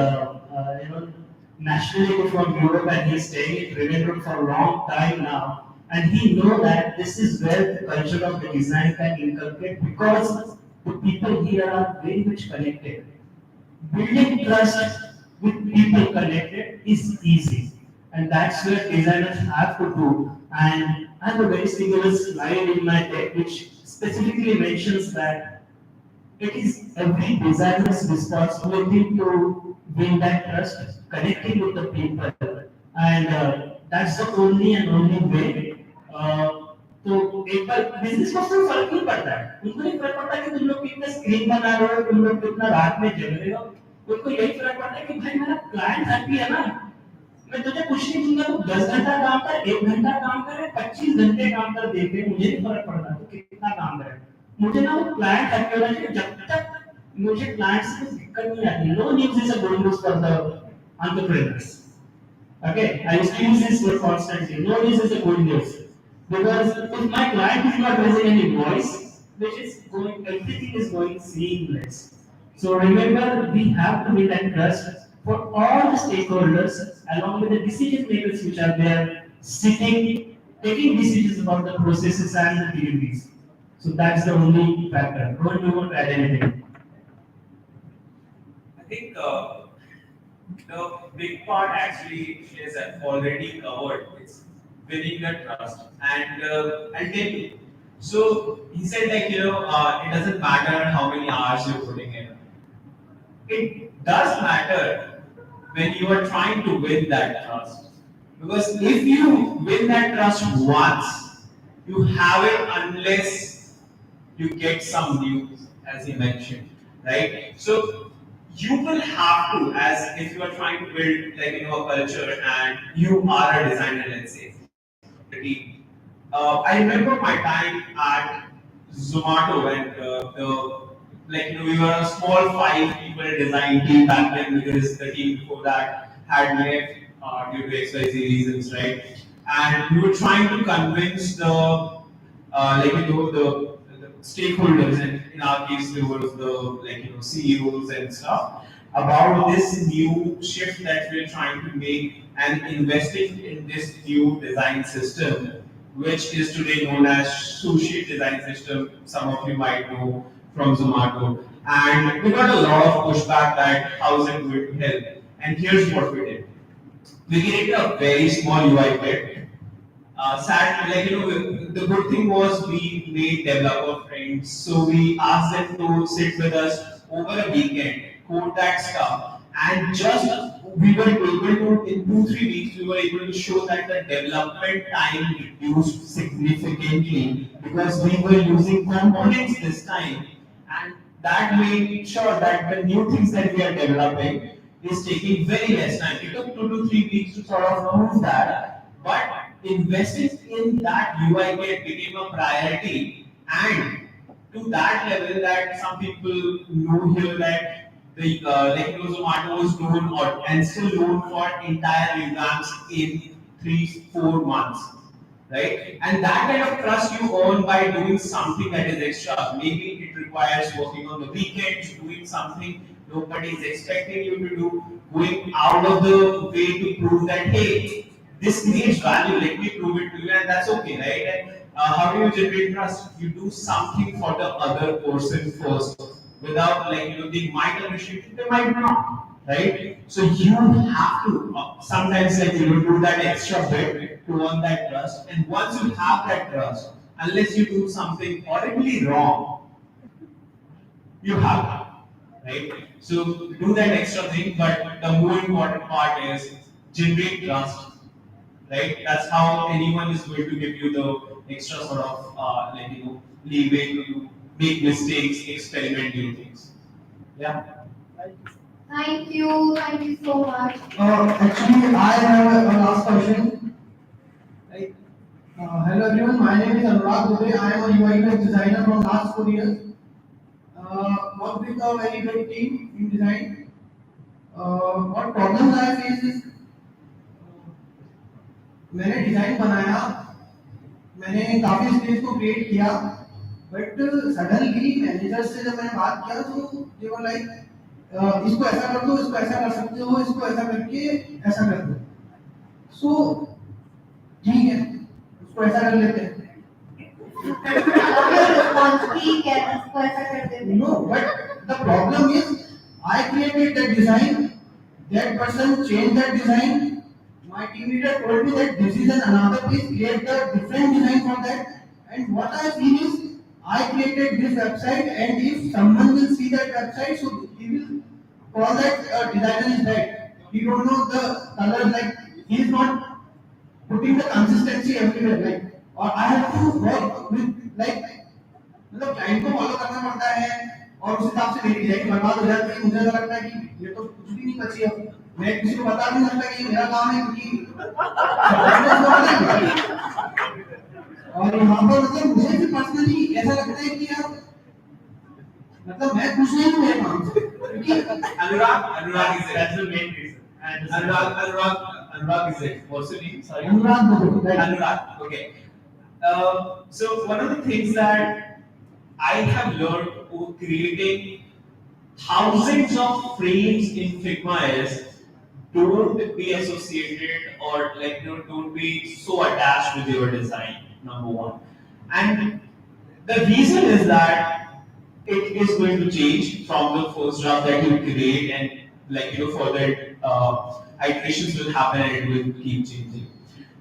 nationality from Europe, and he's staying in Trivandrum for a long time now. And he know that this is where the culture of the design can inculcate, because the people here are very much connected. Building trust with people connected is easy, and that's where designers have to do. And I have a very singular slide in my deck which specifically mentions that it is every designer's responsibility to win that trust, connecting with the people, and that's the only way. तो एक बार business को कोई फर्क नहीं पड़ता है, उनको नहीं फर्क पड़ता कि तुम लोग कितना स्क्रीन बना रहे हो, तुम लोग कितना रात में जग रहे हो, उनको यही फर्क पड़ता है कि भाई मेरा क्लाइंट हैप्पी है ना, मैं तुझे कुछ नहीं दूंगा, तू 10 घंटा काम कर, 1 घंटा काम कर, 25 घंटे काम कर, देख ले, मुझे नहीं फर्क पड़ता तू कितना काम करे, मुझे ना वो क्लाइंट हैप्पी होना चाहिए। जब तक मुझे क्लाइंट से कुछ दिक्कत नहीं आती, no news is a good news for the entrepreneurs. Okay, I used to use this word constantly. No news is a good news, because if my client is not raising any voice, which is going, everything is going seamless. So remember, we have to build that trust for all the stakeholders, along with the decision makers which are there, sitting, taking decisions about the processes and the deliveries. So that's the only factor. Don't you want to add anything? I think the big part actually is already covered. It's winning the trust, and I'll tell you. So he said, like, it doesn't matter how many hours you're putting in. It does matter when you are trying to win that trust, because if you win that trust once, you have it unless you get some news, as he mentioned, right? So you will have to, as if you are trying to build, like, a culture, and you are a designer, let's say, the team. I remember my time at Zomato, and we were a small 5-people design team back then, because the team before that had left due to XYZ reasons, right? And we were trying to convince the stakeholders, and in our case there was the CEOs and stuff, about this new shift that we're trying to make, and investing in this new design system, which is today known as Sushi design system. Some of you might know from Zomato, and we got a lot of pushback that how is it going to help. And here's what we did: we created a very small UI kit. The good thing was we made developer friends, so we asked them to sit with us over a weekend, code that stuff, and just we were able to, in 2-3 weeks, we were able to show that the development time reduced significantly, because we were using components this time, and that made sure that the new things that we are developing is taking very less time. It took 2 to 3 weeks to sort of prove that, but investing in that UI kit became a priority, and to that level that some people know here that the Zomato is known and still known for entire revamps in 3-4 months, right? And that kind of trust you earn by doing something that is extra. Maybe it requires working on the weekends, doing something nobody is expecting you to do, going out of the way to prove that, hey, this needs value, let me prove it to you, and that's okay, right? And how do you generate trust? You do something for the other person first, without they might appreciate it, they might not, right? So you have to sometimes do that extra bit to earn that trust, and once you have that trust, unless you do something horribly wrong, you have it, right? So do that extra thing, but the more important part is generate trust. Right? That's how anyone is going to give you the extra sort of leeway to make mistakes, experiment new things. Yeah. Thank you so much. Actually, I have a last question. Hello everyone, my name is Anurag Dubey. I am a UI UX designer from last 4 years. work with a very big team in design. What problems I face is मैंने design बनाया, मैंने काफी space को create किया, but suddenly manager से जब मैंने बात किया तो दे वर लाइक इसको ऐसा कर दो, इसको ऐसा कर सकते हो, इसको ऐसा करके ऐसा कर दो. सो ठीक है, उसको ऐसा कर लेते हैं. ठीक है, उसको ऐसा कर देते हैं. No, but the problem is I created that design, that person changed that design. My team leader told me that this is another piece, create the different design for that. And what I feel is, I created this website, and if someone will see that website, so he will call that designer is bad. He don't know the colors, like he is not putting the consistency everywhere. Like, or I have to work with like, मतलब client को follow करना पड़ता है और उस हिसाब से मेरी डिजाइन बर्बाद हो जाती है. मुझे ऐसा लगता है कि ये तो कुछ भी नहीं बची अब. मैं किसी को बता भी नहीं सकता कि मेरा काम है, क्योंकि और यहाँ पर मतलब मुझे भी पर्सनली ऐसा लगता है कि यार मतलब मैं खुश नहीं हूँ मेरे काम से, क्योंकि Anurag is it. That's the main reason. And Anurag is it. What's your name? Sorry. Anurag. Okay. So one of the things that I have learned over creating thousands of frames in Figma is don't be associated or like don't be so attached with your design. Number one, and the reason is that it is going to change from the first draft that you create, and like further iterations will happen and it will keep changing.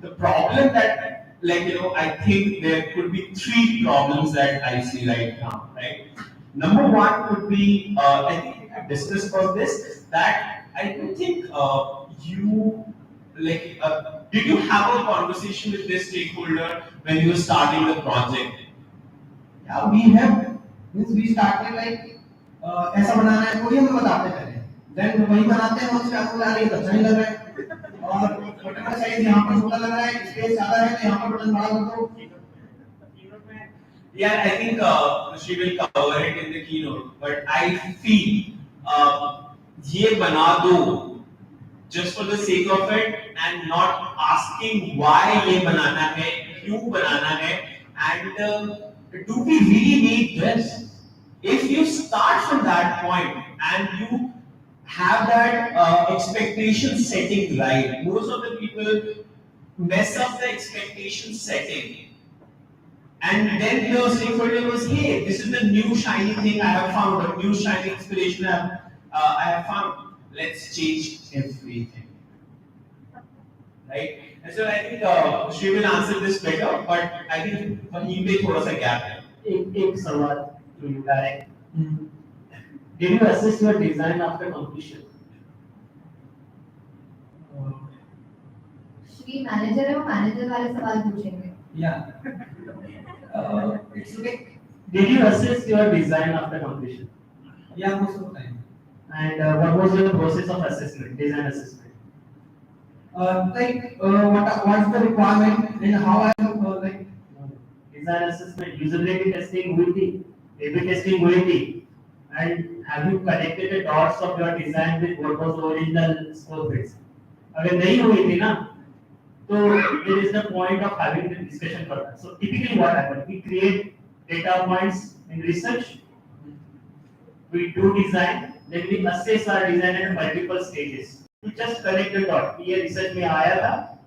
The problem that I think there could be three problems that I see right now. Right, number one could be I think we have discussed about this, that I don't think you did you have a conversation with this stakeholder when you were starting the project? Yeah, we have. Means we started like ऐसा बनाना है तो ये हमें बताते पहले. Then वही बनाते हैं, उसके आपको लगा रही है तो अच्छा नहीं लग रहा है, और बटन का साइज यहाँ पर छोटा लग रहा है, स्पेस ज़्यादा है तो यहाँ पर बटन बड़ा कर दो. Yeah, I think she will cover it in the keynote, but I feel ये बना दो just for the sake of it and not asking why ये बनाना है, क्यों बनाना है, and do we really need this? If you start from that point and you have that expectation setting right, most of the people mess up the expectation setting. And then your stakeholder goes, hey, this is the new shiny thing I have found, a new shiny inspiration I have found. Let's change everything. Right? And so I think she will answer this better, but I think he may throw us a gap here. एक सवाल to you direct. Did you assess your design after completion? Shri manager है, वो manager वाले सवाल पूछेंगे. Yeah. It's like. Did you assess your design after completion? Yeah, most of the time. And what was your process of assessment, design assessment? What's the requirement and how I like. Design assessment, usability testing हुई थी, A/B testing हुई थी, and have you connected the dots of your design with what was the original scope is? अगर नहीं हुई थी ना, तो there is the point of having the discussion for that. So typically what happens? We create data points in research, we do design, then we assess our design at multiple stages. To just connect the dot. ये research में आया था,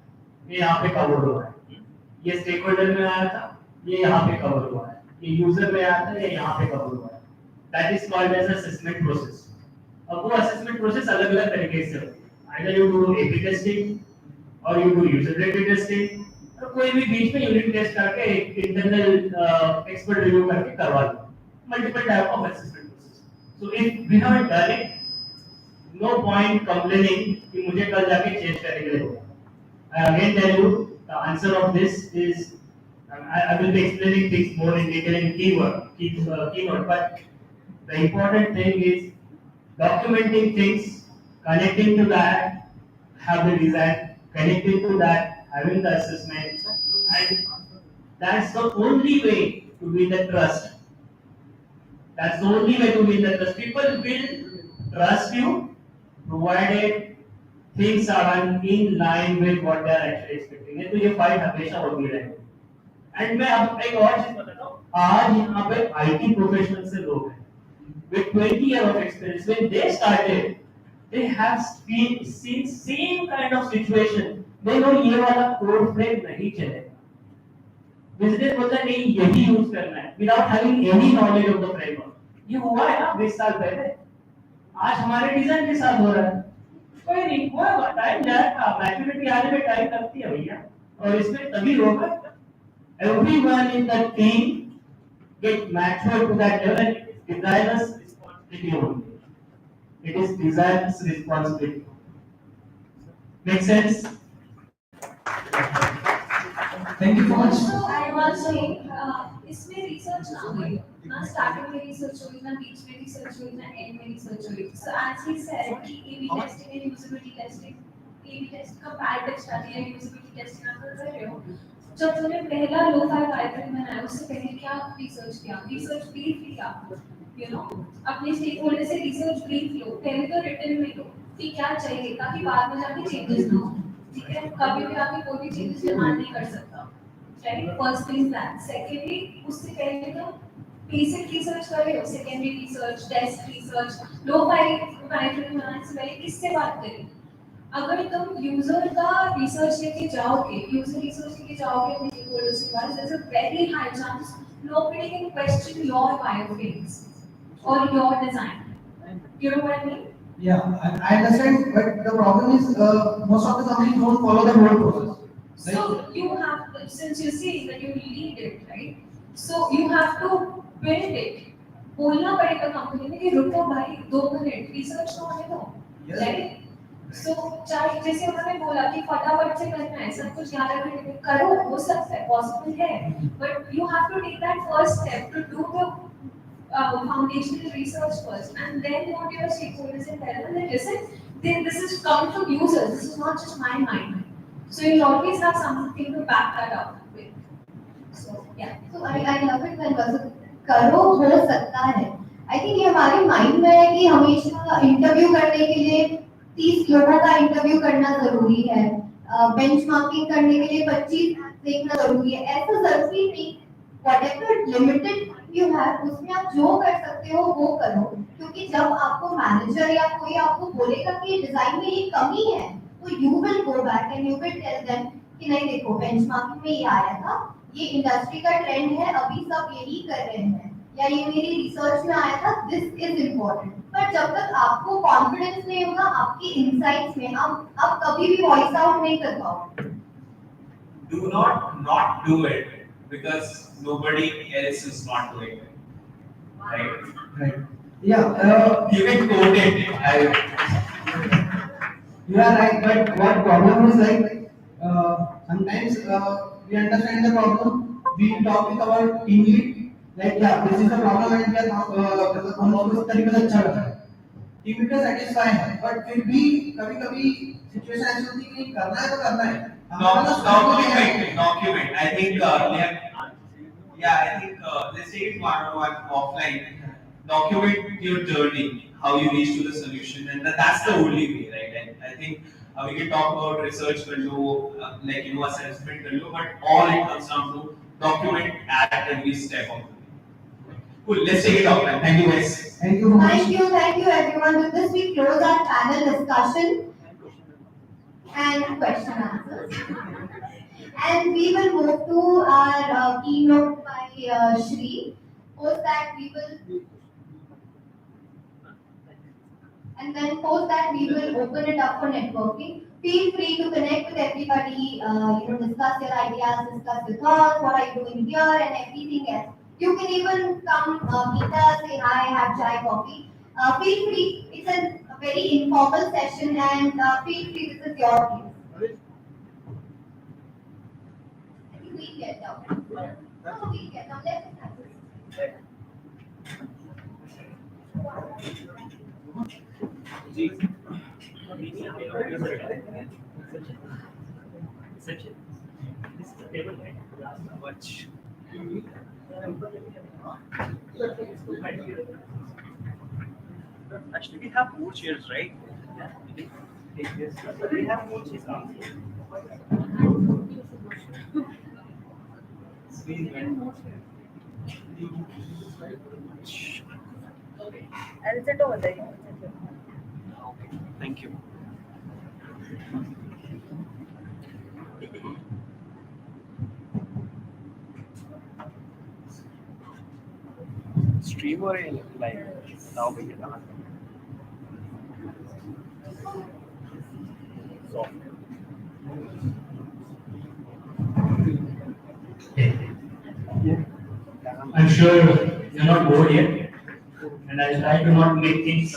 ये यहाँ पे cover हुआ है. ये stakeholder में आया था, ये यहाँ पे cover हुआ है. ये user में आया था, ये यहाँ पे cover हुआ है. That is called as assessment process. अब वो assessment process अलग-अलग तरीके से होती है. Either you do A/B testing, or you do usability testing, और कोई भी बीच में unit test करके एक internal expert review करके करवा लो. Multiple type of assessment process. So if we haven't done it, no point complaining कि मुझे कल जाके change करने के लिए होगा. I again tell you the answer of this is I will be explaining things more in detail in keynote, but the important thing is documenting things, connecting to that, have the design, connecting to that, having the assessment, and that's the only way to win the trust. That's the only way to win the trust. People will trust you provided things are in line with what they are actually expecting. नहीं तो ये fight हमेशा होती रहेगी. And मैं अब एक और चीज बताता हूँ. आज यहाँ पे IT प्रोफेशनल से लोग हैं with 20 years of experience. When they started, they have seen same kind of situation. They know ये वाला कोड फ्रेम नहीं चलेगा. बिजनेस बोलता नहीं यही यूज करना है without having any knowledge of the framework. ये हुआ है ना 20 साल पहले. आज हमारे डिजाइन के साथ हो रहा है. कोई नहीं हुआ टाइम जाएगा. मैच्योरिटी आने में टाइम लगती है भैया. और इसमें तभी होगा. Everyone in the team get matured to that level and designers responsibility only. It is designers responsibility. Make sense? Thank you so much. Also, I was saying, इसमें research ना हुई, ना starting में research हुई, ना बीच में research हुई, ना end में research हुई. So as he said, कि A/B testing and usability testing, A/B test, comparative study and usability testing आप कर रहे हो. जब तूने पहला लो-fi diagram बनाया, उससे पहले क्या research किया? Research brief लिया, you know, अपने stakeholder से research brief लो, पहले तो written में लो, कि क्या चाहिए, ताकि बाद में जाके changes ना हो. ठीक है, कभी भी आके कोई भी changes demand नहीं कर सकता. Right? First thing that. Secondly, उससे पहले तो basic research कर रहे हो, secondary research, desk research, लो-fi diagram बनाने से पहले किससे बात करें? अगर तुम यूजर का रिसर्च लेके जाओगे, यूजर रिसर्च लेके जाओगे अपने stakeholders के पास, there's a very high chance nobody can question your wireframes or your design. You know what I mean? Yeah, I understand, but the problem is most of the companies don't follow the whole process. So you have to, since you see that you lead it, right? So you have to build it. बोलना पड़ेगा company में कि रुको भाई 2 minute research तो होने दो, right? So चाहे जैसे उन्होंने बोला कि फटाफट से करना है, सब कुछ 11 घंटे में करो, हो सकता है, possible है, but you have to take that first step to do the foundational research first, and then go to your stakeholders and tell them that listen, this is coming from users, this is not just my mind. So you'll always have something to back that up with. So yeah. So I love it when बस करो हो सकता है. I think ये हमारे mind में है कि हमेशा इंटरव्यू करने के लिए 30 लोगों का इंटरव्यू करना जरूरी है, बेंचमार्किंग करने के लिए 25 देखना जरूरी है. ऐसा जरूरी नहीं. Whatever limited you have, उसमें आप जो कर सकते हो वो करो, क्योंकि जब आपको मैनेजर या कोई आपको बोलेगा कि डिजाइन में ये कमी है, तो you will go back and you will tell them कि नहीं देखो बेंचमार्किंग में ये आया था, ये इंडस्ट्री का ट्रेंड है, अभी सब यही कर रहे हैं, या ये मेरी रिसर्च में आया था, दिस इज इम्पोर्टेंट. पर जब तक आपको कॉन्फिडेंस नहीं होगा आपकी इनसाइट्स में, आप कभी भी वॉइस आउट नहीं कर पाओगे. Do not do it because nobody else is not doing it. Right? Right. Yeah. You can quote it. You are right, but what problem is like sometimes we understand the problem, we talk with our team lead, like yeah, this is the problem and we are हम लोग इस तरीके से अच्छा कर रहे हैं. Team leader satisfy है, but फिर भी कभी-कभी सिचुएशन ऐसी होती है कि करना है तो करना है. Document. I think let's take it one offline. Document your journey, how you reach to the solution, and that's the only way, right? And I think we can talk about research कर लो, assessment कर लो, but all it comes down to document at every step of the way. Cool. Let's take it offline. Thank you, guys. Thank you. Thank you, everyone. With this, we close our panel discussion and question answers. And we will move to our keynote by Shri. Post that we will open it up for networking. Feel free to connect with everybody. Discuss your ideas, discuss your thoughts. What are you doing here, and everything else. You can even come meet us, say hi, have chai, coffee. Feel free. It's a very informal session, and feel free. This is your place. I think we get down. No, we get down. Let's have this. This is the table, right? Watch. Actually, we have more chairs, right? Yeah. Take this. We have more chairs. Squeeze one more chair. I'll sit over there. Okay. Thank you. Stream or live? Now we can ask. Soft. I'm sure you're not bored yet, and I'll try to not make things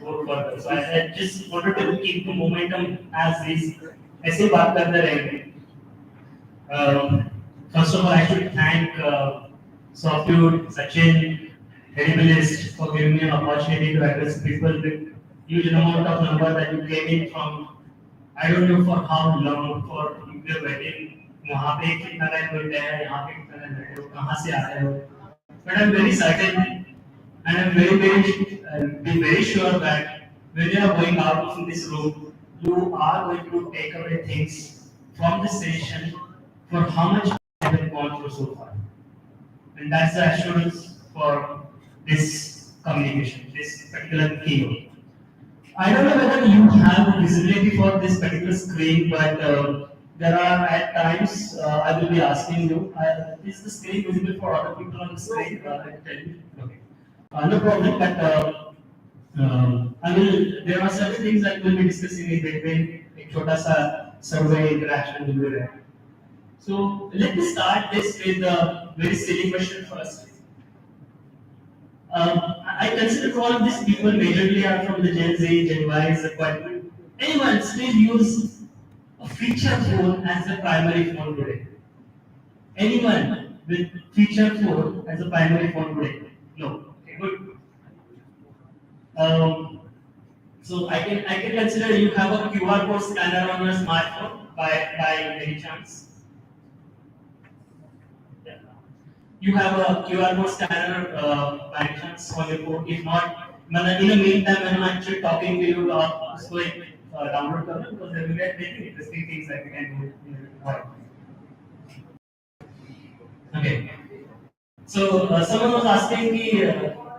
go further. So I just wanted to keep the momentum as is. ऐसे बात करते रहेंगे. First of all, I should thank Softude, Sachin, ADPList for giving me an opportunity to address people with huge amount of number that you came in from. I don't know for how long, for if you're waiting. वहाँ पे कितना time बैठे हैं, यहाँ पे कितना time बैठे हो, कहाँ से आ रहे हो? But I'm very certain, and I'm be very sure that when you are going out from this room, you are going to take away things from this session for how much you have gone through so far. And that's the assurance for this communication, this particular keynote. I don't know whether you have visibility for this particular screen, but there are at times I will be asking you, is the screen visible for other people on the screen? I will tell you. Okay. No problem, but there are several things that we'll be discussing in between. A छोटा सा survey interaction will be there. So let me start this with a very silly question first. I consider all of these people majorly are from the Gen Z, Gen Y, but anyone still use a feature phone as a primary phone today? Anyone with feature phone as a primary phone today? No. Okay, good. So I can consider you have a QR code scanner on your smartphone by any chance. Yeah. You have a QR code scanner by any chance on your phone. If not, in the meantime, when I'm actually talking to you, so download them because they will get very interesting things that we can do. Okay. So someone was asking me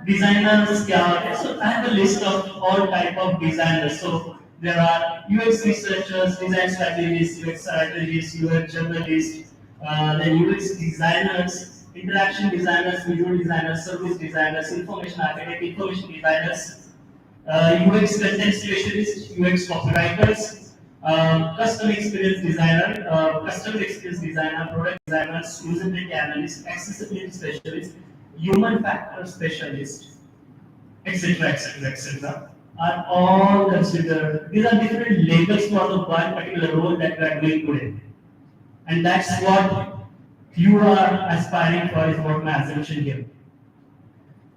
designers kya hote hain? So I have a list of all type of designers. So there are UX researchers, design strategists, UX strategists, UX journalists, then UX designers, interaction designers, visual designers, service designers, information architect, information designers, UX content specialists, UX copywriters, custom experience designer, product designers, usability analyst, accessibility specialist, human factor specialist, etc., etc., etc., are all considered. These are different labels for the one particular role that we are doing today, and that's what you are aspiring for. Is what my assumption here.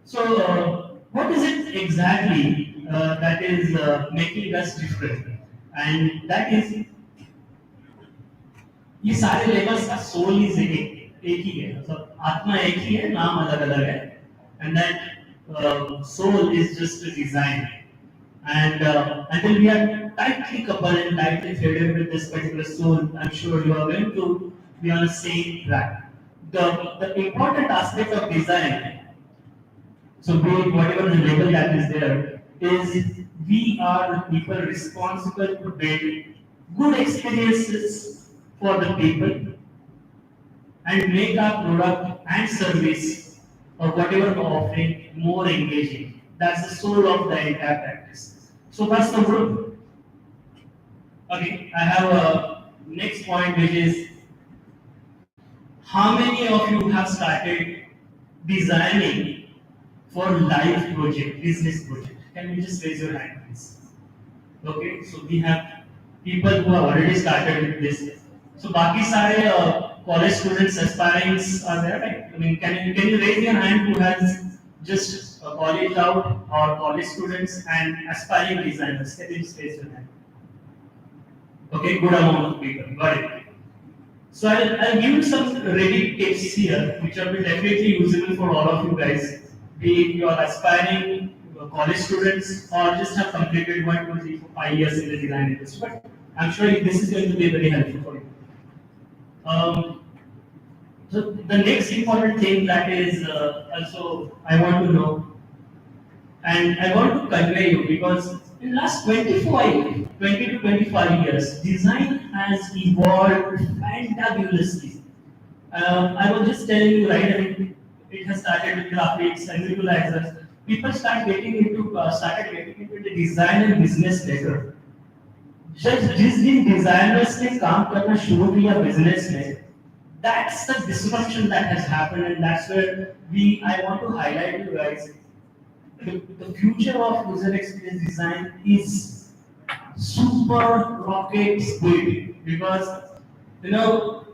So, what is it exactly that is making us different? And that is, ये सारे labels का soul is एक ही है, मतलब आत्मा एक ही है, नाम अलग अलग है, and that soul is just a design. And until we are tightly coupled and tightly threaded with this particular soul, I'm sure you are going to be on the same track. The important aspect of design, so be it whatever the label that is there, is we are the people responsible to build good experiences for the people and make our product and service or whatever we're offering more engaging. That's the soul of the entire practice. So that's the group. Okay, I have a next point, which is how many of you have started designing for live project, business project? Can you just raise your hand, please? Okay, so we have people who have already started with this. So, बाकी सारे college students, aspirants are there, right? I mean, can you raise your hand who has just college out or college students and aspiring designers? Can you just raise your hand? Okay, good amount of people. Got it. So I'll give you some ready tips here, which will be definitely usable for all of you guys, be it you are aspiring college students or just have completed 1, 2, 3, 4, 5 years in the design industry. But I'm sure this is going to be very helpful for you. So the next important thing that is also I want to know, and I want to convey you, because in the last 20 to 25 years, design has evolved fantabulously. I was just telling you, right? I mean, it has started with graphics and visualizers. People started getting into the design and business later. जिस दिन designers ने काम करना शुरू किया business में, that's the disruption that has happened, and that's where I want to highlight you guys. The future of user experience design is super rocket speed, because you know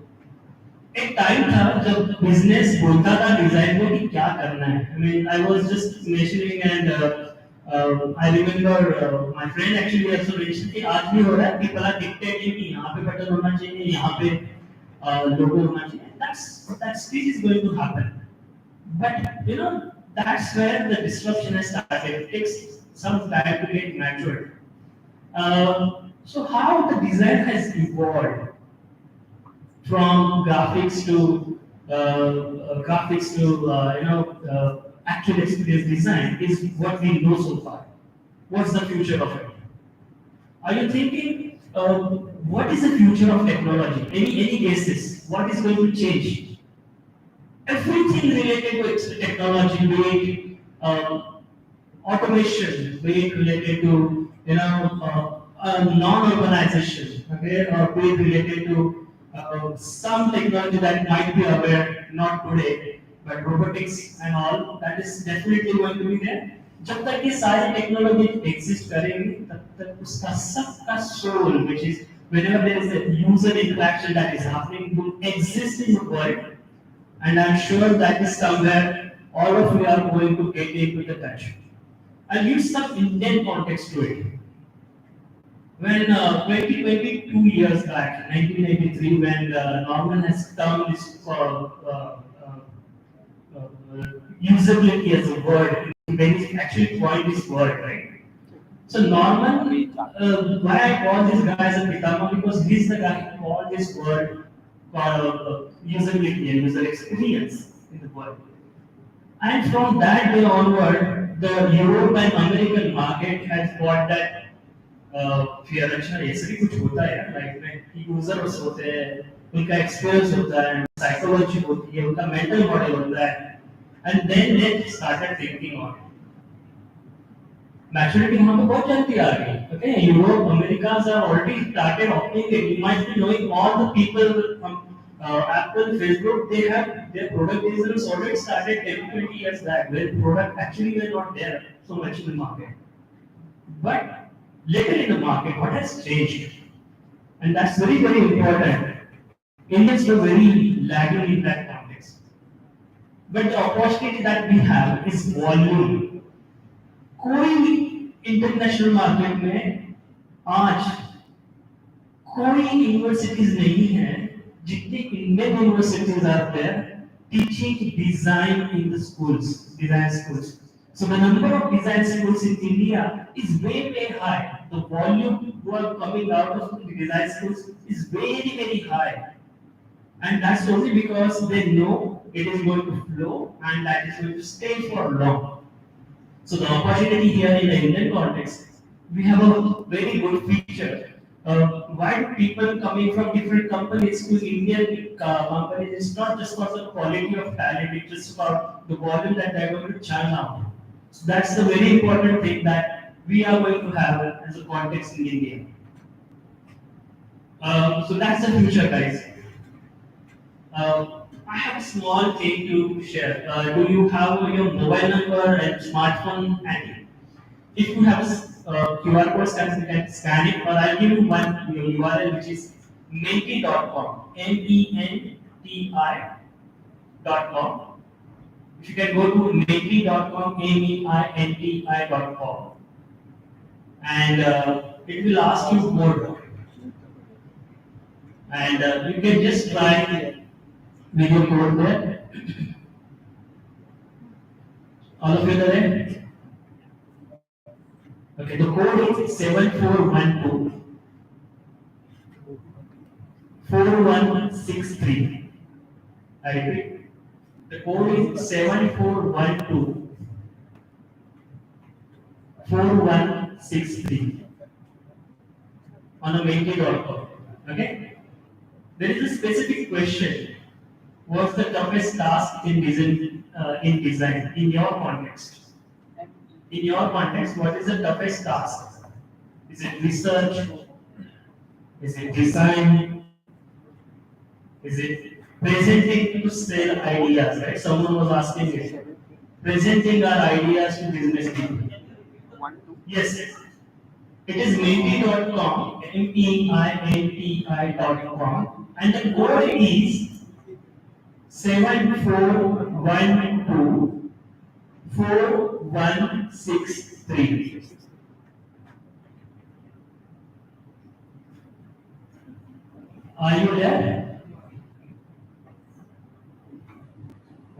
एक time था जब business बोलता था design को कि क्या करना है. I mean, I was just mentioning, and I remember my friend actually also mentioned कि आज भी हो रहा है, people are dictating कि यहाँ पे बटन होना चाहिए, यहाँ पे logo होना चाहिए. That speed is going to happen. But you know, that's where the disruption has started. It takes some time to get matured. So how the design has evolved from graphics to actual experience design is what we know so far. What's the future of it? Are you thinking what is the future of technology? Any guesses? What is going to change? Everything related to technology, be it automation, be it related to non-urbanization, okay, or be it related to some technology that might be aware, not today, but robotics and all, that is definitely going to be there. जब तक ये सारी technology exist करेंगी तब तक उसका सबका soul, which is whenever there is a user interaction that is happening, will exist in the world, and I'm sure that is somewhere all of you are going to get into the touch. I'll use some Indian context to it. When 22 years back, 1983, when Norman has termed this usability as a word, when he actually coined this word, right? So Norman, why I call this guy as a Pitama, because he's the guy who called this word usability and user experience in the world. And from that day onward, the Europe and American market has got that fear. अच्छा ऐसे भी कुछ होता है, like users होते हैं, उनका experience होता है, psychology होती है, उनका mental model होता है, and then they started thinking on it. Maturity वहाँ पे बहुत जल्दी आ गई. Okay, Europe, Americas are already started opting it. You might be knowing all the people from Apple, Facebook, they have their product designs already started 10-20 years back. Their product actually were not there so much in the market. But later in the market, what has changed? And that's very, very important. Indians were very lagging in that context. But the opportunity that we have is volume. कोई international market में आज कोई universities नहीं है जितनी Indian universities are there teaching design in the schools, design schools. So the number of design schools in India is way, way high. The volume who are coming out of the design schools is very, very high. And that's only because they know it is going to flow and that is going to stay for long. So the opportunity here in the Indian context, we have a very good feature. Why do people coming from different companies to Indian companies? It's not just about the quality of talent, it's just about the volume that they're going to churn out. So that's the very important thing that we are going to have as a context in India. So that's the future, guys. I have a small thing to share. Do you have your mobile number and smartphone handy? If you have a QR code scan, you can scan it, or I'll give you one URL which is menti.com, menti.com. If you can go to menti.com, menti.com, and it will ask you more. And you can just try with your code there. All of you are there? Okay, the code is 7412 4163. I repeat, the code is 7412 4163 on a making.com. Okay? There is a specific question. What's the toughest task in design in your context? In your context, what is the toughest task? Is it research? Is it design? Is it presenting to sell ideas? Right? Someone was asking me. Presenting our ideas to business people. Yes. It is meinti.com, meinti.com, and the code is 7412 4163. Are you there?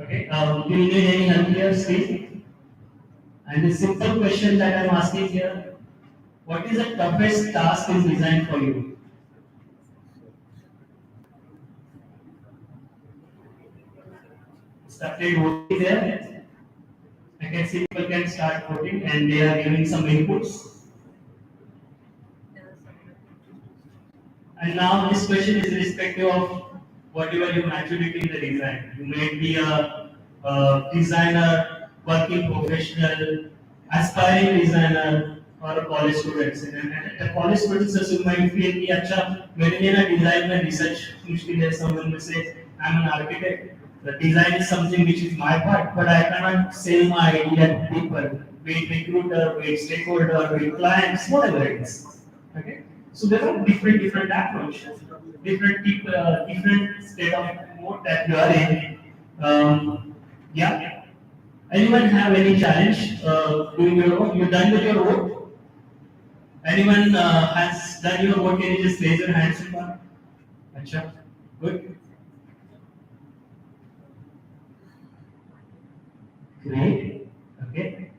Okay. Do you need any help here, Steve? And the simple question that I'm asking here: what is the toughest task in design for you? Started voting there. I can see people can start voting and they are giving some inputs. And now this question is irrespective of whatever your maturity in the design. You may be a designer, working professional, aspiring designer, or a college student. And a college student you might feel कि अच्छा मेरे लिए ना design में research मुश्किल है. Someone will say I'm an architect. The design is something which is my part, but I cannot sell my idea to people, be it recruiter, be it stakeholder, be it clients, whatever it is. Okay. So there are different approaches, different state of mode that you are in. Yeah. Anyone have any challenge doing your work? You done with your work? Anyone has done your work? Can you just raise your hands? Acha, good. Great. Okay.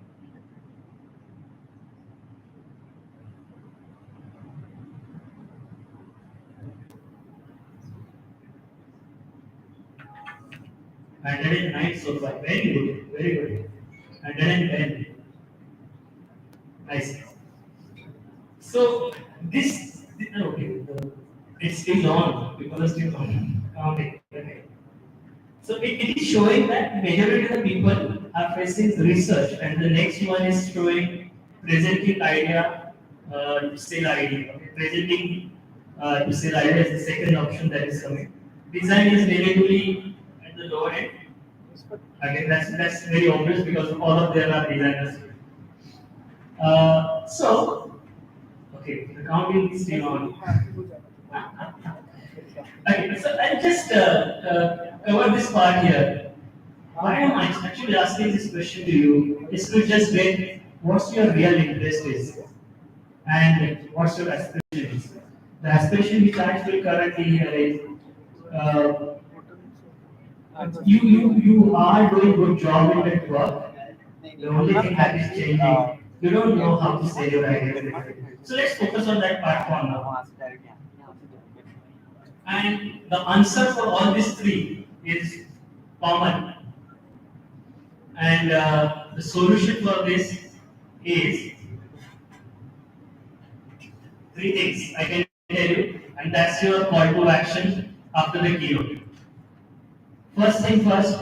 I did it 9 so far. Very good. Very good. I did it 10. Nice. So this okay. It's still on. People are still on. Counting. Okay. So it is showing that majority of the people are facing research, and the next one is showing presenting idea to sell idea. Okay. Presenting to sell idea is the second option that is coming. Design is relatively at the lower end. Again, that's very obvious because all of them are designers. So, okay, the counting is still on. Okay, so I'll just cover this part here. Why am I actually asking this question to you? Is to just get what's your real interest is and what's your aspiration is. The aspiration which I feel currently here is you are doing good job in that work. The only thing that is changing, you don't know how to say your ideas. So let's focus on that part for now. And the answer for all these three is common. And the solution for this is three things I can tell you, and that's your call to action after the keynote. First thing first,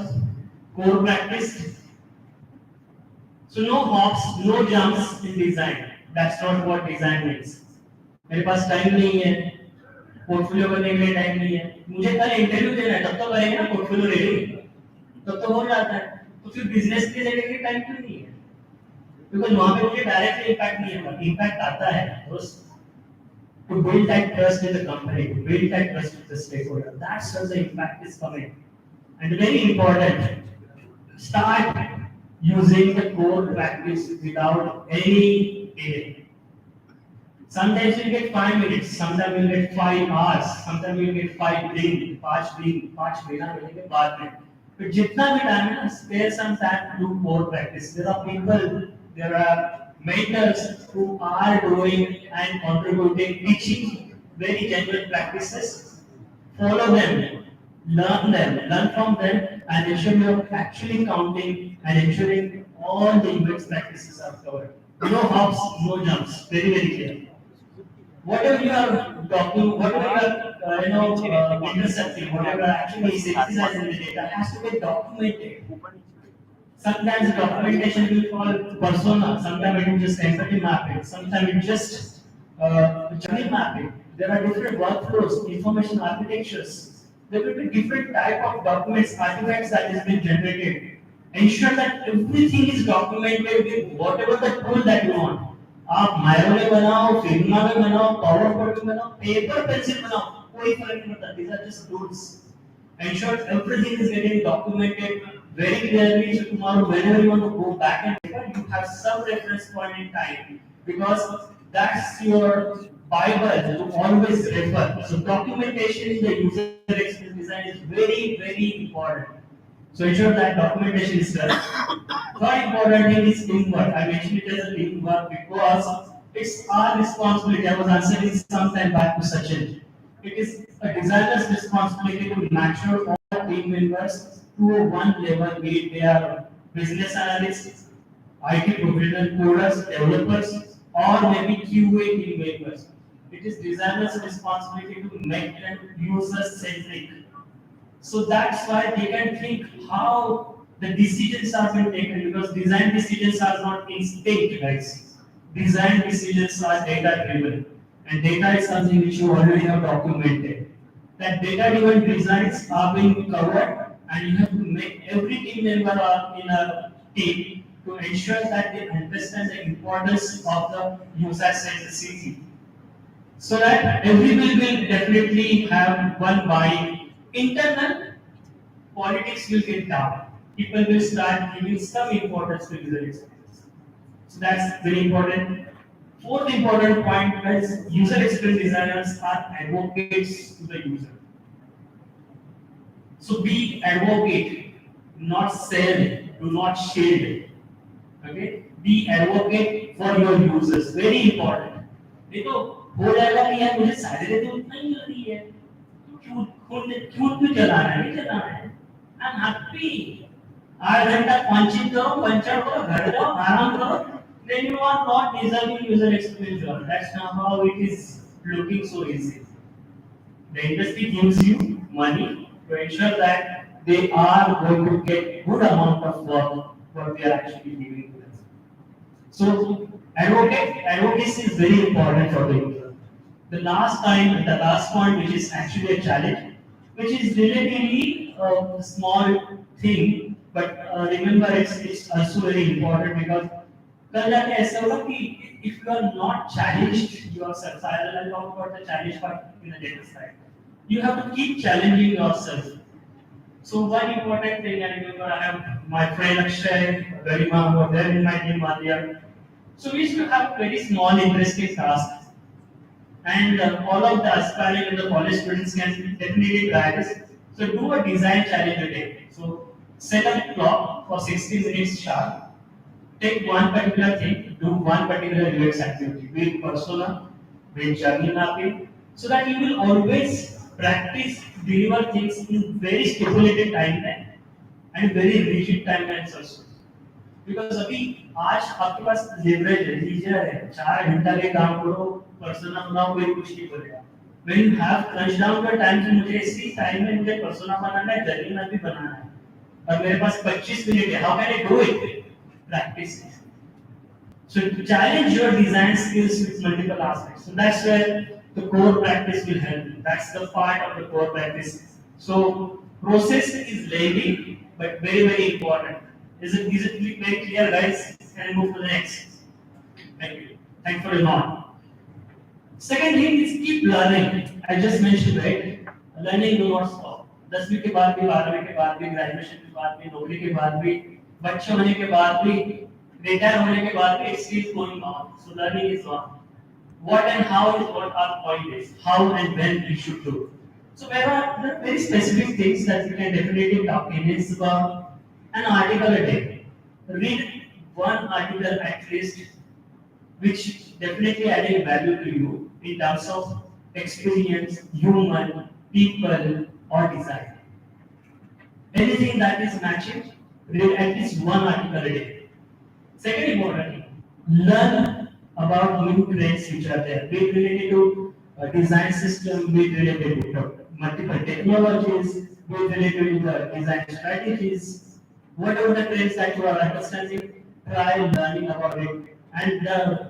core practice. So no hops, no jumps in design. That's not what design means. मेरे पास time नहीं है, portfolio करने के लिए time नहीं है, मुझे कल इंटरव्यू देना है, तब तो करेंगे ना पोर्टफोलियो रेडी, तब तो हो जाता है. तो फिर बिजनेस के देने के लिए टाइम क्यों नहीं है? बिकॉज़ वहां पे मुझे डायरेक्टली इम्पैक्ट नहीं है, इम्पैक्ट आता है बस. To build that trust in the company, to build that trust with the stakeholder. That's where the impact is coming. And very important, start using the core practice without any delay. Sometimes you get 5 minutes, sometimes you get 5 hours, sometimes you get 5 दिन, 5 दिन, 5 महीना मिलने के बाद में. But जितना भी time है ना, spare some time to do more practice. There are people, there are mentors who are doing and contributing, teaching very genuine practices. Follow them, learn from them, and ensure you are actually counting and ensuring all the UX practices are covered. No hops, no jumps. Very, very clear. Whatever you are talking, whatever you are, intercepting, whatever actually synthesizing the data has to be documented. Sometimes the documentation will call persona, sometimes it is just empathy mapping, sometimes it is just journey mapping. There are different workflows, information architectures. There will be different type of documents, artifacts that is being generated. Ensure that everything is documented with whatever the tool that you want. आप Miro में बनाओ, Figma में बनाओ, PowerPoint में बनाओ, paper pencil बनाओ, कोई फर्क नहीं पड़ता. These are just tools. Ensure everything is getting documented very clearly, so tomorrow whenever you want to go back and paper, you have some reference point in time, because that's your Bible to always refer. So documentation in the user experience design is very, very important. So ensure that documentation is done. Third important thing is teamwork. I mentioned it as a teamwork because it's our responsibility. I was answering some time back to Sachin. It is a designer's responsibility to make sure all team members to one level, be it they are business analysts, IT professional coders, developers, or maybe QA team members. It is designer's responsibility to make them user-centric. So that's why they can think how the decisions are being taken, because design decisions are not instinct, guys. Design decisions are data driven, and data is something which you already have documented. That data driven designs are being covered, and you have to make every team member in a team to ensure that they understand the importance of the user centricity. So that everyone will definitely have one buying. Internal politics will get down. People will start giving some importance to user experience. So that's very important. Fourth important point is user experience designers are advocates to the user. So be advocate, not sell, do not shield. Okay? Be advocate for your users. Very important. देखो हो जाएगा कि यार मुझे salary तो उतना ही मिल रही है, क्यों क्यों चलाना है, नहीं चलाना है. I'm happy. 8 घंटा पंचिंग करो, पंचर करो, घर जाओ, आराम करो. Then you are not deserving user experience job. That's not how it is looking so easy. The industry gives you money to ensure that they are going to get good amount of work what they are actually giving to them. So advocacy is very important for the user. The last point, which is actually a challenge, which is relatively a small thing, but remember it's also very important, because कल जाके ऐसा होगा कि if you are not challenged yourself, I'll talk about the challenge part in the data side. You have to keep challenging yourself. So one important thing, I remember I have my friend Akshay, Kareena were there in my team earlier. So we used to have very small interesting tasks, and all of the aspiring and the college students can definitely try this. So do a design challenge a day. So set a clock for 60 minutes sharp. Take one particular thing, do one particular UX activity, be it persona, be it journey mapping, so that you will always practice, deliver things in very stipulated timeline and very rigid timelines also. Because अभी आज आपके पास leverage है, leisure है, 4 घंटा के काम करो, persona बनाओ, कोई कुछ नहीं बोलेगा. When you have crunch down your time, कि मुझे इसी time में मुझे persona बनाना है, journey map भी बनाना है, और मेरे पास 25 मिनट है, how can I do it? Practice. So to challenge your design skills with multiple aspects. So that's where the core practice will help you. That's the part of the core practice. So process is lengthy, but very, very important. Is it very clear, guys? Can I move to the next? Thank you. Thank you for your nod. Second thing is keep learning. I just mentioned, right? Learning do not stop. 10वीं के बाद भी, 12वीं के बाद भी, graduation के बाद भी, नौकरी के बाद भी, बच्चे होने के बाद भी, रिटायर होने के बाद भी, it's still going on. So learning is on. what and how is what our point is, how and when we should do. So there are very specific things that you can definitely talk in. It's about an article a day. Read one article at least, which definitely adding value to you in terms of experience, human, people, or design. Anything that is matching, read at least one article a day. Second important thing, learn about new trends which are there, be it related to design system, be it related to multiple technologies, be it related to the design strategies, whatever the trends that you are understanding, try learning about it. And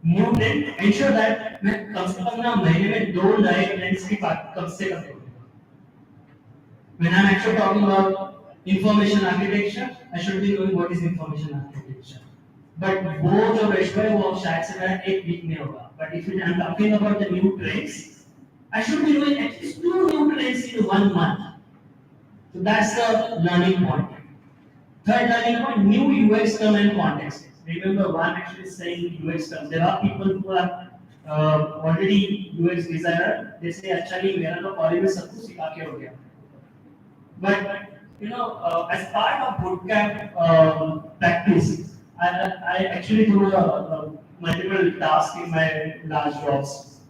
new trend ensure that मैं कम से कम ना महीने में 2 नए trends की बात कम से कम करूं. When I'm actually talking about information architecture, I should be knowing what is information architecture. But वो जो विषय है वो शायद से मेरा एक वीक में होगा. But if I'm talking about the new trends, I should be knowing at least 2 new trends in 1 month. So that's the learning point. Third learning point, new UX term and context. Remember, one actually saying UX terms. There are people who are already UX designer. They say, actually, मेरा तो college में सब कुछ सिखा के हो गया. But you know, as part of bootcamp practice, I actually do multiple tasks in my last jobs.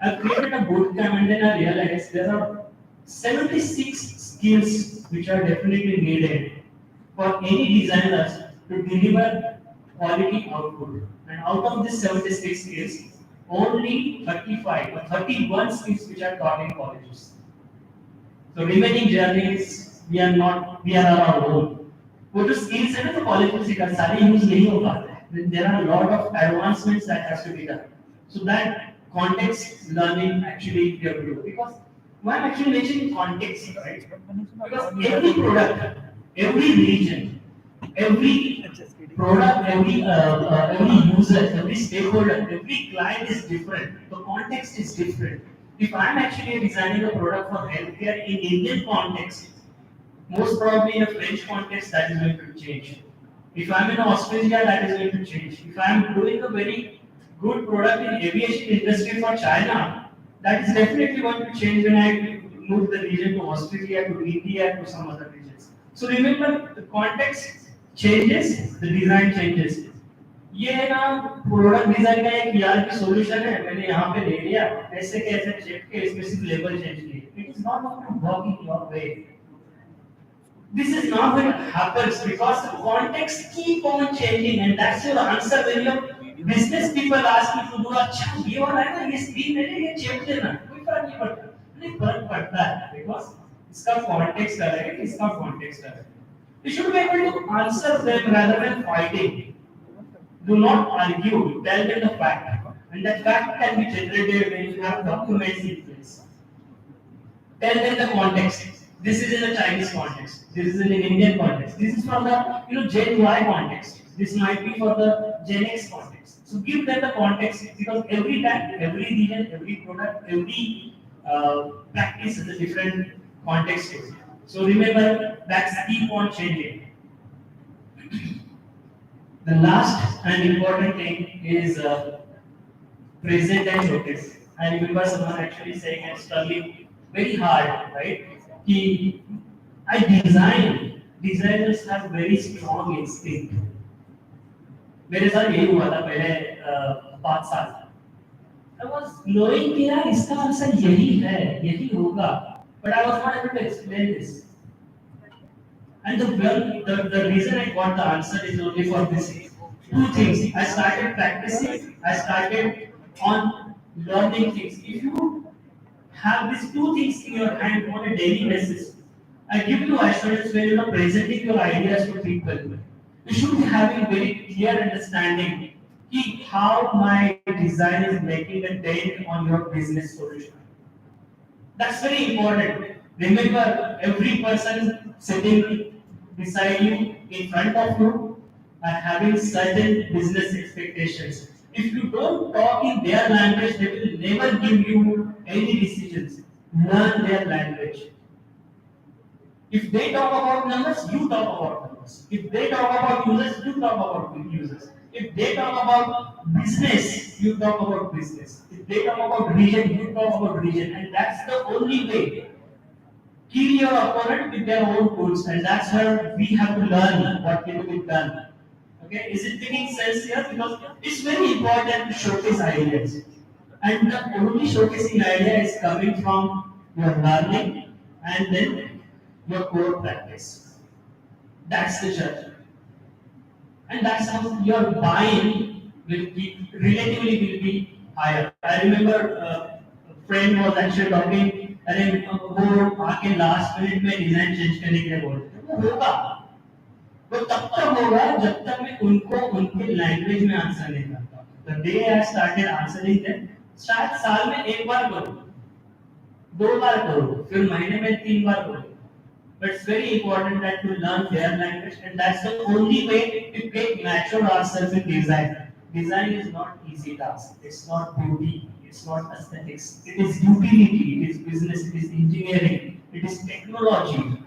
I created a bootcamp and then I realized there are 76 skills which are definitely needed for any designers to deliver quality output. And out of these 76 skills, only 35 or 31 skills which are taught in colleges. So remaining journeys, we are our own. वो जो skills है ना तो college में सिखा सारे use नहीं हो पाते हैं. There are a lot of advancements that has to be done. So that context learning actually you have to do. Because why I'm actually mentioning context, right? Because every product, every region, every product, every user, every stakeholder, every client is different. The context is different. If I'm actually designing a product for healthcare in Indian context, most probably in a French context, that is going to change. If I'm in Australia, that is going to change. If I'm doing a very good product in aviation industry for China, that is definitely going to change when I move the region to Australia, to India, to some other regions. So remember, the context changes, the design changes. ये ना product design का एक यार की solution है, मैंने यहाँ पे ले लिया ऐसे कैसे चेक के इसमें सिर्फ लेबल चेंज किए. It is not going to work in your way. This is not going to happen because the context keep on changing, and that's your answer when your business people ask you to do. अच्छा ये वाला है ना, ये screen में ये check देना, कोई फर्क नहीं पड़ता. नहीं फर्क पड़ता है because इसका context अलग है, इसका context अलग है. You should be able to answer them rather than fighting. Do not argue, tell them the fact. And that fact can be generated when you have documents in place. Tell them the context. This is in a Chinese context. This is in an Indian context. This is for the Gen Y context. This might be for the Gen X context. So give them the context because every time, every region, every product, every practice has a different context to it. So remember, that's keep on changing. The last and important thing is present and notice. I remember someone actually saying and struggling very hard, right? Designers have very strong instinct. मेरे साथ यही हुआ था पहले 5 साल. I was knowing कि यार इसका आंसर यही है, यही होगा, but I was not able to explain this. And the reason I got the answer is only for this. 2 things. I started practicing. I started on learning things. If you have these 2 things in your hand on a daily basis, I give you assurance when you are presenting your ideas to people. You should be having very clear understanding how my design is making a dent on your business solution. That's very important. Remember, every person sitting beside you, in front of you, are having certain business expectations. If you don't talk in their language, they will never give you any decisions. Learn their language. If they talk about numbers, you talk about numbers. If they talk about users, you talk about users. If they talk about business, you talk about business. If they talk about region, you talk about region. And that's the only way. Kill your opponent with their own tools, and that's where we have to learn what can be done. Okay, is it making sense here? Because it's very important to showcase ideas, and the only showcasing idea is coming from your learning and then your core practice. That's the journey, and that's how your buying will be relatively will be higher. I remember a friend was actually talking. अरे वो आके last minute में design change करने के लिए बोलते थे वो होगा वो तब तक होगा जब तक मैं उनको उनके लैंग्वेज में आंसर नहीं करता the day I started answering them शायद साल में एक बार करो दो बार करो फिर महीने में तीन बार करो but it's very important that to learn their language and that's the only way to get mature ourselves in design. Design is not easy task. It's not beauty. It's not aesthetics. It is utility. It is business. It is engineering. It is technology.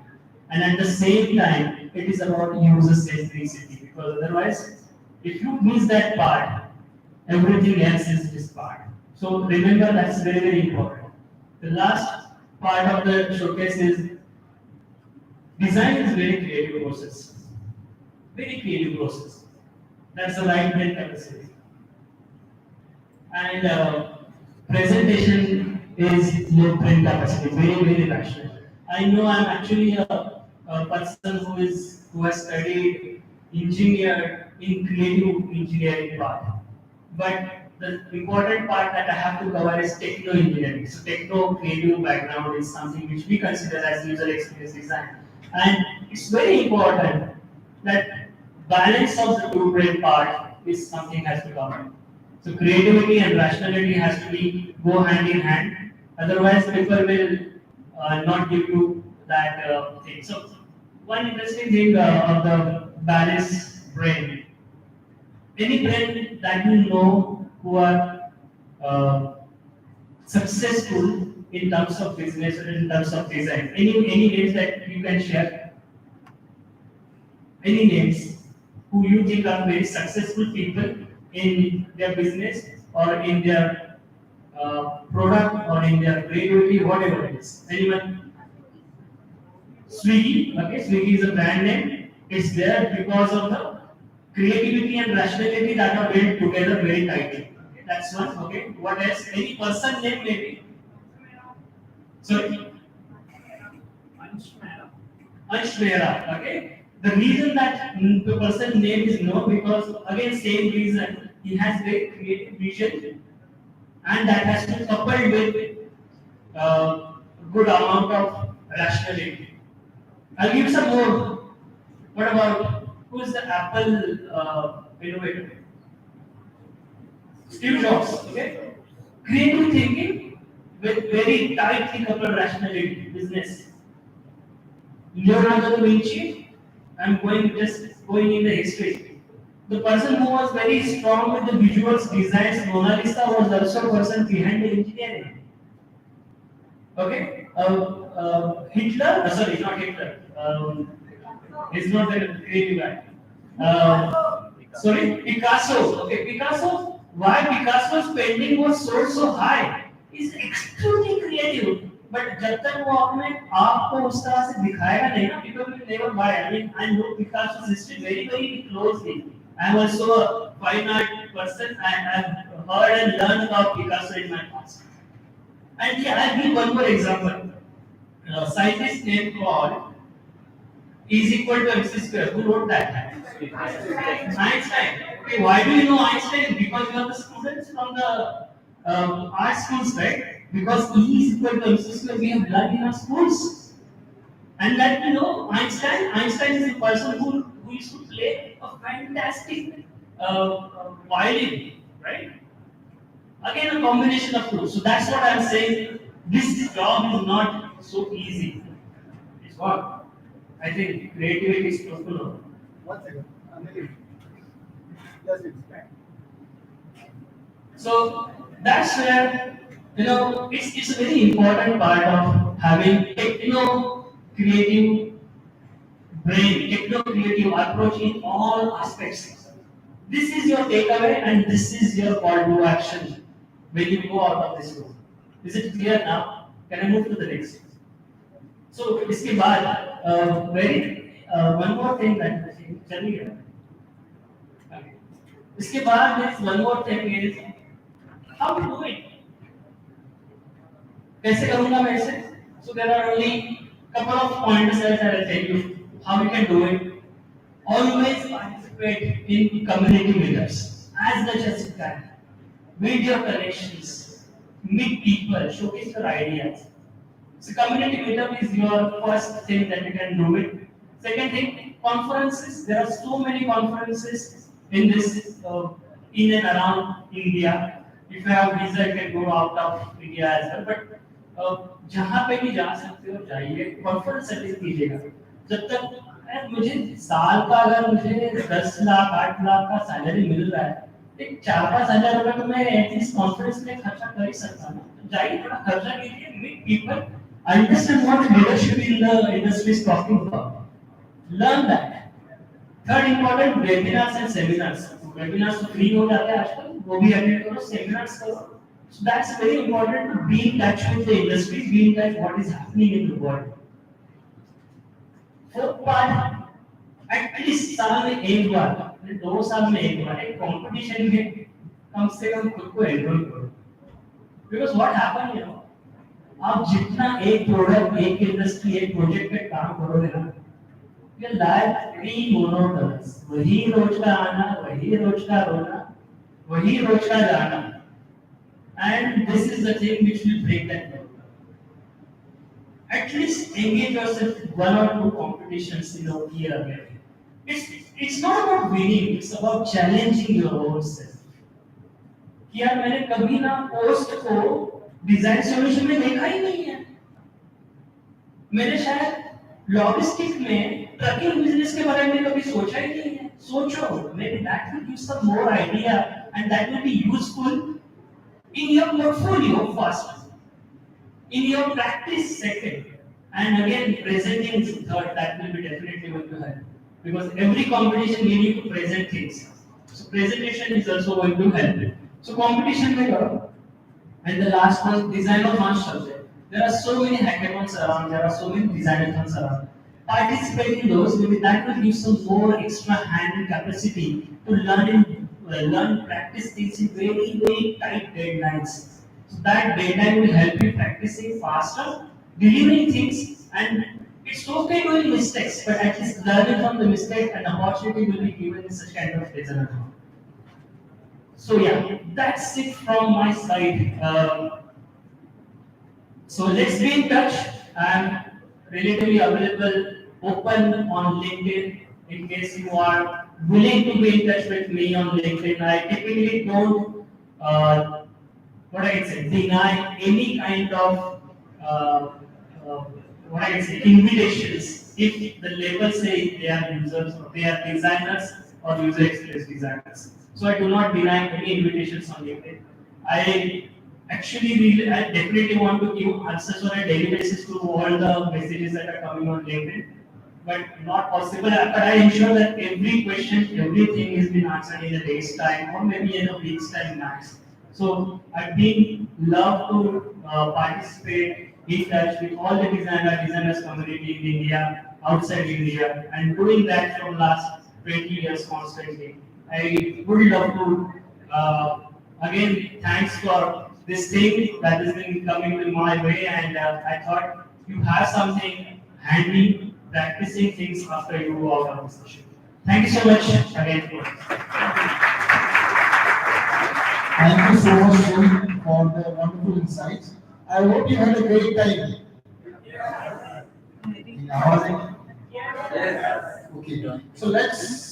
And at the same time, it is about user centricity. Because otherwise, if you miss that part, everything else is this part. So remember that's very, very important. The last part of the showcase is design is very creative process. Very creative process. That's the right brain capacity. And presentation is low brain capacity. Very, very rational. I know I'm actually a person who has studied engineer in creative engineering part. But the important part that I have to cover is techno engineering. So techno creative background is something which we consider as user experience design. And it's very important that balance of the two brain part is something has to come. So creativity and rationality has to be go hand in hand. Otherwise, people will not give you that thing. So one interesting thing of the balanced brain. Any brain that you know who are successful in terms of business or in terms of design. Any names that you can share? Any names who you think are very successful people in their business or in their product or in their creativity, whatever it is. Anyone? Swiggy. Okay, Swiggy is a brand name. It's there because of the creativity and rationality that are built together very tightly. Okay, that's one. Okay. What else? Any person name maybe? Sorry? Ansh Mehra. Okay. The reason that the person name is no because again same reason he has very creative vision and that has to be coupled with good amount of rationality. I'll give some more. What about who is the Apple innovator? Steve Jobs. Okay. Creative thinking with very tightly coupled rationality, business. Leonardo da Vinci, I'm going in the history. The person who was very strong with the visuals, designs, Mona Lisa was also a person behind the engineering. Okay, Hitler, sorry, not Hitler. He's not the creative guy. Sorry, Picasso. Okay, Picasso. Why Picasso's painting was so high? Is extremely creative. But जब तक वो अपने आप को उस तरह से दिखाएगा नहीं ना, people will never buy. I mean, I know Picasso's history very closely. I am also a fine art person. I have heard and learned about Picasso in my past. And yeah, I'll give one more example. A scientist name called is equal to MC square. Who wrote that? Einstein. Okay, why do you know Einstein? Because you are the students from the art schools, right? Because E is equal to MC square, we have learned in our schools. And let me know, Einstein is a person who used to play a fantastic violin, right? Again, a combination of two. So that's what I'm saying. This job is not so easy. It's what? I think creativity is possible. 1 second. Just explain. So that's where it's a very important part of having techno creative brain, techno creative approach in all aspects. This is your takeaway and this is your call to action when you go out of this room. Is it clear now? Can I move to the next? So, इसके बाद one more thing that चलिए. Okay. इसके बाद next one more thing is how to do it. कैसे करूँगा मैं इसे? So there are only couple of pointers that I will tell you how you can do it. Always participate in community meetups as much as you can. Build your connections, meet people, showcase your ideas. So community meetup is your first thing that you can do it. Second thing, conferences. There are so many conferences in this in and around India. If you have visa, you can go out of India as well. But जहाँ पे भी जा सकते हो जाइए, conference attend कीजिएगा. जब तक मुझे साल का अगर मुझे 10 लाख 8 लाख का सैलरी मिल रहा है, एक 4-5 हजार रुपए तो मैं एटलीस्ट कॉन्फ्रेंस में खर्चा कर ही सकता हूँ. जाइए, थोड़ा खर्चा कीजिए, meet people, understand what leadership in the industry is talking about. Learn that. Third important, webinars and seminars. Webinars तो free हो जाते हैं आजकल, वो भी अटेंड करो, seminars करो. So that's very important to be in touch with the industry, be in touch what is happening in the world. Fourth part, at least साल में एक बार, 2 साल में एक बार एक competition में कम से कम खुद को enroll करो. Because what happen, you know, आप जितना एक प्रोडक्ट, एक इंडस्ट्री, एक प्रोजेक्ट पे काम करोगे ना, your life very monotonous. वही रोज का आना, वही रोज का रोना, वही रोज का जाना. And this is the thing which will break that monotonity. At least engage yourself in 1 or 2 competitions in a year. It's not about winning, it's about challenging your own self. कि यार मैंने कभी ना पोस्ट को design solution में देखा ही नहीं है. मैंने शायद लॉजिस्टिक में ट्रकिंग बिजनेस के बारे में कभी सोचा ही नहीं है. सोचो, maybe that will give some more idea and that will be useful in your portfolio first, in your practice second, and again presenting third. That will be definitely going to help, because every competition you need to present things. So presentation is also going to help. So competition में करो. And the last one, design of one subject. There are so many hackathons around, there are so many designathons around. Participate in those, maybe that will give some more extra handling capacity to learn, practice things in very, very tight deadlines. So that deadline will help you practicing faster, delivering things, and it's okay doing mistakes, but at least learning from the mistake and opportunity will be given in such kind of designathon. So yeah, that's it from my side. So let's be in touch. I'm relatively available, open on LinkedIn in case you are willing to be in touch with me on LinkedIn. I typically don't, deny any kind of, invitations if the label say they are users or they are designers or user experience designers. So I do not deny any invitations on LinkedIn. I definitely want to give answers on a daily basis to all the messages that are coming on LinkedIn, but not possible. But I ensure that every question, everything is been answered in a day's time or maybe in a week's time max. So I've been love to participate, in touch with all the designers community in India, outside India, and doing that from last 20 years constantly. I would love to again thanks for this thing that has been coming to my way, and I thought you have something handy practicing things after you go out of the session. Thank you so much again for Thank you so much, Jim, for the wonderful insights. I hope you had a great time. Yeah. In our end? Yes. Okay. So let's